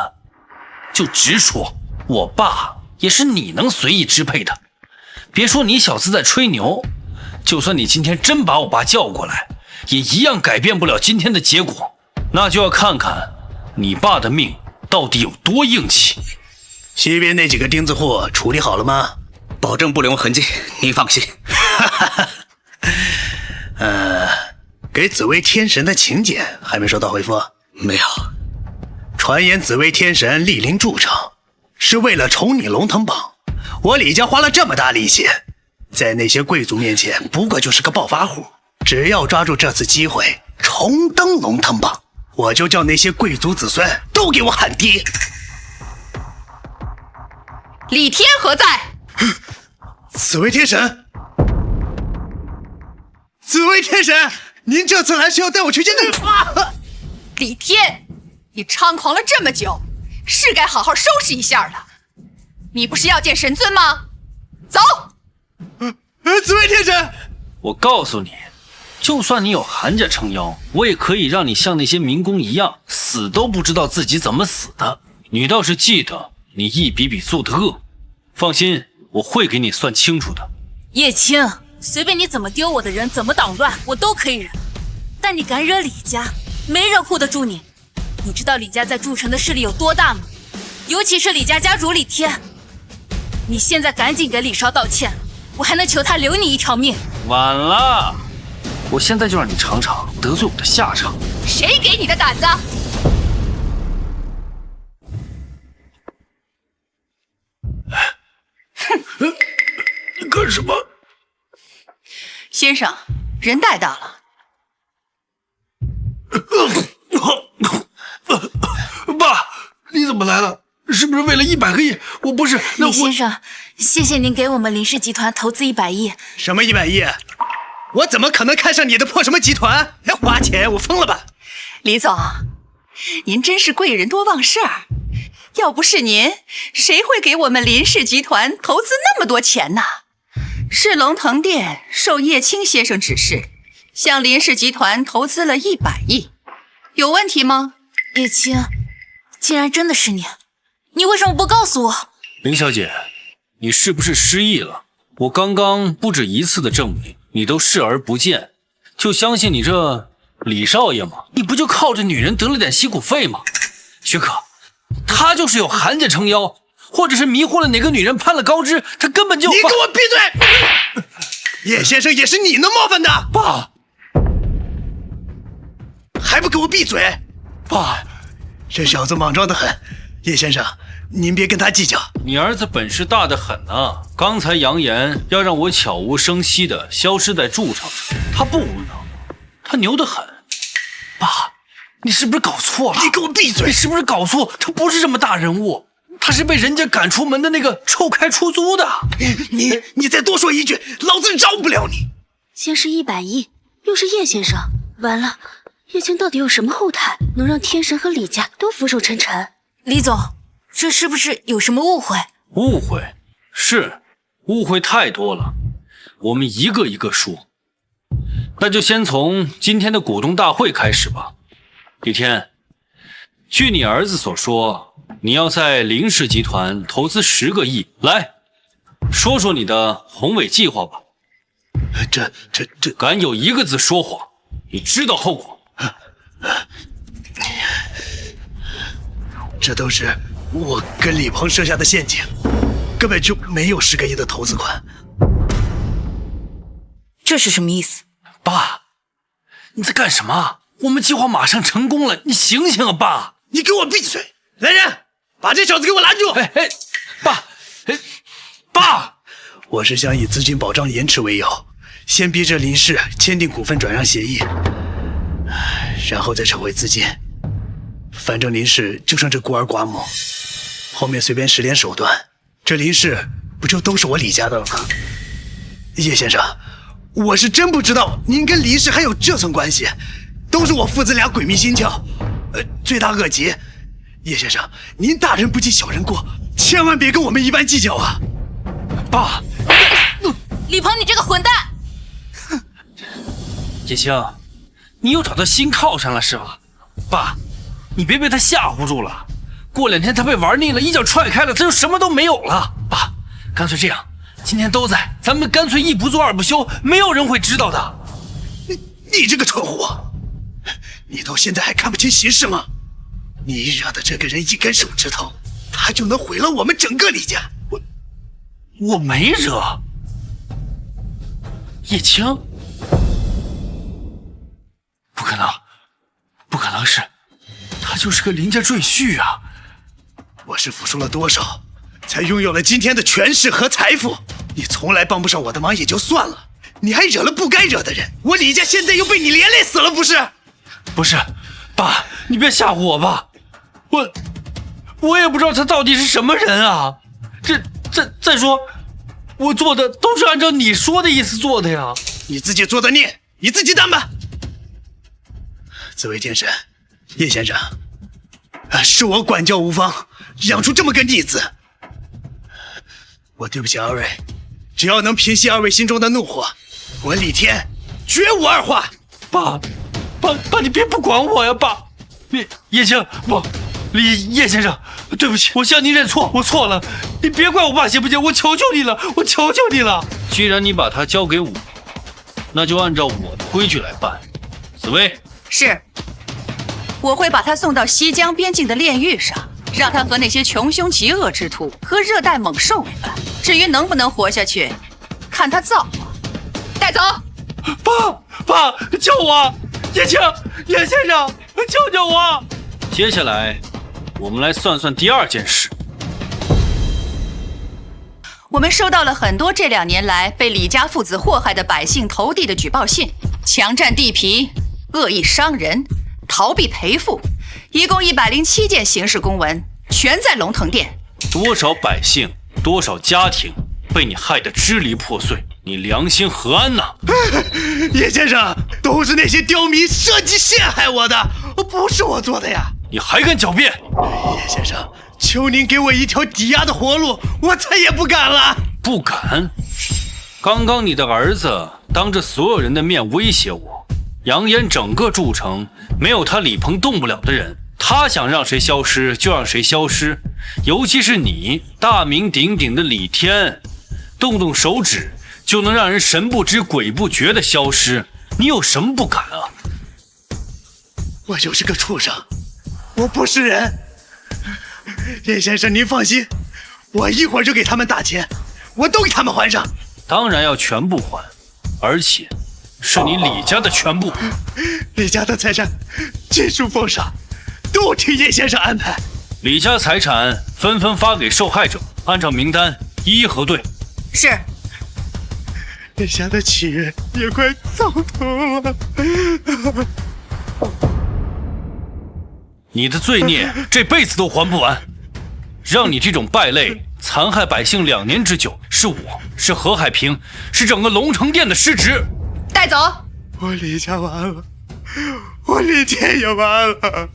就直说，我爸也是你能随意支配的。别说你小子在吹牛，就算你今天真把我爸叫过来，也一样改变不了今天的结果。那就要看看你爸的命到底有多硬气。西边那几个钉子户处理好了吗？保证不留痕迹，您放心。给紫薇天神的请柬还没收到回复？没有。传言紫薇天神莅临筑城，是为了重拟龙腾榜。我李家花了这么大力气，在那些贵族面前不过就是个暴发户。只要抓住这次机会重登龙腾榜，我就叫那些贵族子孙都给我喊爹。李天何在？紫薇天神，紫薇天神，您这次来是要带我去见那个？李天，你猖狂了这么久，是该好好收拾一下了。你不是要见神尊吗？走！紫薇天神，我告诉你，就算你有韩家撑腰，我也可以让你像那些民工一样，死都不知道自己怎么死的。你倒是记得你一笔笔做的恶，放心，我会给你算清楚的。叶青，随便你怎么丢我的人，怎么捣乱，我都可以忍。但你敢惹李家，没人护得住你。你知道李家在筑城的势力有多大吗？尤其是李家家主李天。你现在赶紧给李少道歉，我还能求他留你一条命。晚了，我现在就让你尝尝得罪我的下场。谁给你的胆子？哼！你干什么？先生，人带到了。爸，你怎么来了？是不是为了100个亿？我不是。李先生，谢谢您给我们林氏集团投资100亿。什么100亿？我怎么可能看上你的破什么集团？还花钱？我疯了吧？李总，您真是贵人多忘事儿。要不是您，谁会给我们林氏集团投资那么多钱呢？是龙腾店受叶青先生指示，向林氏集团投资了100亿，有问题吗？叶青，竟然真的是你，你为什么不告诉我？林小姐，你是不是失忆了？我刚刚不止一次的证明你都视而不见，就相信你这李少爷吗？你不就靠着女人得了点吸骨肺吗？许可，他就是有韩家撑腰，或者是迷惑了哪个女人攀了高枝，他根本就……你给我闭嘴！叶先生也是你能冒犯的。爸，还不给我闭嘴！爸，这小子莽撞得很，叶先生，您别跟他计较。你儿子本事大得很啊！刚才扬言要让我悄无声息地消失在筑城上，他不无能，他牛得很。爸，你是不是搞错了？你给我闭嘴！你是不是搞错？他不是什么大人物，他是被人家赶出门的那个臭开出租的。你再多说一句，老子饶不了你！先是100亿，又是叶先生，完了，叶青到底有什么后台，能让天神和李家都俯首称臣？李总，这是不是有什么误会？误会？是，误会太多了，我们一个一个说。那就先从今天的股东大会开始吧。李天，据你儿子所说，你要在林氏集团投资10个亿，来说说你的宏伟计划吧。这敢有一个字说谎，你知道后果。这都是我跟李鹏设下的陷阱，根本就没有10个亿的投资款。这是什么意思？爸，你在干什么？我们计划马上成功了，你醒醒啊，爸！你给我闭嘴！来人，把这小子给我拦住！爸！我是想以资金保障延迟为由，先逼着林氏签订股份转让协议，然后再撤回资金。反正林氏就剩这孤儿寡母，后面随便使点手段，这林氏不就都是我李家的了吗？叶先生，我是真不知道您跟林氏还有这层关系，都是我父子俩鬼迷心窍，罪大恶极。叶先生，您大人不计小人过，千万别跟我们一般计较啊！爸，李鹏，你这个混蛋！哼，叶青，你又找到新靠山了是吧？爸，你别被他吓唬住了，过2天他被玩腻了，一脚踹开了，他就什么都没有了。爸，干脆这样，今天都在，咱们干脆1不做2不休，没有人会知道的。你这个蠢货，你到现在还看不清形势吗？你惹的这个人1根手指头，他就能毁了我们整个李家。我没惹。叶青，不可能，不可能是，他就是个林家赘婿啊！我是付出了多少，才拥有了今天的权势和财富？你从来帮不上我的忙也就算了，你还惹了不该惹的人，我李家现在又被你连累死了，不是？不是，爸，你别吓唬我吧，我也不知道他到底是什么人啊！再说，我做的都是按照你说的意思做的呀。你自己做的孽，你自己担吧。紫薇天神，叶先生，是我管教无方，养出这么个逆子，我对不起2位。只要能平息2位心中的怒火，我李天绝无二话。爸，你别不管我呀，爸！叶青，不，叶先生，对不起，我向您认错，我错了，你别怪我爸行不行？我求求你了，我求求你了！既然你把他交给我，那就按照我的规矩来办。紫薇，是，我会把他送到西江边境的炼狱上，让他和那些穷凶极恶之徒和热带猛兽一般。至于能不能活下去，看他造化。带走！爸，救我！叶青，叶先生，救救我！接下来，我们来算算第2件事。我们收到了很多这2年来被李家父子祸害的百姓投递的举报信，强占地皮、恶意伤人、逃避赔付，一共107件刑事公文，全在龙腾殿。多少百姓，多少家庭被你害得支离破碎，你良心何安呐？叶先生，都是那些刁民设计陷害我的，不是我做的呀！你还敢狡辩？叶先生，求您给我一条抵押的活路，我再也不敢了。不敢？刚刚你的儿子当着所有人的面威胁我，扬言整个筑城没有他李鹏动不了的人，他想让谁消失就让谁消失。尤其是你大名鼎鼎的李天，动动手指就能让人神不知鬼不觉的消失，你有什么不敢啊？我就是个畜生，我不是人。叶先生您放心，我一会儿就给他们打钱，我都给他们还上。当然要全部还，而且是你李家的全部。李家的财产尽数封杀，都听叶先生安排。李家财产纷纷发给受害者，按照名单一一核对。是。叶家的企业也快糟透了。你的罪孽这辈子都还不完，让你这种败类残害百姓2年之久，是我，是何海平，是整个龙城殿的失职。带走。我李家完了，我李健也完了。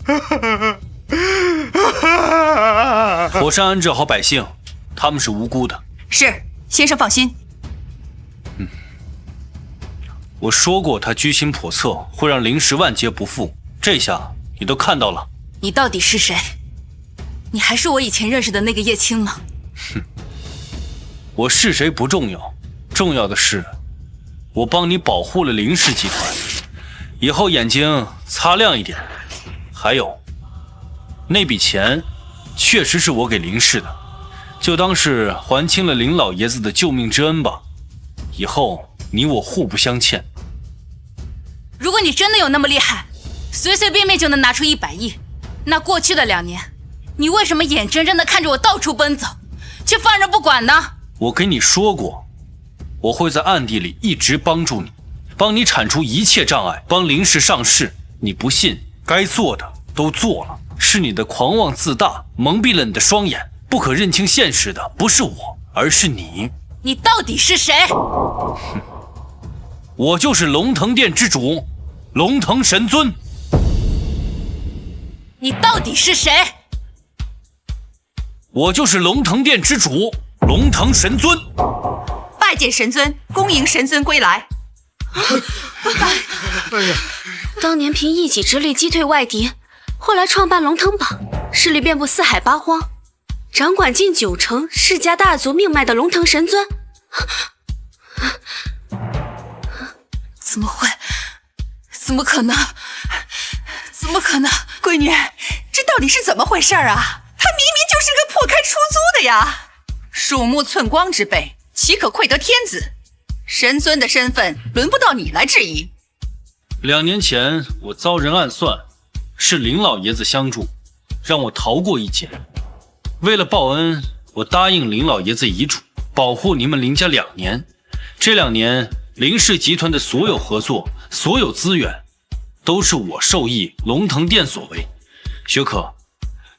妥善安置好百姓，他们是无辜的。是，先生放心。我说过他居心叵测，会让林氏万劫不复，这下你都看到了。你到底是谁？你还是我以前认识的那个叶青吗？我是谁不重要，重要的是我帮你保护了林氏集团，以后眼睛擦亮一点。还有，那笔钱确实是我给林氏的，就当是还清了林老爷子的救命之恩吧。以后你我互不相欠。如果你真的有那么厉害，随随便便就能拿出100亿，那过去的2年，你为什么眼睁睁地看着我到处奔走，却放任不管呢？我跟你说过，我会在暗地里一直帮助你，帮你铲除一切障碍，帮林氏上市。你不信，该做的都做了，是你的狂妄自大蒙蔽了你的双眼，不可认清现实的不是我，而是你。你到底是谁？我就是龙腾殿之主，龙腾神尊。你到底是谁？我就是龙腾殿之主，龙腾神尊。拜见神尊，恭迎神尊归来。当年凭一己之力击退外敌，后来创办龙腾榜，势力遍布4海8荒，掌管近90%世家大族命脉的龙腾神尊。怎么会？怎么可能？怎么可能？闺女，这到底是怎么回事啊？他明明就是个破开出租的呀！鼠目寸光之辈，岂可愧得天子？神尊的身份轮不到你来质疑。2年前我遭人暗算，是林老爷子相助，让我逃过一劫。为了报恩，我答应林老爷子遗嘱，保护你们林家2年。这2年，林氏集团的所有合作、所有资源，都是我授意龙腾殿所为。薛可，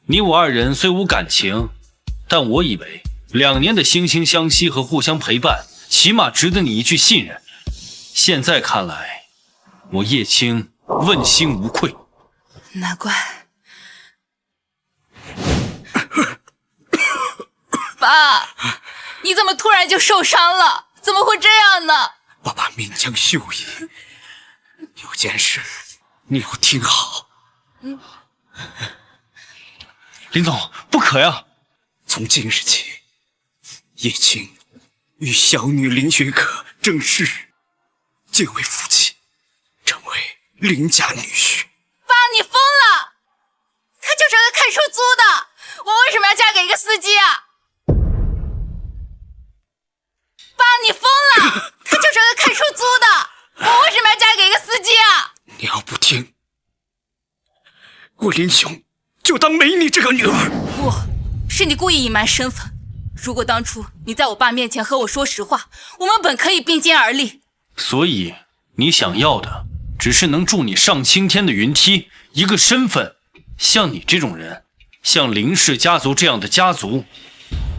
你我2人虽无感情，但我以为2年的惺惺相惜和互相陪伴，起码值得你一句信任。现在看来，我叶青问心无愧。难怪。爸，你怎么突然就受伤了？怎么会这样呢？爸爸命将休矣，有件事你要听好。林总，不可呀！从今日起，叶青与小女林雪可正式结为夫妻，成为林家女婿。爸，你疯了！他就是个开出租的，我为什么要嫁给一个司机啊？爸，你疯了！他就是个开出租的，我为什么要嫁给一个司机啊？你要不听，我林兄就当没你这个女儿。不是你故意隐瞒身份。如果当初你在我爸面前和我说实话，我们本可以并肩而立。所以你想要的只是能助你上青天的云梯，一个身份。像你这种人，像林氏家族这样的家族，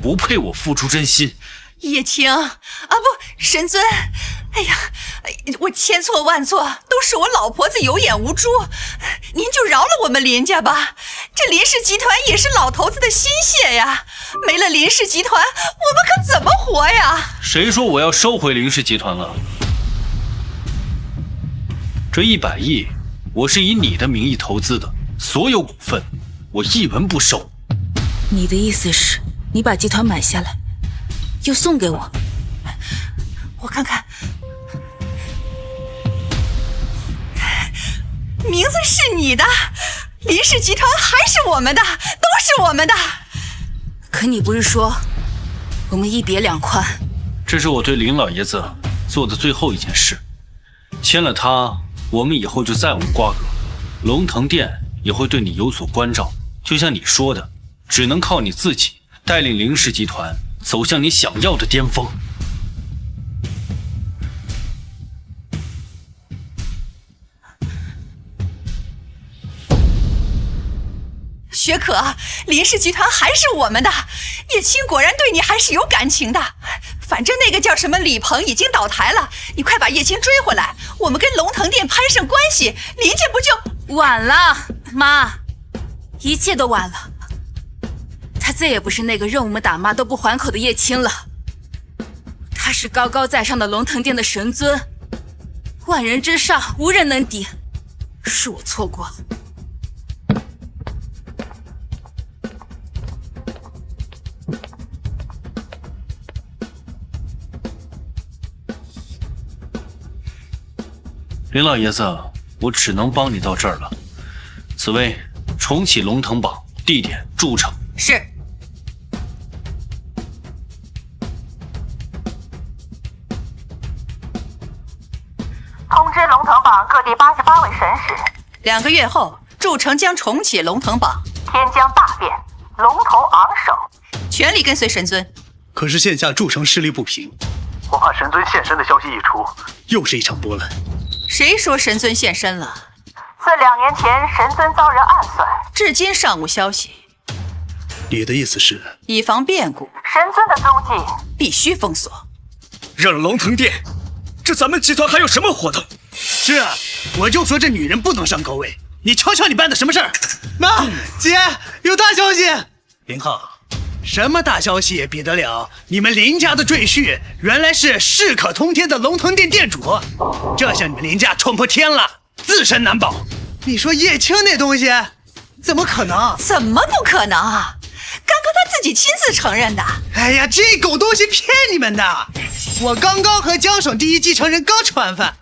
不配我付出真心。叶青啊，不，神尊，哎呀，我千错万错，都是我老婆子有眼无珠，您就饶了我们林家吧。这林氏集团也是老头子的心血呀，没了林氏集团，我们可怎么活呀？谁说我要收回林氏集团了？这100亿，我是以你的名义投资的，所有股份我一文不收。你的意思是，你把集团买下来，又送给我？我看看，名字是你的，林氏集团还是我们的，都是我们的。可你不是说我们一别两宽。这是我对林老爷子做的最后一件事，签了它，我们以后就再无瓜葛。龙腾殿也会对你有所关照，就像你说的，只能靠你自己带领林氏集团走向你想要的巅峰。雪可，林氏集团还是我们的，叶青果然对你还是有感情的。反正那个叫什么李鹏已经倒台了，你快把叶青追回来，我们跟龙腾殿攀上关系，林家不就……晚了，妈，一切都晚了。他再也不是那个任我们打骂都不还口的叶青了，他是高高在上的龙腾殿的神尊，万人之上，无人能敌。是我错过了。林老爷子，我只能帮你到这儿了。紫薇，重启龙腾榜，地点筑城。是。通知龙腾榜各地88位神使，2个月后，筑城将重启龙腾榜，天将大变，龙头昂首，全力跟随神尊。可是现下筑城势力不平，我怕神尊现身的消息一出，又是一场波澜。谁说神尊现身了？自2年前神尊遭人暗算，至今尚无消息。你的意思是，以防变故，神尊的踪迹必须封锁。扔了龙腾殿，这咱们集团还有什么活头？是啊，我就说这女人不能上高位。你瞧瞧你办的什么事儿？妈，姐，有大消息！林浩，什么大消息也比得了你们林家的赘婿原来是势可通天的龙腾殿殿主，这下你们林家冲破天了，自身难保。你说叶青那东西怎么可能？怎么不可能啊？刚刚他自己亲自承认的。哎呀，这狗东西骗你们的！我刚刚和江省第1继承人刚吃完饭，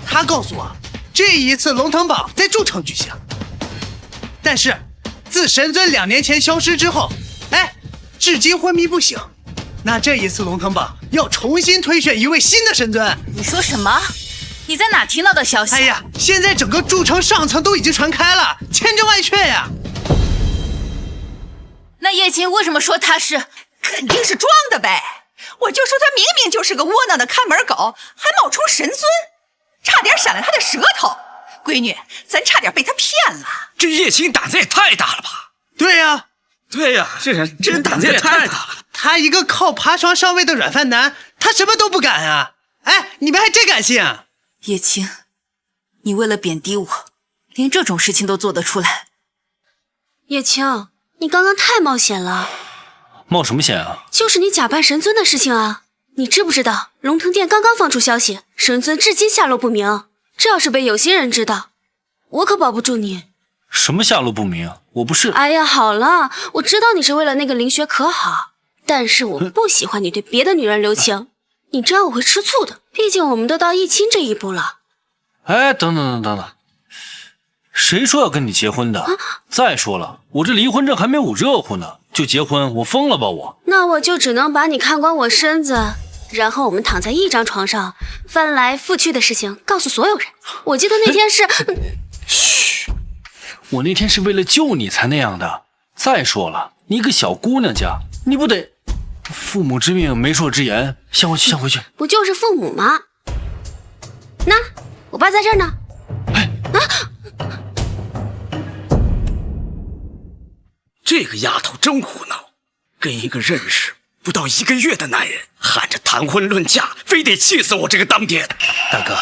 他告诉我这一次龙腾榜在筑城举行，但是自神尊2年前消失之后，至今昏迷不醒。那这一次龙腾榜要重新推选一位新的神尊。你说什么？你在哪听到的消息？哎呀，现在整个筑城上层都已经传开了，千真万确呀。那叶青为什么说他是？肯定是装的呗。我就说他明明就是个窝囊的看门狗，还冒充神尊，差点闪了他的舌头。闺女，咱差点被他骗了。这叶青胆子也太大了吧？对呀，这人胆子也太大了。他一个靠爬床上位的软饭男，他什么都不敢啊！哎，你们还真敢信啊？叶青，你为了贬低我，连这种事情都做得出来。叶青，你刚刚太冒险了。冒什么险啊？就是你假扮神尊的事情啊！你知不知道，龙腾殿刚刚放出消息，神尊至今下落不明。这要是被有心人知道，我可保不住你。什么下落不明？我不是……哎呀，好了，我知道你是为了那个林雪可好，但是我不喜欢你对别的女人留情，你这样我会吃醋的。毕竟我们都到议亲这一步了。哎，等等，谁说要跟你结婚的？再说了，我这离婚证还没有热乎呢，就结婚，我疯了吧我？那我就只能把你看光我身子，然后我们躺在一张床上，翻来覆去的事情告诉所有人。我记得那天是……嘘，我那天是为了救你才那样的。再说了，你一个小姑娘家，你不得父母之命，媒妁之言，先回去。不就是父母吗？那我爸在这儿呢。这个丫头真胡闹，跟一个认识不到1个月的男人喊着谈婚论嫁，非得气死我这个当爹的。大哥，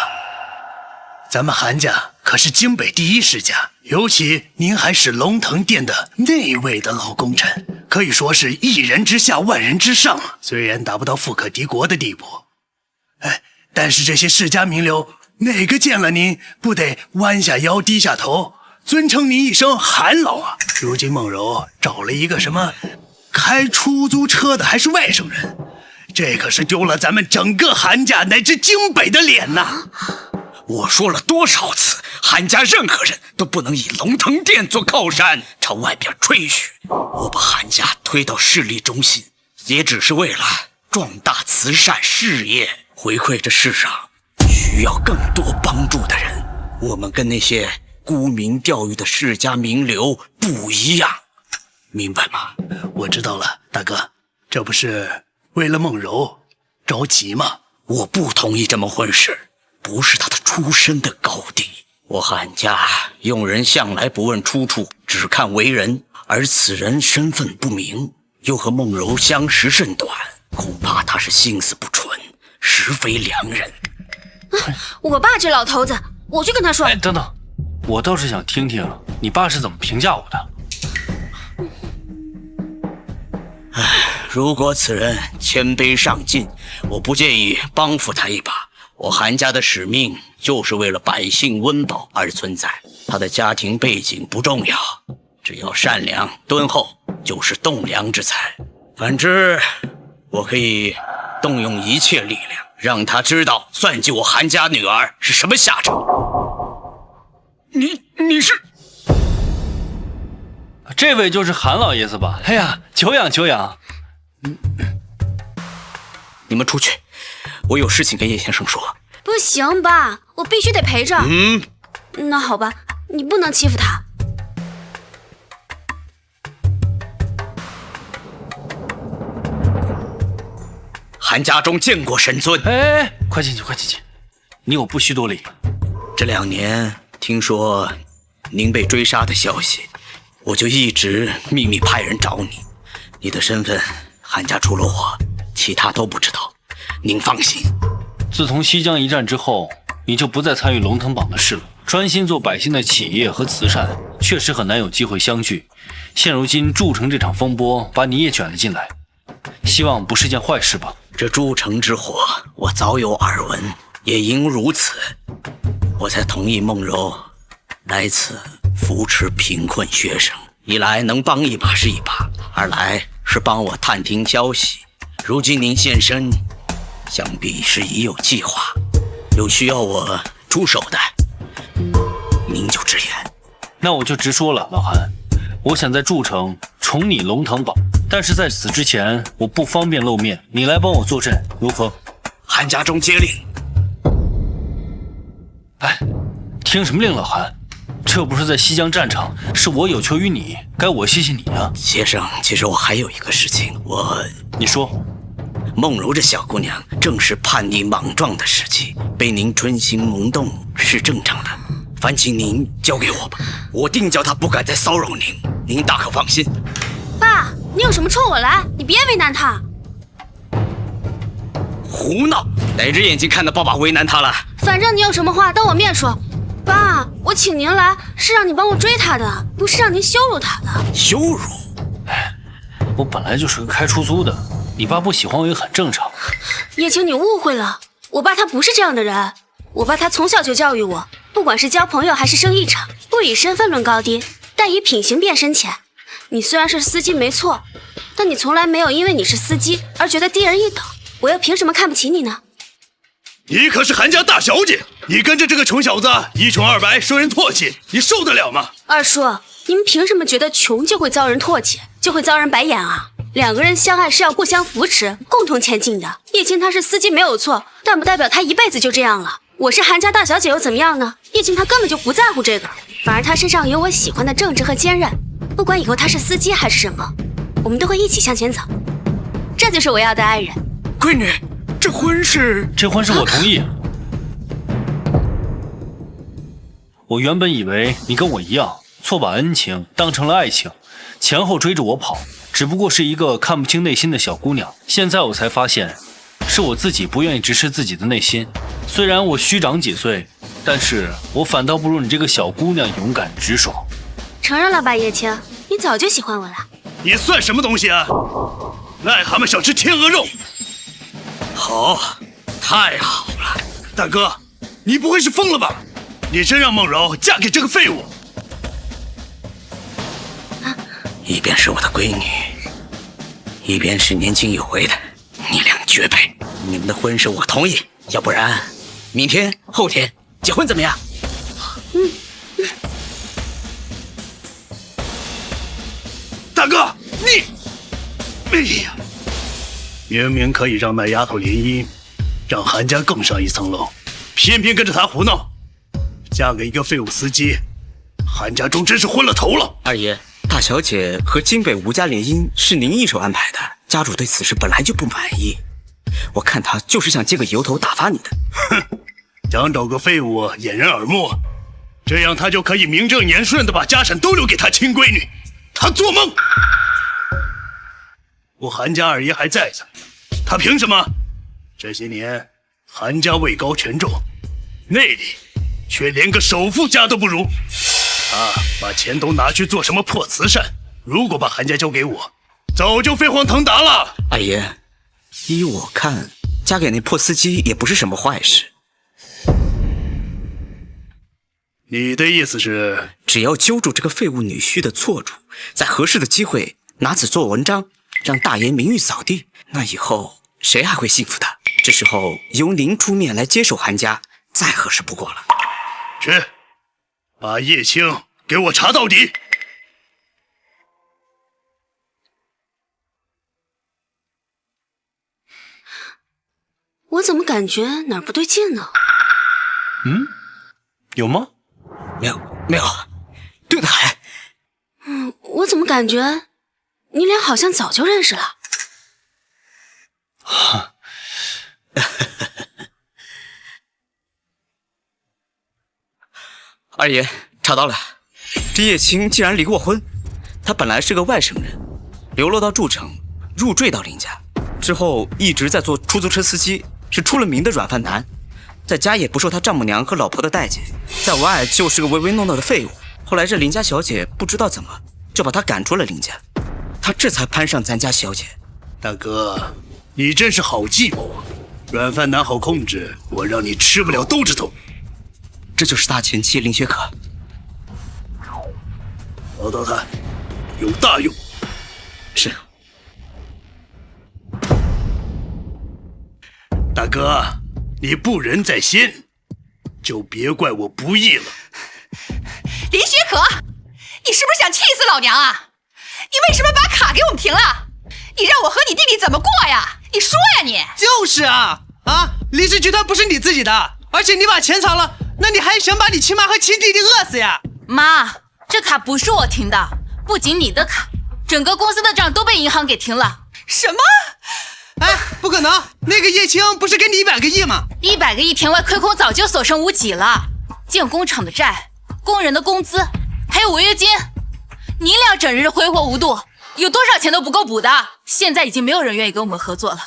咱们韩家可是京北第1世家，尤其您还是龙腾殿的内卫的老功臣，可以说是一人之下万人之上啊。虽然达不到富可敌国的地步，但是这些世家名流哪个见了您不得弯下腰低下头，尊称您一声韩老啊。如今梦柔找了一个什么开出租车的，还是外省人，这可是丢了咱们整个韩家乃至京北的脸呐。我说了多少次，韩家任何人都不能以龙腾殿做靠山，朝外边吹嘘。我把韩家推到势力中心，也只是为了壮大慈善事业，回馈这世上需要更多帮助的人。我们跟那些沽名钓誉的世家名流不一样，明白吗？我知道了，大哥，这不是为了梦柔着急吗？我不同意这门婚事，不是他的出身的高低。我韩家用人向来不问出处，只看为人，而此人身份不明，又和梦柔相识甚短，恐怕他是心思不纯，实非良人。我爸这老头子，我去跟他说。哎，等等，我倒是想听听你爸是怎么评价我的。如果此人谦卑上进，我不介意帮扶他一把。我韩家的使命就是为了百姓温饱而存在，他的家庭背景不重要，只要善良敦厚就是栋梁之才。反之，我可以动用一切力量，让他知道算计我韩家女儿是什么下场。你是？这位就是韩老爷子吧？哎呀，久仰久仰。你们出去，我有事情跟叶先生说。不行爸，我必须得陪着。那好吧，你不能欺负他。韩家中见过神尊。哎，快进去，快进去，你我不需多礼。这2年听说您被追杀的消息，我就一直秘密派人找你。你的身份，韩家除了我，其他都不知道。您放心。自从西江一战之后，你就不再参与龙腾榜的事了，专心做百姓的企业和慈善，确实很难有机会相聚。现如今筑城这场风波把你也卷了进来，希望不是件坏事吧？这筑城之火，我早有耳闻，也因如此，我才同意梦柔来此扶持贫困学生。一来能帮一把是一把，二来是帮我探听消息。如今您现身，想必是已有计划，有需要我出手的，您就直言。那我就直说了，老韩，我想在筑城重拟龙腾榜，但是在此之前我不方便露面，你来帮我坐镇，如何？韩家中接令。哎，听什么令，老韩？这不是在西江战场，是我有求于你，该我谢谢你啊。先生，其实我还有一个事情，你说。梦柔这小姑娘正是叛逆莽撞的时期，被您春心萌动是正常的，烦请您交给我吧，我定叫她不敢再骚扰您，您大可放心。爸，你有什么冲我来？你别为难他。胡闹！哪只眼睛看到爸爸为难她了？反正你有什么话当我面说。爸，我请您来是让你帮我追他的，不是让您羞辱他的。羞辱？我本来就是个开出租的，你爸不喜欢我也很正常。叶青，你误会了，我爸他不是这样的人。我爸他从小就教育我，不管是交朋友还是生意场，不以身份论高低，但以品行辨深浅。你虽然是司机没错，但你从来没有因为你是司机而觉得低人一等，我又凭什么看不起你呢？你可是韩家大小姐，你跟着这个穷小子一穷二白，受人唾弃，你受得了吗？二叔，你们凭什么觉得穷就会遭人唾弃，就会遭人白眼啊？两个人相爱是要互相扶持，共同前进的。叶青他是司机没有错，但不代表他一辈子就这样了。我是韩家大小姐又怎么样呢？叶青他根本就不在乎这个，反而他身上有我喜欢的正直和坚韧。不管以后他是司机还是什么，我们都会一起向前走。这就是我要的爱人。闺女，这婚事我同意。我原本以为你跟我一样，错把恩情当成了爱情，前后追着我跑，只不过是一个看不清内心的小姑娘。现在我才发现，是我自己不愿意直视自己的内心。虽然我虚长几岁，但是我反倒不如你这个小姑娘勇敢直爽。承认了吧，叶青，你早就喜欢我了。你算什么东西啊？癞蛤蟆想吃天鹅肉。好，太好了。大哥，你不会是疯了吧？你真让梦柔嫁给这个废物？一边是我的闺女，一边是年轻有为的，你俩绝配。你们的婚事我同意，要不然明天后天结婚怎么样？大哥，你，哎呀，明明可以让那丫头联姻，让韩家更上一层楼，偏偏跟着她胡闹，嫁给一个废物司机，韩家中真是昏了头了。二爷，大小姐和京北吴家联姻是您一手安排的，家主对此事本来就不满意，我看他就是想借个由头打发你的。哼，想找个废物掩人耳目，这样他就可以名正言顺地把家产都留给他亲闺女。他做梦！我韩家二爷还在呢，他凭什么？这些年韩家位高权重，内里却连个首富家都不如。他把钱都拿去做什么破慈善？如果把韩家交给我，早就飞黄腾达了。二爷，依我看，嫁给那破司机也不是什么坏事。你的意思是，只要揪住这个废物女婿的错处，在合适的机会拿此做文章，让大爷名誉扫地，那以后谁还会信服他？这时候由您出面来接手韩家，再合适不过了。去，把叶青给我查到底。我怎么感觉哪儿不对劲呢？有吗？没有，对得很。我怎么感觉你俩好像早就认识了？二爷，查到了，这叶青竟然离过婚。他本来是个外省人，流落到筑城，入赘到林家，之后一直在做出租车司机，是出了名的软饭男。在家也不受他丈母娘和老婆的待见，在外就是个唯唯诺诺的废物。后来这林家小姐不知道怎么就把他赶出了林家，他这才攀上咱家小姐。大哥，你真是好计谋啊！软饭男好控制，我让你吃不了兜着走。这就是大前妻林雪可。找到他，有大用。是。大哥，你不仁在先，就别怪我不义了。林雪可，你是不是想气死老娘啊？你为什么把卡给我们停了？你让我和你弟弟怎么过呀？你说呀你！就是啊，李氏集团不是你自己的，而且你把钱藏了，那你还想把你亲妈和亲弟弟饿死呀？妈，这卡不是我停的，不仅你的卡，整个公司的账都被银行给停了。什么？哎，不可能！那个叶青不是给你100个亿吗？100个亿田外亏空早就所剩无几了，建工厂的债、工人的工资，还有违约金，你俩整日挥霍无度，有多少钱都不够补的。现在已经没有人愿意跟我们合作了，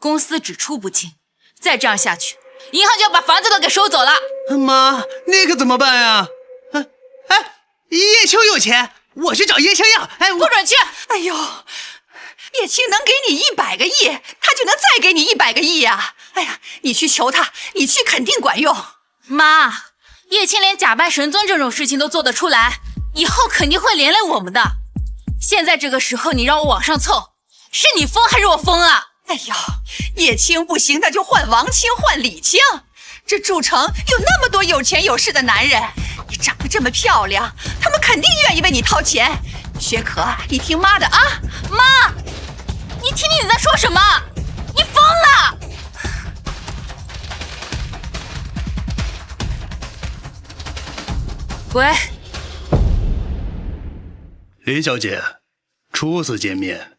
公司只出不进，再这样下去，银行就要把房子都给收走了。妈，那可怎么办呀？叶青有钱，我去找叶青要。不准去！哎呦，叶青能给你100个亿，他就能再给你100个亿呀！哎呀，你去求他，你去肯定管用。妈，叶青连假扮神尊这种事情都做得出来，以后肯定会连累我们的。现在这个时候你让我往上凑，是你疯还是我疯啊？哎呦，叶青不行，那就换王青，换李青。这筑城有那么多有钱有势的男人，你长得这么漂亮，他们肯定愿意为你掏钱。雪可，你听妈的啊！妈，你听听你在说什么？你疯了！喂，林小姐，初次见面，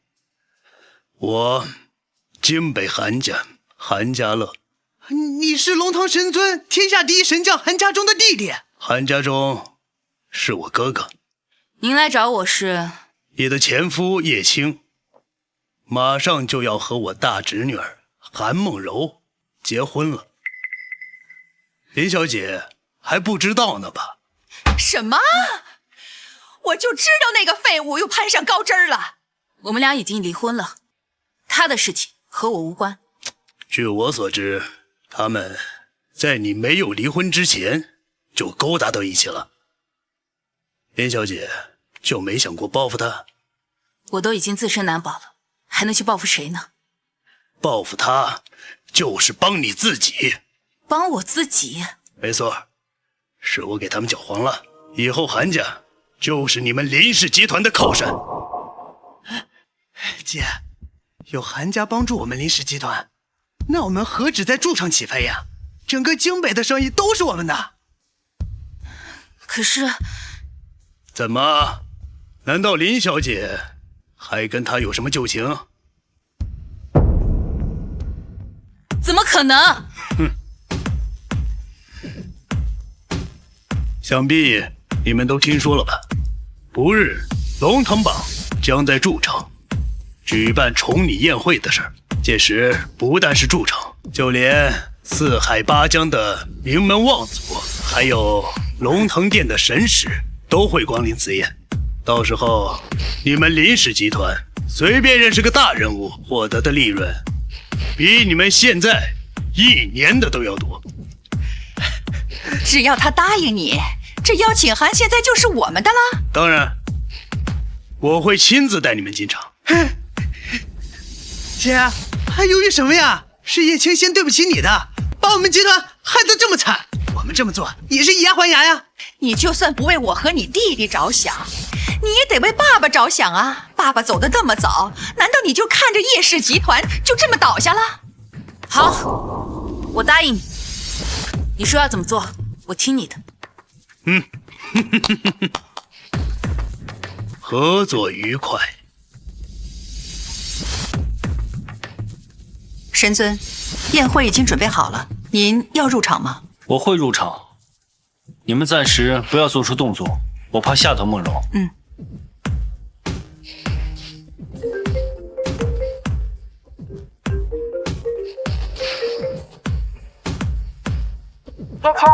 我京北韩家韩家乐。你是龙腾神尊天下第一神将韩家忠的弟弟。韩家忠是我哥哥。您来找我是？你的前夫叶青马上就要和我大侄女儿韩梦柔结婚了，林小姐还不知道呢吧？什么？我就知道那个废物又攀上高枝了。我们俩已经离婚了，他的事情和我无关。据我所知，他们在你没有离婚之前就勾搭到一起了。林小姐就没想过报复他？我都已经自身难保了，还能去报复谁呢？报复他就是帮你自己。帮我自己？没错，是我给他们搅黄了，以后韩家就是你们林氏集团的靠山。姐，有韩家帮助我们林氏集团，那我们何止在筑城起飞呀？整个京北的生意都是我们的。可是，怎么？难道林小姐还跟他有什么旧情？怎么可能？哼！想必你们都听说了吧？不日，龙腾榜将在筑城举办宠女宴会的事儿。届时不但是筑城，就连四海八疆的名门望族，还有龙腾殿的神使都会光临此宴。到时候，你们林氏集团随便认识个大人物，获得的利润比你们现在1年的都要多。只要他答应你，这邀请函现在就是我们的啦。当然，我会亲自带你们进场。姐，还犹豫什么呀？是叶青先对不起你的，把我们集团害得这么惨，我们这么做也是以牙还牙呀。你就算不为我和你弟弟着想，你也得为爸爸着想啊！爸爸走得这么早，难道你就看着叶氏集团就这么倒下了？好，我答应你。你说要怎么做，我听你的。合作愉快。神尊，宴会已经准备好了，您要入场吗？我会入场，你们暂时不要做出动作，我怕吓到梦柔。叶青，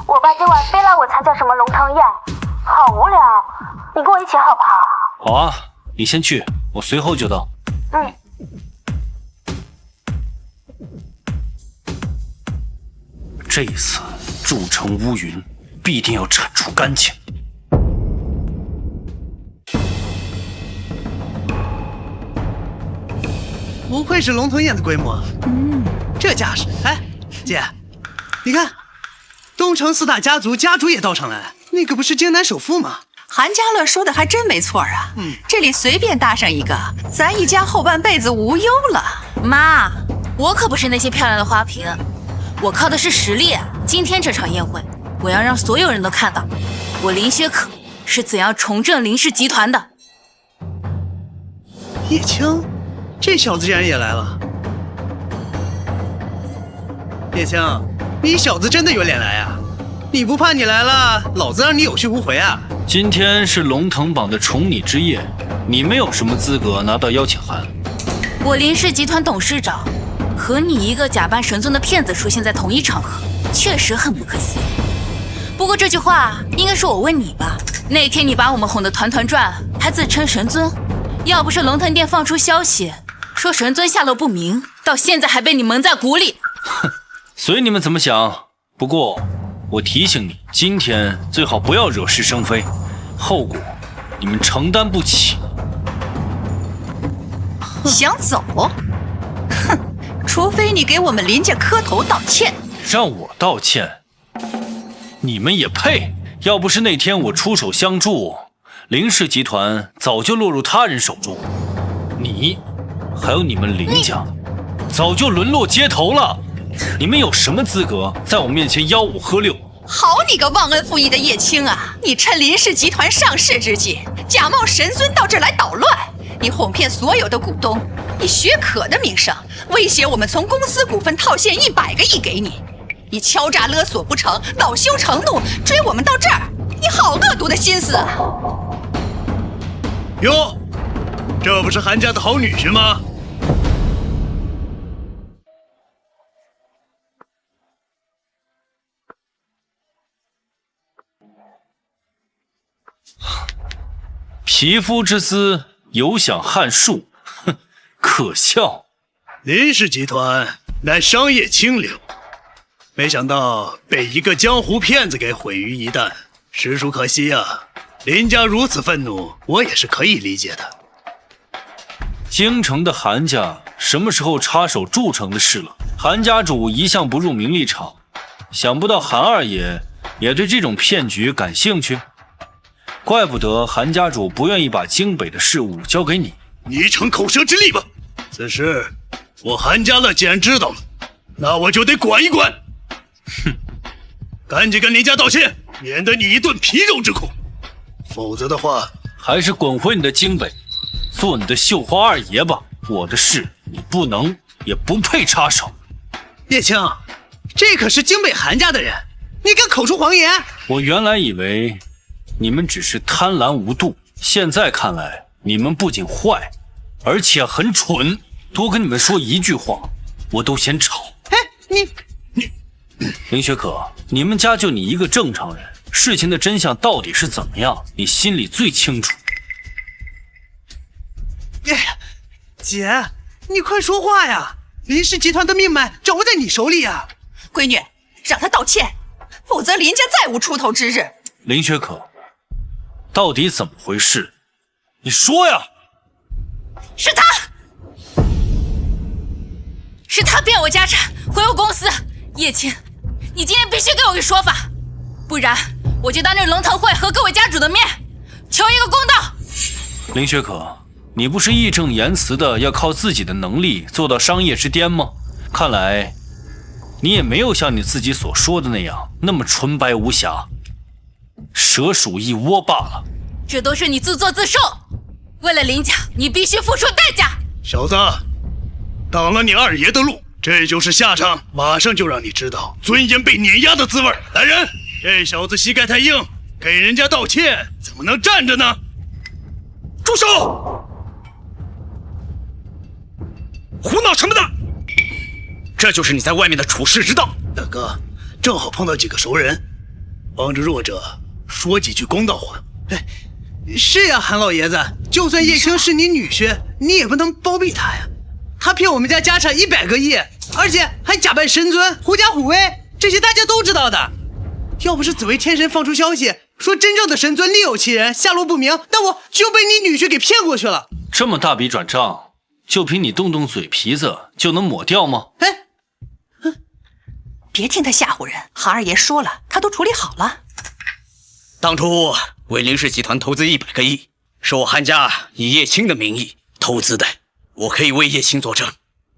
我爸今晚非让我参加什么龙腾宴，好无聊，你跟我一起好不好？好啊，你先去，我随后就到。这一次筑城乌云必定要铲除干净。不愧是龙腾宴的规模，这架势。哎，姐，你看，东城4大家族家主也到场了，那个不是京南首富吗？韩家乐说的还真没错啊。这里随便搭上一个，咱一家后半辈子无忧了。妈，我可不是那些漂亮的花瓶，我靠的是实力。今天这场宴会，我要让所有人都看到，我林薛可是怎样重振林氏集团的。叶青，这小子竟然也来了。叶青，你小子真的有脸来啊？你不怕你来了，老子让你有去无回啊！今天是龙腾榜的宠女之夜，你没有什么资格拿到邀请函。我林氏集团董事长和你一个假扮神尊的骗子出现在同一场合，确实很不可思议。不过这句话应该是我问你吧？那天你把我们哄得团团转，还自称神尊，要不是龙腾殿放出消息说神尊下落不明，到现在还被你蒙在鼓里。哼，随你们怎么想。不过我提醒你，今天最好不要惹是生非，后果你们承担不起。想走？哼，除非你给我们林家磕头道歉。让我道歉？你们也配？要不是那天我出手相助，林氏集团早就落入他人手中，你还有你们林家早就沦落街头了。你们有什么资格在我面前吆五喝六？好你个忘恩负义的叶青啊！你趁林氏集团上市之际，假冒神尊到这儿来捣乱，你哄骗所有的股东，以薛可的名声威胁我们从公司股份套现100个亿给你，你敲诈勒索不成，恼羞成怒追我们到这儿，你好恶毒的心思啊！哟，这不是韩家的好女婿吗？皮肤之姿，犹享汉树，哼，可笑。林氏集团乃商业清流，没想到被一个江湖骗子给毁于一旦，实属可惜啊！林家如此愤怒，我也是可以理解的。京城的韩家什么时候插手筑城的事了？韩家主一向不入名利场，想不到韩二爷也对这种骗局感兴趣。怪不得韩家主不愿意把京北的事务交给你。你逞口舌之力吧！此事我韩家乐既然知道了，那我就得管一管。哼，赶紧跟林家道歉，免得你一顿皮肉之苦。否则的话，还是滚回你的京北，做你的绣花二爷吧。我的事你不能也不配插手。叶青，这可是京北韩家的人，你敢口出狂言？我原来以为你们只是贪婪无度，现在看来你们不仅坏，而且很蠢。多跟你们说一句话，我都嫌吵。哎，你林雪可，你们家就你一个正常人，事情的真相到底是怎么样，你心里最清楚。姐，你快说话呀！林氏集团的命脉掌握在你手里呀！闺女，让他道歉，否则林家再无出头之日。林雪可，到底怎么回事？你说呀！是他骗我家产回我公司。叶青，你今天必须给我个说法，不然我就当着龙腾会和各位家主的面求一个公道。林雪可，你不是义正言辞的要靠自己的能力做到商业之巅吗？看来你也没有像你自己所说的那样那么纯白无瑕，蛇鼠一窝罢了。这都是你自作自受，为了林家你必须付出代价。小子，挡了你二爷的路，这就是下场，马上就让你知道尊严被碾压的滋味。来人，这小子膝盖太硬，给人家道歉怎么能站着呢？住手！胡闹什么的？这就是你在外面的处世之道。大哥，正好碰到几个熟人，帮着弱者说几句公道话。是呀，韩老爷子，就算叶青是你女婿，你也不能包庇他呀。他骗我们家家产100个亿，而且还假扮神尊，狐假虎威，这些大家都知道的。要不是紫薇天神放出消息说真正的神尊另有其人，下落不明，那我就被你女婿给骗过去了。这么大笔转账，就凭你动动嘴皮子就能抹掉吗？别听他吓唬人，韩二爷说了，他都处理好了。当初为林氏集团投资100个亿，是我韩家以叶青的名义投资的，我可以为叶青作证。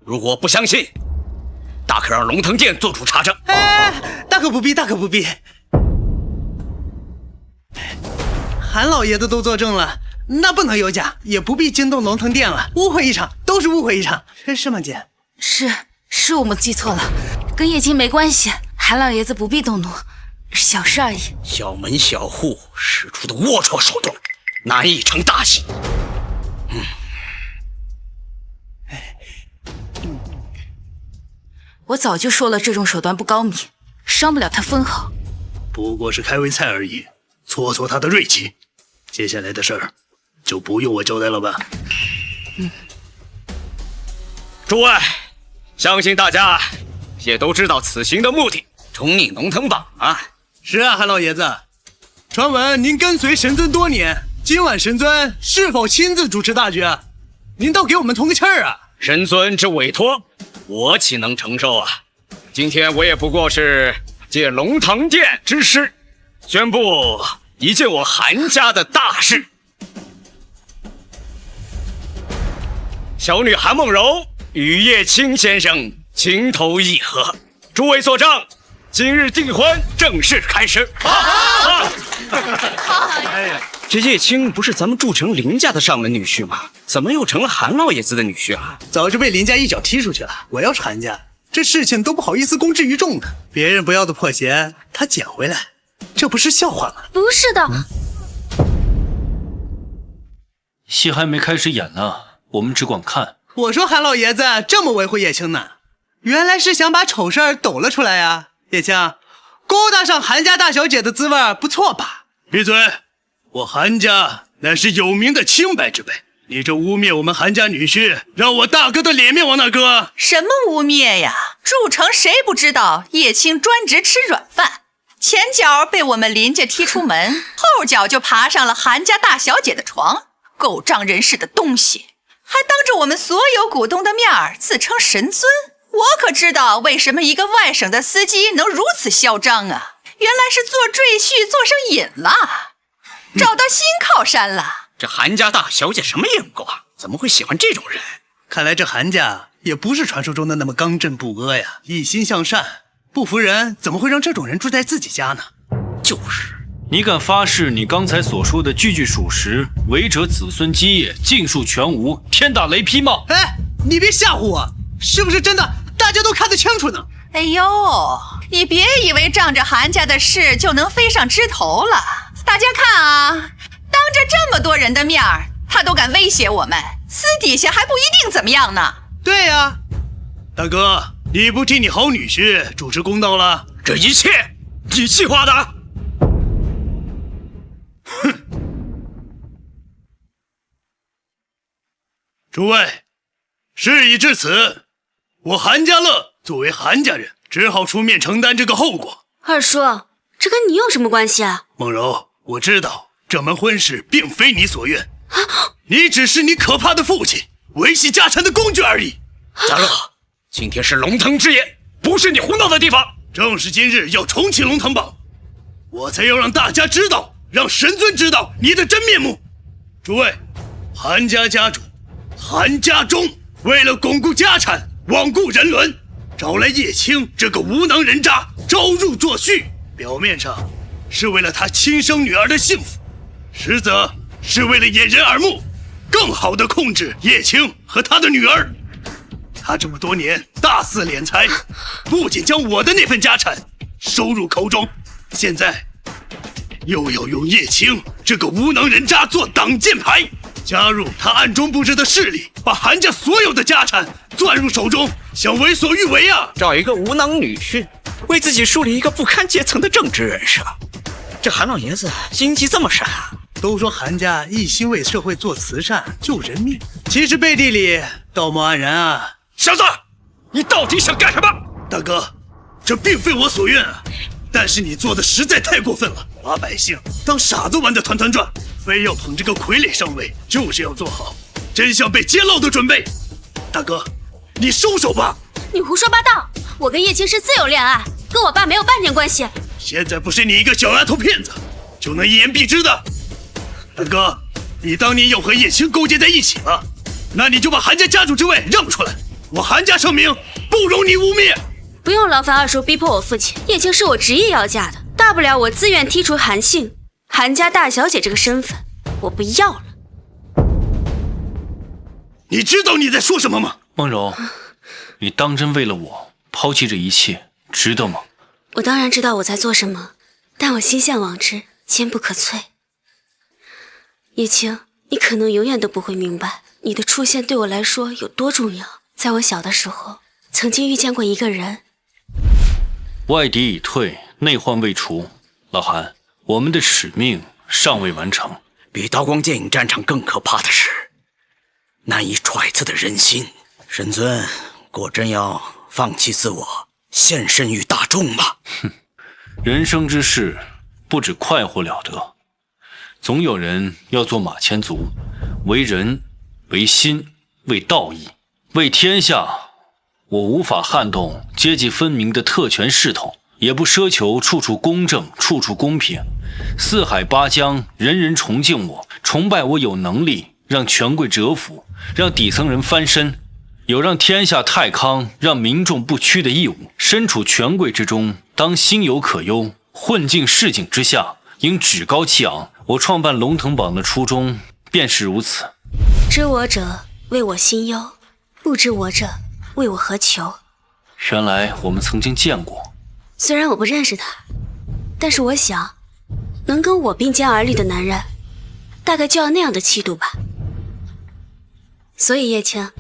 如果不相信，大可让龙腾殿做出查证。大可不必，大可不必。韩老爷子都作证了，那不能有假，也不必惊动龙腾殿了。误会一场，都是误会一场，是吗，姐？是我们记错了，跟叶青没关系，韩老爷子不必动怒，小事而已。小门小户使出的龌龊手段，难以成大器。我早就说了，这种手段不高明，伤不了他分毫。不过是开胃菜而已，挫挫他的锐气。接下来的事儿就不用我交代了吧？诸位，相信大家也都知道此行的目的，重拟龙腾榜啊。是啊，韩老爷子，传闻您跟随神尊多年，今晚神尊是否亲自主持大局啊？您倒给我们通个气儿啊！神尊之委托，我岂能承受啊？今天我也不过是借龙腾殿之师，宣布一件我韩家的大事。小女韩梦柔与叶青先生情投意合，诸位作证，今日订婚正式开始。这叶青不是咱们筑城林家的上门女婿吗？怎么又成了韩老爷子的女婿啊？早就被林家一脚踢出去了。我要是韩家，这事情都不好意思公之于众的。别人不要的破鞋，他捡回来，这不是笑话吗？不是的。戏还没开始演呢，我们只管看。我说韩老爷子这么维护叶青呢，原来是想把丑事儿抖了出来呀。叶青，勾搭上韩家大小姐的滋味不错吧？闭嘴！我韩家乃是有名的清白之辈，你这污蔑我们韩家女婿，让我大哥的脸面往哪搁？什么污蔑呀？筑城谁不知道叶青专职吃软饭，前脚被我们林家踢出门，后脚就爬上了韩家大小姐的床，狗仗人势的东西，还当着我们所有股东的面儿自称神尊。我可知道为什么一个外省的司机能如此嚣张啊！原来是做赘婿做上瘾了，找到新靠山了。这韩家大小姐什么眼光？怎么会喜欢这种人？看来这韩家也不是传说中的那么刚正不阿呀，一心向善。不服人怎么会让这种人住在自己家呢？就是。你敢发誓你刚才所说的句句属实，违者子孙基业尽数全无，天打雷劈吗？哎，你别吓唬我，是不是真的？大家都看得清楚呢。哎呦，你别以为仗着韩家的事就能飞上枝头了。大家看啊，当着这么多人的面儿，他都敢威胁我们，私底下还不一定怎么样呢。对呀，大哥，你不替你好女婿主持公道了？这一切你计划的？哼！诸位，事已至此，我韩家乐作为韩家人，只好出面承担这个后果。二叔，这跟你有什么关系啊？梦柔，我知道这门婚事并非你所愿，你只是你可怕的父亲维系家产的工具而已。家乐，今天是龙腾之夜，不是你胡闹的地方。正是今日要重启龙腾榜，我才要让大家知道，让神尊知道你的真面目。诸位，韩家家主韩家忠为了巩固家产，罔顾人伦，找来叶青这个无能人渣招入作序，表面上是为了他亲生女儿的幸福，实则是为了掩人耳目，更好地控制叶青和他的女儿。他这么多年大肆敛财，不仅将我的那份家产收入口中，现在又要用叶青这个无能人渣做挡箭牌，加入他暗中布置的势力，把韩家所有的家产攥入手中，想为所欲为啊！找一个无能女婿，为自己树立一个不堪阶层的政治人设，这韩老爷子心机这么深啊！都说韩家一心为社会做慈善救人命，其实背地里道貌岸然啊！小子，你到底想干什么？大哥，这并非我所愿啊，但是你做的实在太过分了，把百姓当傻子玩的团团转，非要捧这个傀儡上位，就是要做好真相被揭露的准备。大哥，你收手吧！你胡说八道！我跟叶青是自由恋爱，跟我爸没有半点关系。现在不是你一个小丫头片子就能一言蔽之的。大哥，你当年又和叶青勾结在一起了，那你就把韩家家主之位让出来，我韩家声明不容你污蔑。不用劳烦二叔逼迫我父亲，叶青是我执意要嫁的，大不了我自愿剔除韩姓，韩家大小姐这个身份我不要了。你知道你在说什么吗？梦柔，你当真为了我抛弃这一切，值得吗？我当然知道我在做什么，但我心向往之，坚不可摧。叶青，你可能永远都不会明白，你的出现对我来说有多重要。在我小的时候，曾经遇见过一个人。外敌已退，内患未除。老韩，我们的使命尚未完成。比刀光剑影战场更可怕的是难以揣测的人心。神尊，果真要放弃自我，献身于大众吗？哼，人生之事，不止快活了得，总有人要做马前卒，为人，为心，为道义，为天下。我无法撼动阶级分明的特权势统，也不奢求处处公正，处处公平。四海八疆，人人崇敬我，崇拜我有能力让权贵折服，让底层人翻身，有让天下泰康，让民众不屈的义务。身处权贵之中，当心有可忧；混进市井之下，应趾高气昂。我创办龙腾榜的初衷便是如此。知我者为我心忧，不知我者为我何求。原来我们曾经见过。虽然我不认识他，但是我想，能跟我并肩而立的男人，大概就要那样的气度吧。所以叶青，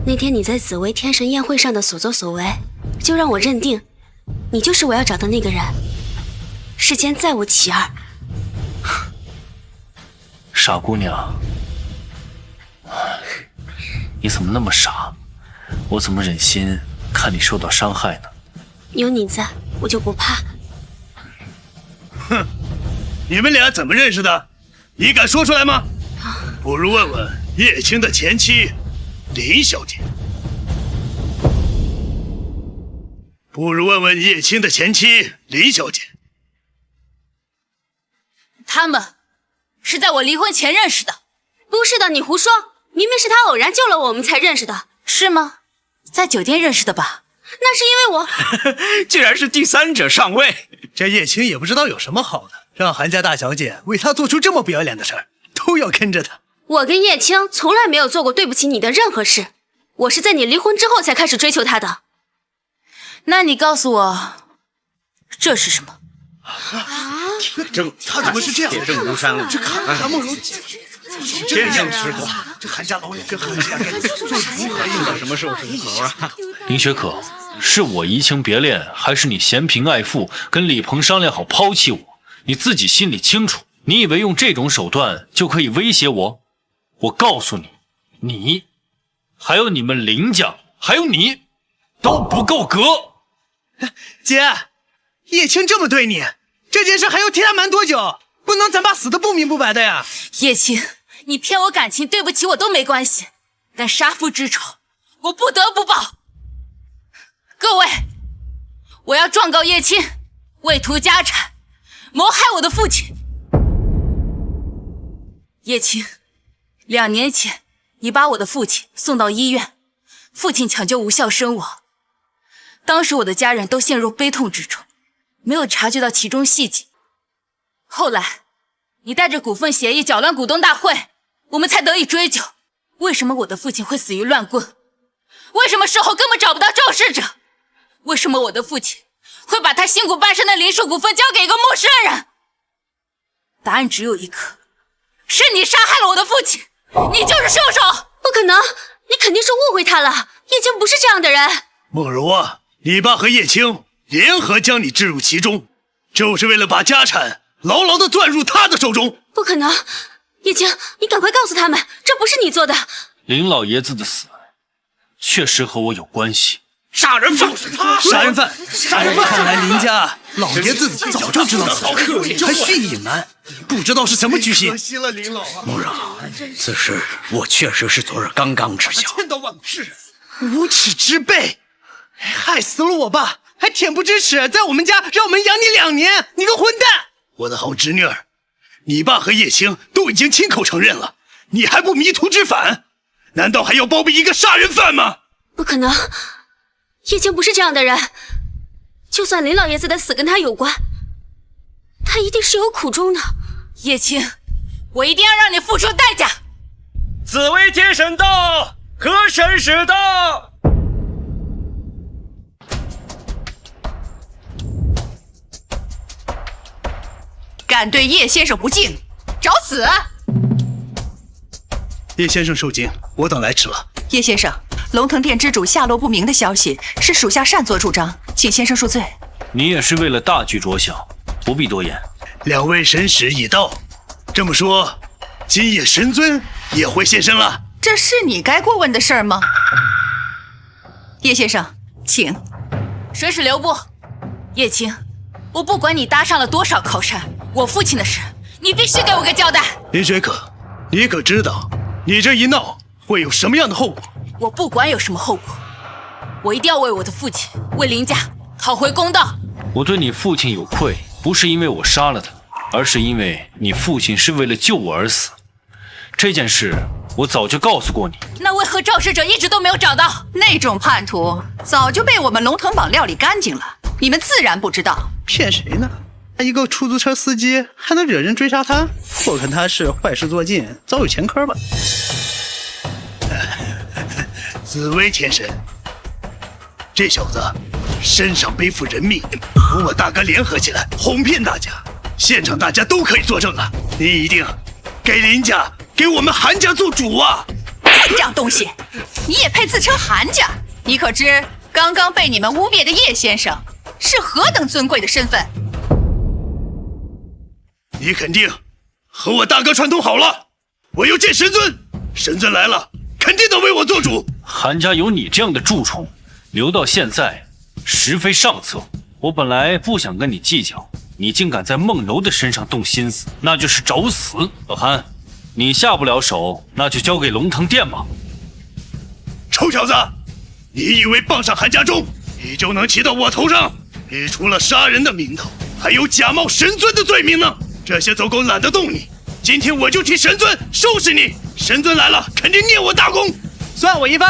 那天你在紫薇天神宴会上的所作所为，就让我认定，你就是我要找的那个人。世间再无其二。傻姑娘，你怎么那么傻？我怎么忍心看你受到伤害呢？有你在，我就不怕。哼，你们俩怎么认识的？你敢说出来吗？不如问问叶青的前妻林小姐。不如问问叶青的前妻林小姐。他们是在我离婚前认识的。不是的，你胡说，明明是他偶然救了我们才认识的。是吗？在酒店认识的吧？那是因为我竟然是第三者上位。这叶青也不知道有什么好的，让韩家大小姐为他做出这么不要脸的事儿，都要跟着他。我跟叶青从来没有做过对不起你的任何事，我是在你离婚之后才开始追求他的。那你告诉我，这是什么？他怎么是这样？铁证如山了。这韩梦柔这样吃过，这韩家老脸跟韩家该做如何应对？什么时候是猴啊？林雪可，是我移情别恋，还是你嫌贫爱富，跟李鹏商量好抛弃我？你自己心里清楚。你以为用这种手段就可以威胁我？我告诉你，你，还有你们林家，还有你，都不够格。姐，叶青这么对你，这件事还要替他瞒多久？不能咱爸死得不明不白的呀！叶青，你骗我感情，对不起我都没关系，但杀父之仇，我不得不报。各位，我要状告叶青为图家产，谋害我的父亲。叶青，2年前你把我的父亲送到医院，父亲抢救无效身亡。当时我的家人都陷入悲痛之中，没有察觉到其中细节。后来你带着股份协议搅乱股东大会，我们才得以追究为什么我的父亲会死于乱棍，为什么事后根本找不到肇事者，为什么我的父亲会把他辛苦半生的林氏股份交给一个陌生人。答案只有一个，是你杀害了我的父亲，你就是凶手。不可能，你肯定是误会他了，叶青不是这样的人。梦柔啊，你爸和叶青联合将你置入其中，就是为了把家产牢牢地攥入他的手中。不可能，叶青，你赶快告诉他们，这不是你做的。林老爷子的死确实和我有关系。杀人犯是他，杀人犯！看来林家老爷子早就知道此事，还蓄意隐瞒，不知道是什么居心。可惜了林老啊！梦柔，此事我确实是昨日刚刚知晓。千刀万是，无耻之辈，害死了我爸，还恬不知耻，在我们家让我们养你2年，你个混蛋！我的好侄女儿，你爸和叶青都已经亲口承认了，你还不迷途知返？难道还要包庇一个杀人犯吗？不可能，叶青不是这样的人，就算林老爷子的死跟他有关，他一定是有苦衷的。叶青，我一定要让你付出代价。紫薇天神到，河神使到。敢对叶先生不敬，找死！叶先生受惊，我等来迟了。叶先生，龙腾殿之主下落不明的消息，是属下擅作主张，请先生恕罪。你也是为了大局着想，不必多言。2位神使已到，这么说，今夜神尊也会现身了？这是你该过问的事儿吗？叶先生，请。神使留步。叶青，我不管你搭上了多少靠山，我父亲的事，你必须给我个交代。林雪可，你可知道，你这一闹会有什么样的后果？我不管有什么后果，我一定要为我的父亲，为林家讨回公道。我对你父亲有愧，不是因为我杀了他，而是因为你父亲是为了救我而死。这件事我早就告诉过你。那为何肇事者一直都没有找到？那种叛徒早就被我们龙腾榜料理干净了，你们自然不知道。骗谁呢？他一个出租车司机还能惹人追杀他？我看他是坏事做尽，早有前科吧。紫薇天神，这小子身上背负人命，和我大哥联合起来哄骗大家，现场大家都可以作证啊！你一定给林家，给我们韩家做主啊！混账东西，你也配自称韩家？你可知刚刚被你们污蔑的叶先生是何等尊贵的身份？你肯定和我大哥串通好了，我要见神尊，神尊来了肯定能为我做主。韩家有你这样的蛀虫，留到现在实非上策。我本来不想跟你计较，你竟敢在梦柔的身上动心思，那就是找死。老韩，你下不了手，那就交给龙腾殿吧。臭小子，你以为傍上韩家忠，你就能骑到我头上？你除了杀人的名头，还有假冒神尊的罪名呢。这些走狗懒得动你，今天我就替神尊收拾你。神尊来了，肯定念我大功，算我一份。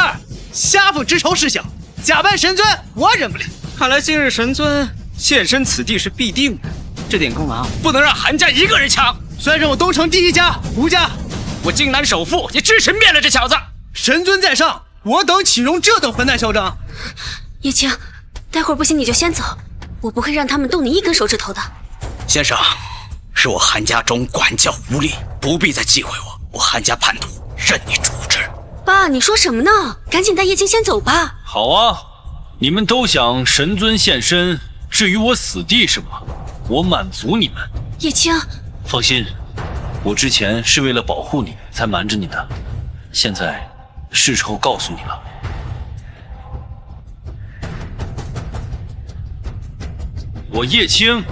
杀父之仇事小，假扮神尊我忍不了。看来今日神尊现身此地是必定的，这点功劳不能让韩家一个人抢。算上我东城第一家胡家，我荆南首富也支持灭了这小子。神尊在上，我等岂容这等混蛋嚣张？叶青，待会儿不行你就先走，我不会让他们动你一根手指头的。先生，是我韩家中管教无力，不必再忌讳我。我韩家叛徒，任你处置。爸，你说什么呢？赶紧带叶青先走吧。好啊，你们都想神尊现身，至于我死地是吗？我满足你们。叶青，放心，我之前是为了保护你才瞒着你的，现在是时候告诉你了。我叶青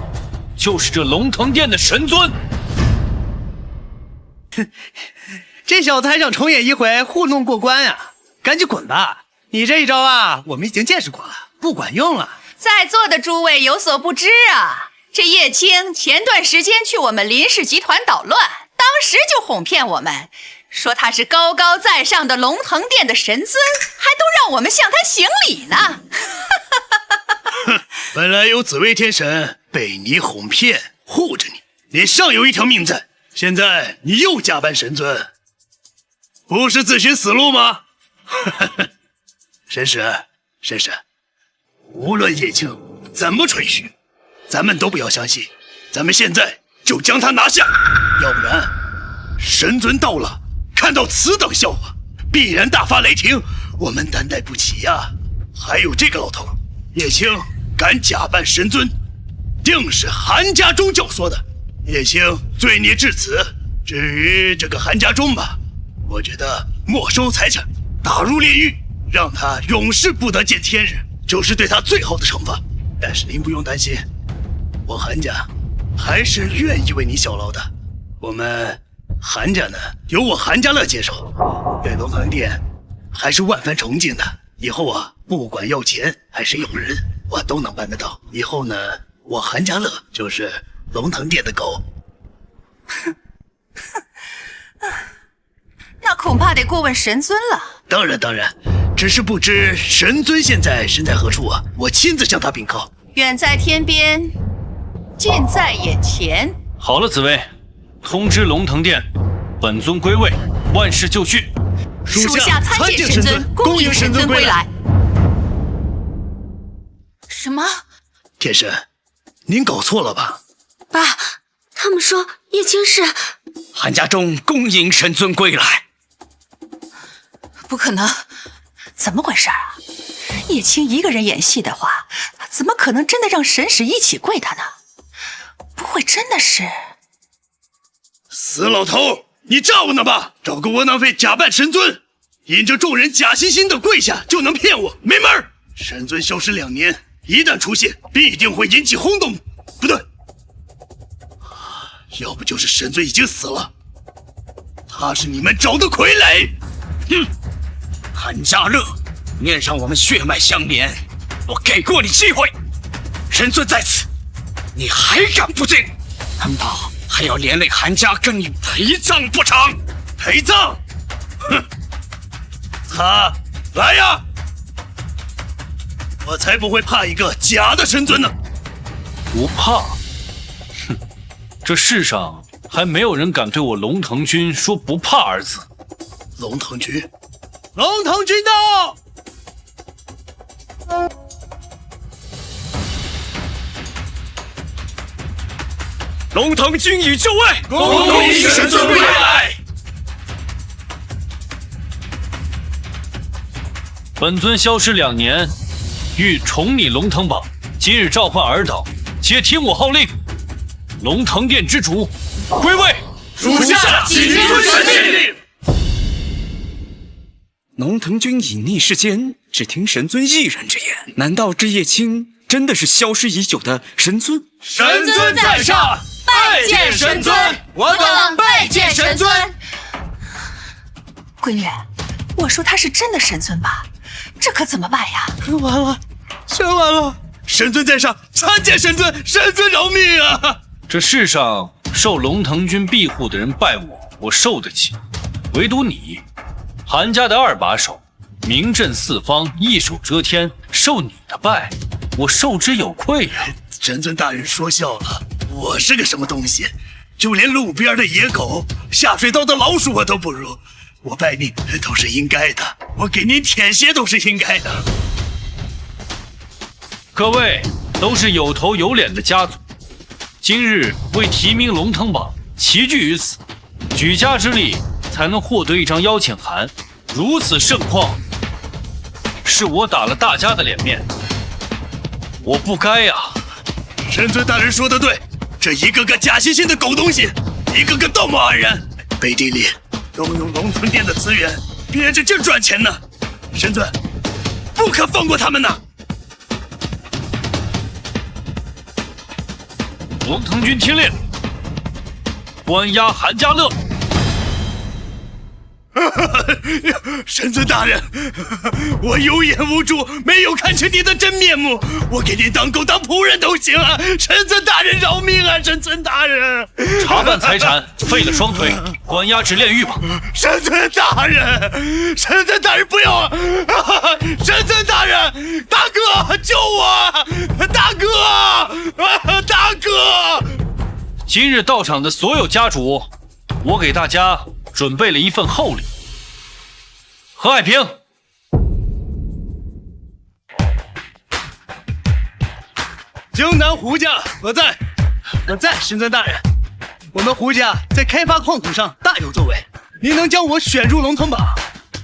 就是这龙腾殿的神尊。这小子还想重演一回糊弄过关啊！赶紧滚吧！你这一招啊，我们已经见识过了，不管用了。在座的诸位有所不知啊，这叶青前段时间去我们林氏集团捣乱，当时就哄骗我们，说他是高高在上的龙腾殿的神尊，还都让我们向他行礼呢。本来有紫薇天神被你哄骗护着你，你尚有一条命在，现在你又假扮神尊，不是自寻死路吗？绅士，无论叶青怎么吹嘘，咱们都不要相信，咱们现在就将他拿下，要不然神尊到了，看到此等笑话，必然大发雷霆，我们担待不起呀。还有这个老头叶青敢假扮神尊，定是韩家忠教唆的。叶青罪孽至此，至于这个韩家忠吧，我觉得没收财产，打入炼狱，让他永世不得见天日，就是对他最好的惩罚。但是您不用担心，我韩家还是愿意为你效劳的。我们韩家呢，由我韩家乐接手，对龙腾殿还是万分崇敬的。以后啊，不管要钱还是要人，我都能办得到。以后呢，我韩家乐就是龙腾殿的狗。那恐怕得过问神尊了。当然，只是不知神尊现在身在何处啊？我亲自向他禀告。远在天边，近在眼前。好了，紫薇，通知龙腾殿，本尊归位，万事就绪。属下参见神尊，恭迎神尊归来。什么？天神，您搞错了吧？爸，他们说叶青是……韩家忠恭迎神尊归来。不可能，怎么回事啊？叶青一个人演戏的话，怎么可能真的让神使一起跪他呢？不会真的是……死老头，你诈我呢吧？找个窝囊废假扮神尊，引着众人假惺惺的跪下就能骗我？没门儿！神尊消失2年，一旦出现，必定会引起轰动。不对，要不就是神尊已经死了，他是你们找的傀儡。韩家乐，面上我们血脉相连，我给过你机会，神尊在此，你还敢不敬？难道还要连累韩家跟你陪葬不成？陪葬？哼！他来呀！我才不会怕一个假的神尊呢！不怕？哼，这世上还没有人敢对我龙腾君说不怕二字。龙腾君，龙腾君到！龙腾君已就位，恭迎神尊归来。本尊消失2年，欲重拟龙腾榜，今日召唤尔等，且听我号令。龙腾殿之主归位。属下谨遵神命。龙腾君隐匿世间，只听神尊一人之言。难道这叶青真的是消失已久的神尊？神尊在上，拜见神尊。我等拜见神尊。闺女，我说他是真的神尊吧？这可怎么办呀？完了，全完了！神尊在上，参见神尊，神尊饶命啊！这世上受龙腾君庇护的人拜我，我受得起，唯独你，韩家的2把手，名震四方，一手遮天，受你的拜，我受之有愧呀。神尊大人说笑了，我是个什么东西？就连路边的野狗、下水道的老鼠我都不如。我拜您都是应该的，我给您舔鞋都是应该的。各位都是有头有脸的家族，今日为提名龙腾榜齐聚于此，举家之力才能获得一张邀请函。如此盛况，是我打了大家的脸面，我不该呀。神尊大人说的对，这一个个假惺惺的狗东西，一个个道貌岸然，背地里都用龙腾殿的资源憋着劲赚钱呢。神尊，不可放过他们呐！龙腾军听令，关押韩家乐。神尊大人，我有眼无珠，没有看清你的真面目，我给您当狗当仆人都行啊！神尊大人饶命啊！神尊大人，查办财产，废了双腿，关押至炼狱吧。神尊大人，神尊大人不要啊！神尊大人，大哥救我！大哥，大哥！今日到场的所有家主，我给大家准备了一份厚礼。何海平，荆南胡家，我在，神尊大人。我们胡家在开发矿土上大有作为，您能将我选入龙腾榜，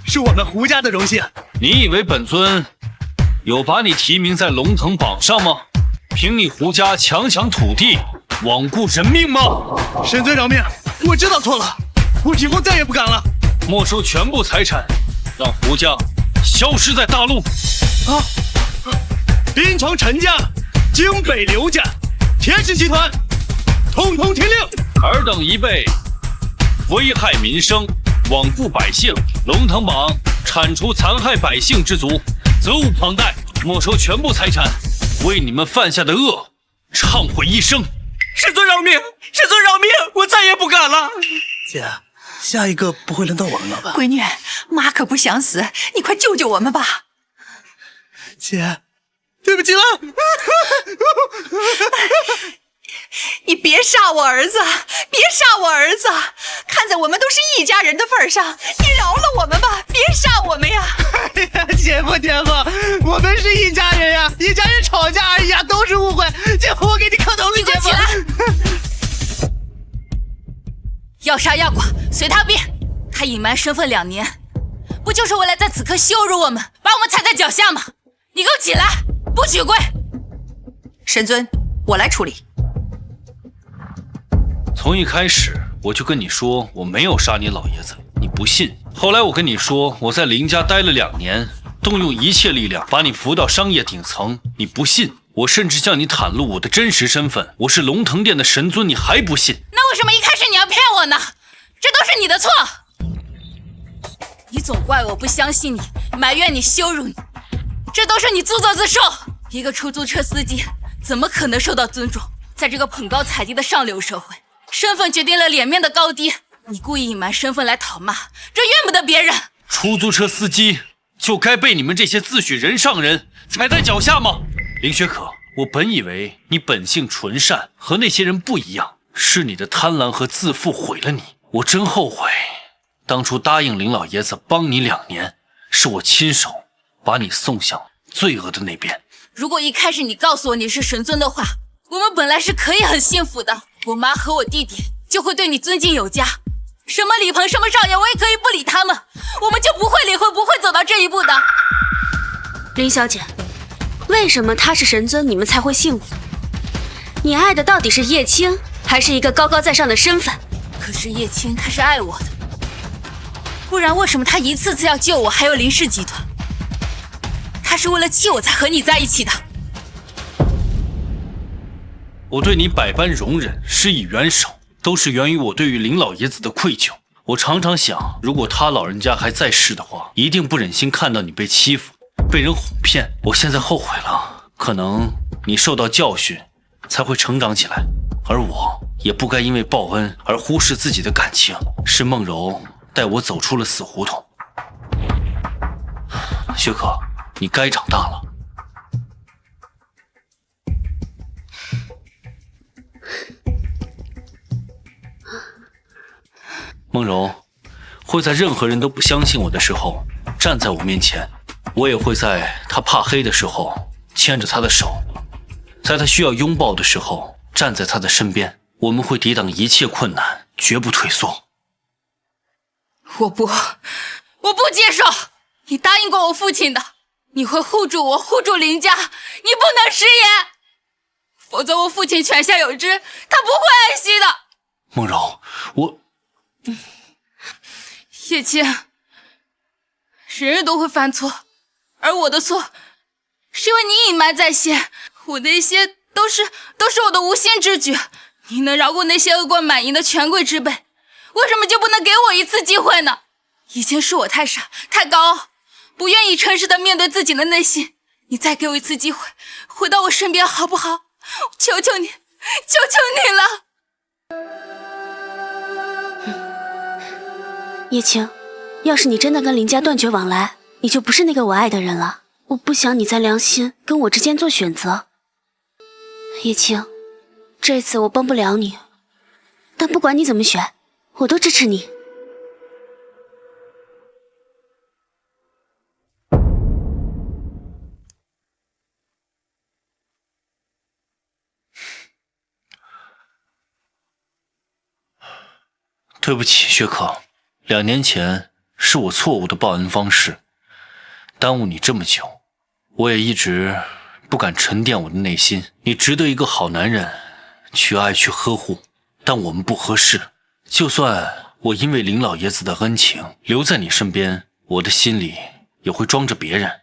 是我们胡家的荣幸。你以为本尊有把你提名在龙腾榜上吗？凭你胡家强抢土地，罔顾人命吗？神尊饶命，我知道错了，我以后再也不敢了。没收全部财产，让胡家消失在大陆。啊！滨城陈家、京北刘家、田氏集团，统统听令！尔等一辈危害民生，罔顾百姓，龙腾榜铲除残害百姓之族，责无旁贷，没收全部财产，为你们犯下的恶忏悔一生。师尊饶命！师尊饶命！我再也不敢了。姐，下一个不会轮到我们了吧？闺女，妈可不想死，你快救救我们吧！姐，对不起了。你别杀我儿子，别杀我儿子！看在我们都是一家人的份上，你饶了我们吧，别杀我们呀！哎呀，姐夫，我们是一家人呀，一家人吵架而已呀，都是误会。姐夫，我给你磕头了，姐夫。起来！要杀要剐，随他便。他隐瞒身份2年，不就是为了在此刻羞辱我们，把我们踩在脚下吗？你给我起来，不许跪！神尊，我来处理。从一开始我就跟你说我没有杀你老爷子，你不信。后来我跟你说我在林家待了2年，动用一切力量把你扶到商业顶层，你不信。我甚至向你袒露我的真实身份，我是龙腾殿的神尊，你还不信？那为什么一开始你要骗我呢？这都是你的错。你总怪我不相信你，埋怨你，羞辱你，这都是你自作自受。一个出租车司机怎么可能受到尊重？在这个捧高踩低的上流社会，身份决定了脸面的高低。你故意隐瞒身份来讨骂，这怨不得别人。出租车司机就该被你们这些自诩人上人踩在脚下吗？林雪可，我本以为你本性纯善，和那些人不一样，是你的贪婪和自负毁了你。我真后悔，当初答应林老爷子帮你2年，是我亲手把你送向罪恶的那边。如果一开始你告诉我你是神尊的话，我们本来是可以很幸福的，我妈和我弟弟就会对你尊敬有加，什么李鹏什么少爷我也可以不理他们，我们就不会离婚，不会走到这一步的。林小姐，为什么他是神尊你们才会幸福？你爱的到底是叶青，还是一个高高在上的身份？可是叶青他是爱我的，不然为什么他一次次要救我，还有林氏集团？他是为了气我才和你在一起的。我对你百般容忍，施以援手，都是源于我对于林老爷子的愧疚。我常常想，如果他老人家还在世的话，一定不忍心看到你被欺负，被人哄骗。我现在后悔了，可能你受到教训，才会成长起来，而我也不该因为报恩而忽视自己的感情。是梦柔带我走出了死胡同。薛可，你该长大了。梦柔会在任何人都不相信我的时候站在我面前，我也会在他怕黑的时候牵着他的手，在他需要拥抱的时候站在他的身边。我们会抵挡一切困难，绝不退缩。我不接受！你答应过我父亲的，你会护住我，护住林家，你不能食言，否则我父亲泉下有知，他不会安息的。梦柔，我……叶青，人人都会犯错，而我的错是因为你隐瞒在先，我那些都是我的无心之举。你能饶过那些恶贯满盈的权贵之辈，为什么就不能给我一次机会呢？以前是我太傻太高傲，不愿意诚实的面对自己的内心，你再给我一次机会，回到我身边好不好？求求你，求求你了。叶青，要是你真的跟林家断绝往来，你就不是那个我爱的人了。我不想你在良心跟我之间做选择。叶青，这次我帮不了你，但不管你怎么选，我都支持你。对不起，薛可，2年前是我错误的报恩方式，耽误你这么久，我也一直不敢沉淀我的内心。你值得一个好男人去爱去呵护，但我们不合适。就算我因为林老爷子的恩情留在你身边，我的心里也会装着别人。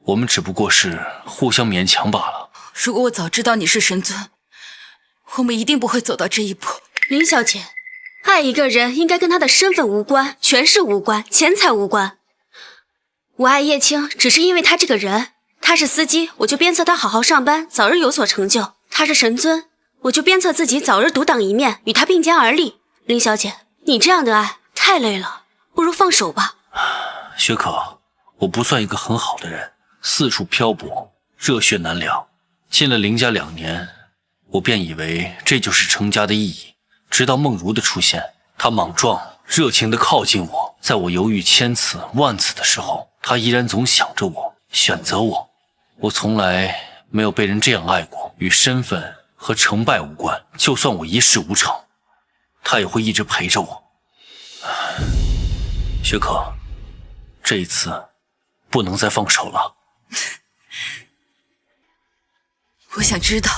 我们只不过是互相勉强罢了。如果我早知道你是神尊，我们一定不会走到这一步。林小姐，爱一个人应该跟他的身份无关，权势无关，钱财无关。我爱叶青只是因为他这个人，他是司机，我就鞭策他好好上班，早日有所成就；他是神尊，我就鞭策自己早日独当一面，与他并肩而立。林小姐，你这样的爱太累了，不如放手吧。薛可，我不算一个很好的人，四处漂泊，热血难了。进了林家2年，我便以为这就是成家的意义。直到梦如的出现，她莽撞热情地靠近我，在我犹豫千次万次的时候，她依然总想着我，选择我。我从来没有被人这样爱过，与身份和成败无关，就算我一事无成，她也会一直陪着我。薛可，这一次不能再放手了。我想知道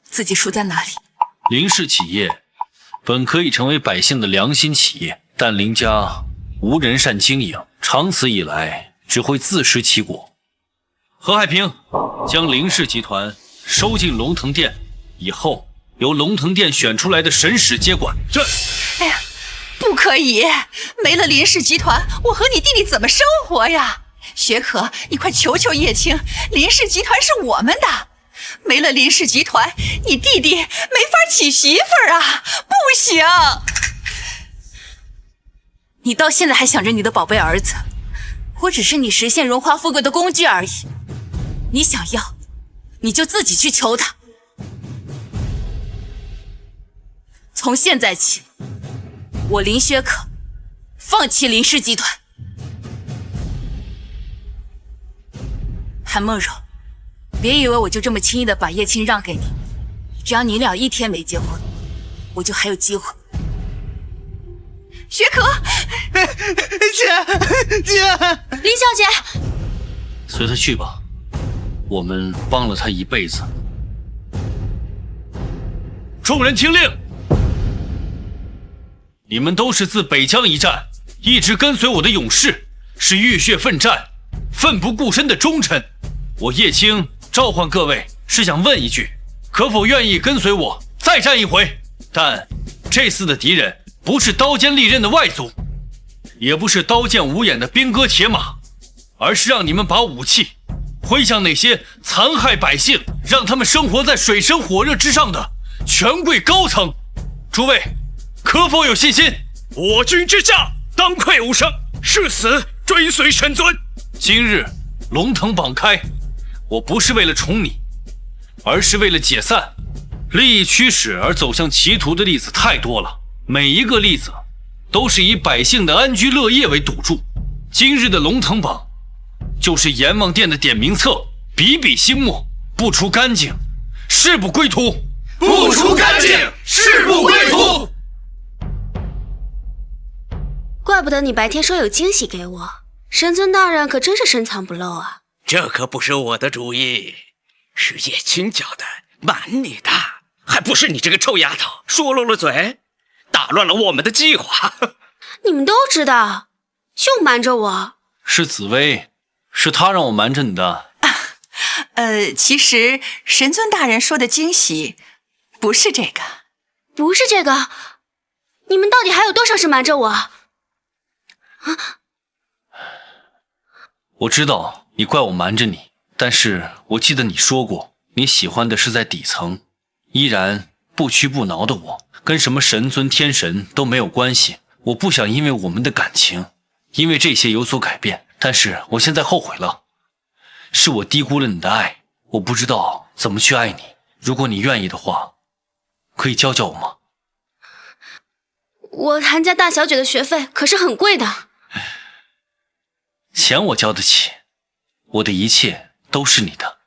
自己输在哪里。林氏企业本可以成为百姓的良心企业，但林家无人善经营，长此以来只会自食其果。何海平将林氏集团收进龙腾殿，以后由龙腾殿选出来的神使接管。哎呀，不可以！没了林氏集团，我和你弟弟怎么生活呀？薛可，你快求求叶青，林氏集团是我们的。没了林氏集团，你弟弟没法娶媳妇儿啊！不行！你到现在还想着你的宝贝儿子，我只是你实现荣华富贵的工具而已。你想要，你就自己去求他。从现在起，我林薛可放弃林氏集团。韩梦柔，别以为我就这么轻易的把叶青让给你，只要你俩一天没结婚，我就还有机会。薛可，姐，林小姐，随他去吧，我们帮了他一辈子。众人听令，你们都是自北疆一战一直跟随我的勇士，是浴血奋战、奋不顾身的忠臣。我叶青召唤各位，是想问一句，可否愿意跟随我再战一回？但这次的敌人不是刀尖利刃的外族，也不是刀剑无眼的兵戈铁马，而是让你们把武器挥向那些残害百姓，让他们生活在水深火热之上的权贵高层。诸位可否有信心？我军之将当愧无声，誓死追随神尊。今日龙腾榜开，我不是为了宠你，而是为了解散。利益驱使而走向歧途的例子太多了，每一个例子都是以百姓的安居乐业为赌注。今日的龙腾榜就是阎王殿的点名册，笔笔心墨，不除干净，誓不归途。不除干净，誓不归途。怪不得你白天说有惊喜给我，神尊大人可真是深藏不露啊！这可不是我的主意，是叶青教的，瞒你的，还不是你这个臭丫头说漏了嘴，打乱了我们的计划。你们都知道，就瞒着我。是紫薇，是她让我瞒着你的。其实神尊大人说的惊喜不是这个，不是这个，你们到底还有多少事瞒着我？我知道你怪我瞒着你，但是我记得你说过，你喜欢的是在底层，依然不屈不挠的我，跟什么神尊天神都没有关系。我不想因为我们的感情，因为这些有所改变，但是我现在后悔了，是我低估了你的爱，我不知道怎么去爱你。如果你愿意的话，可以教教我吗？我韩家大小姐的学费可是很贵的。钱我交得起，我的一切都是你的。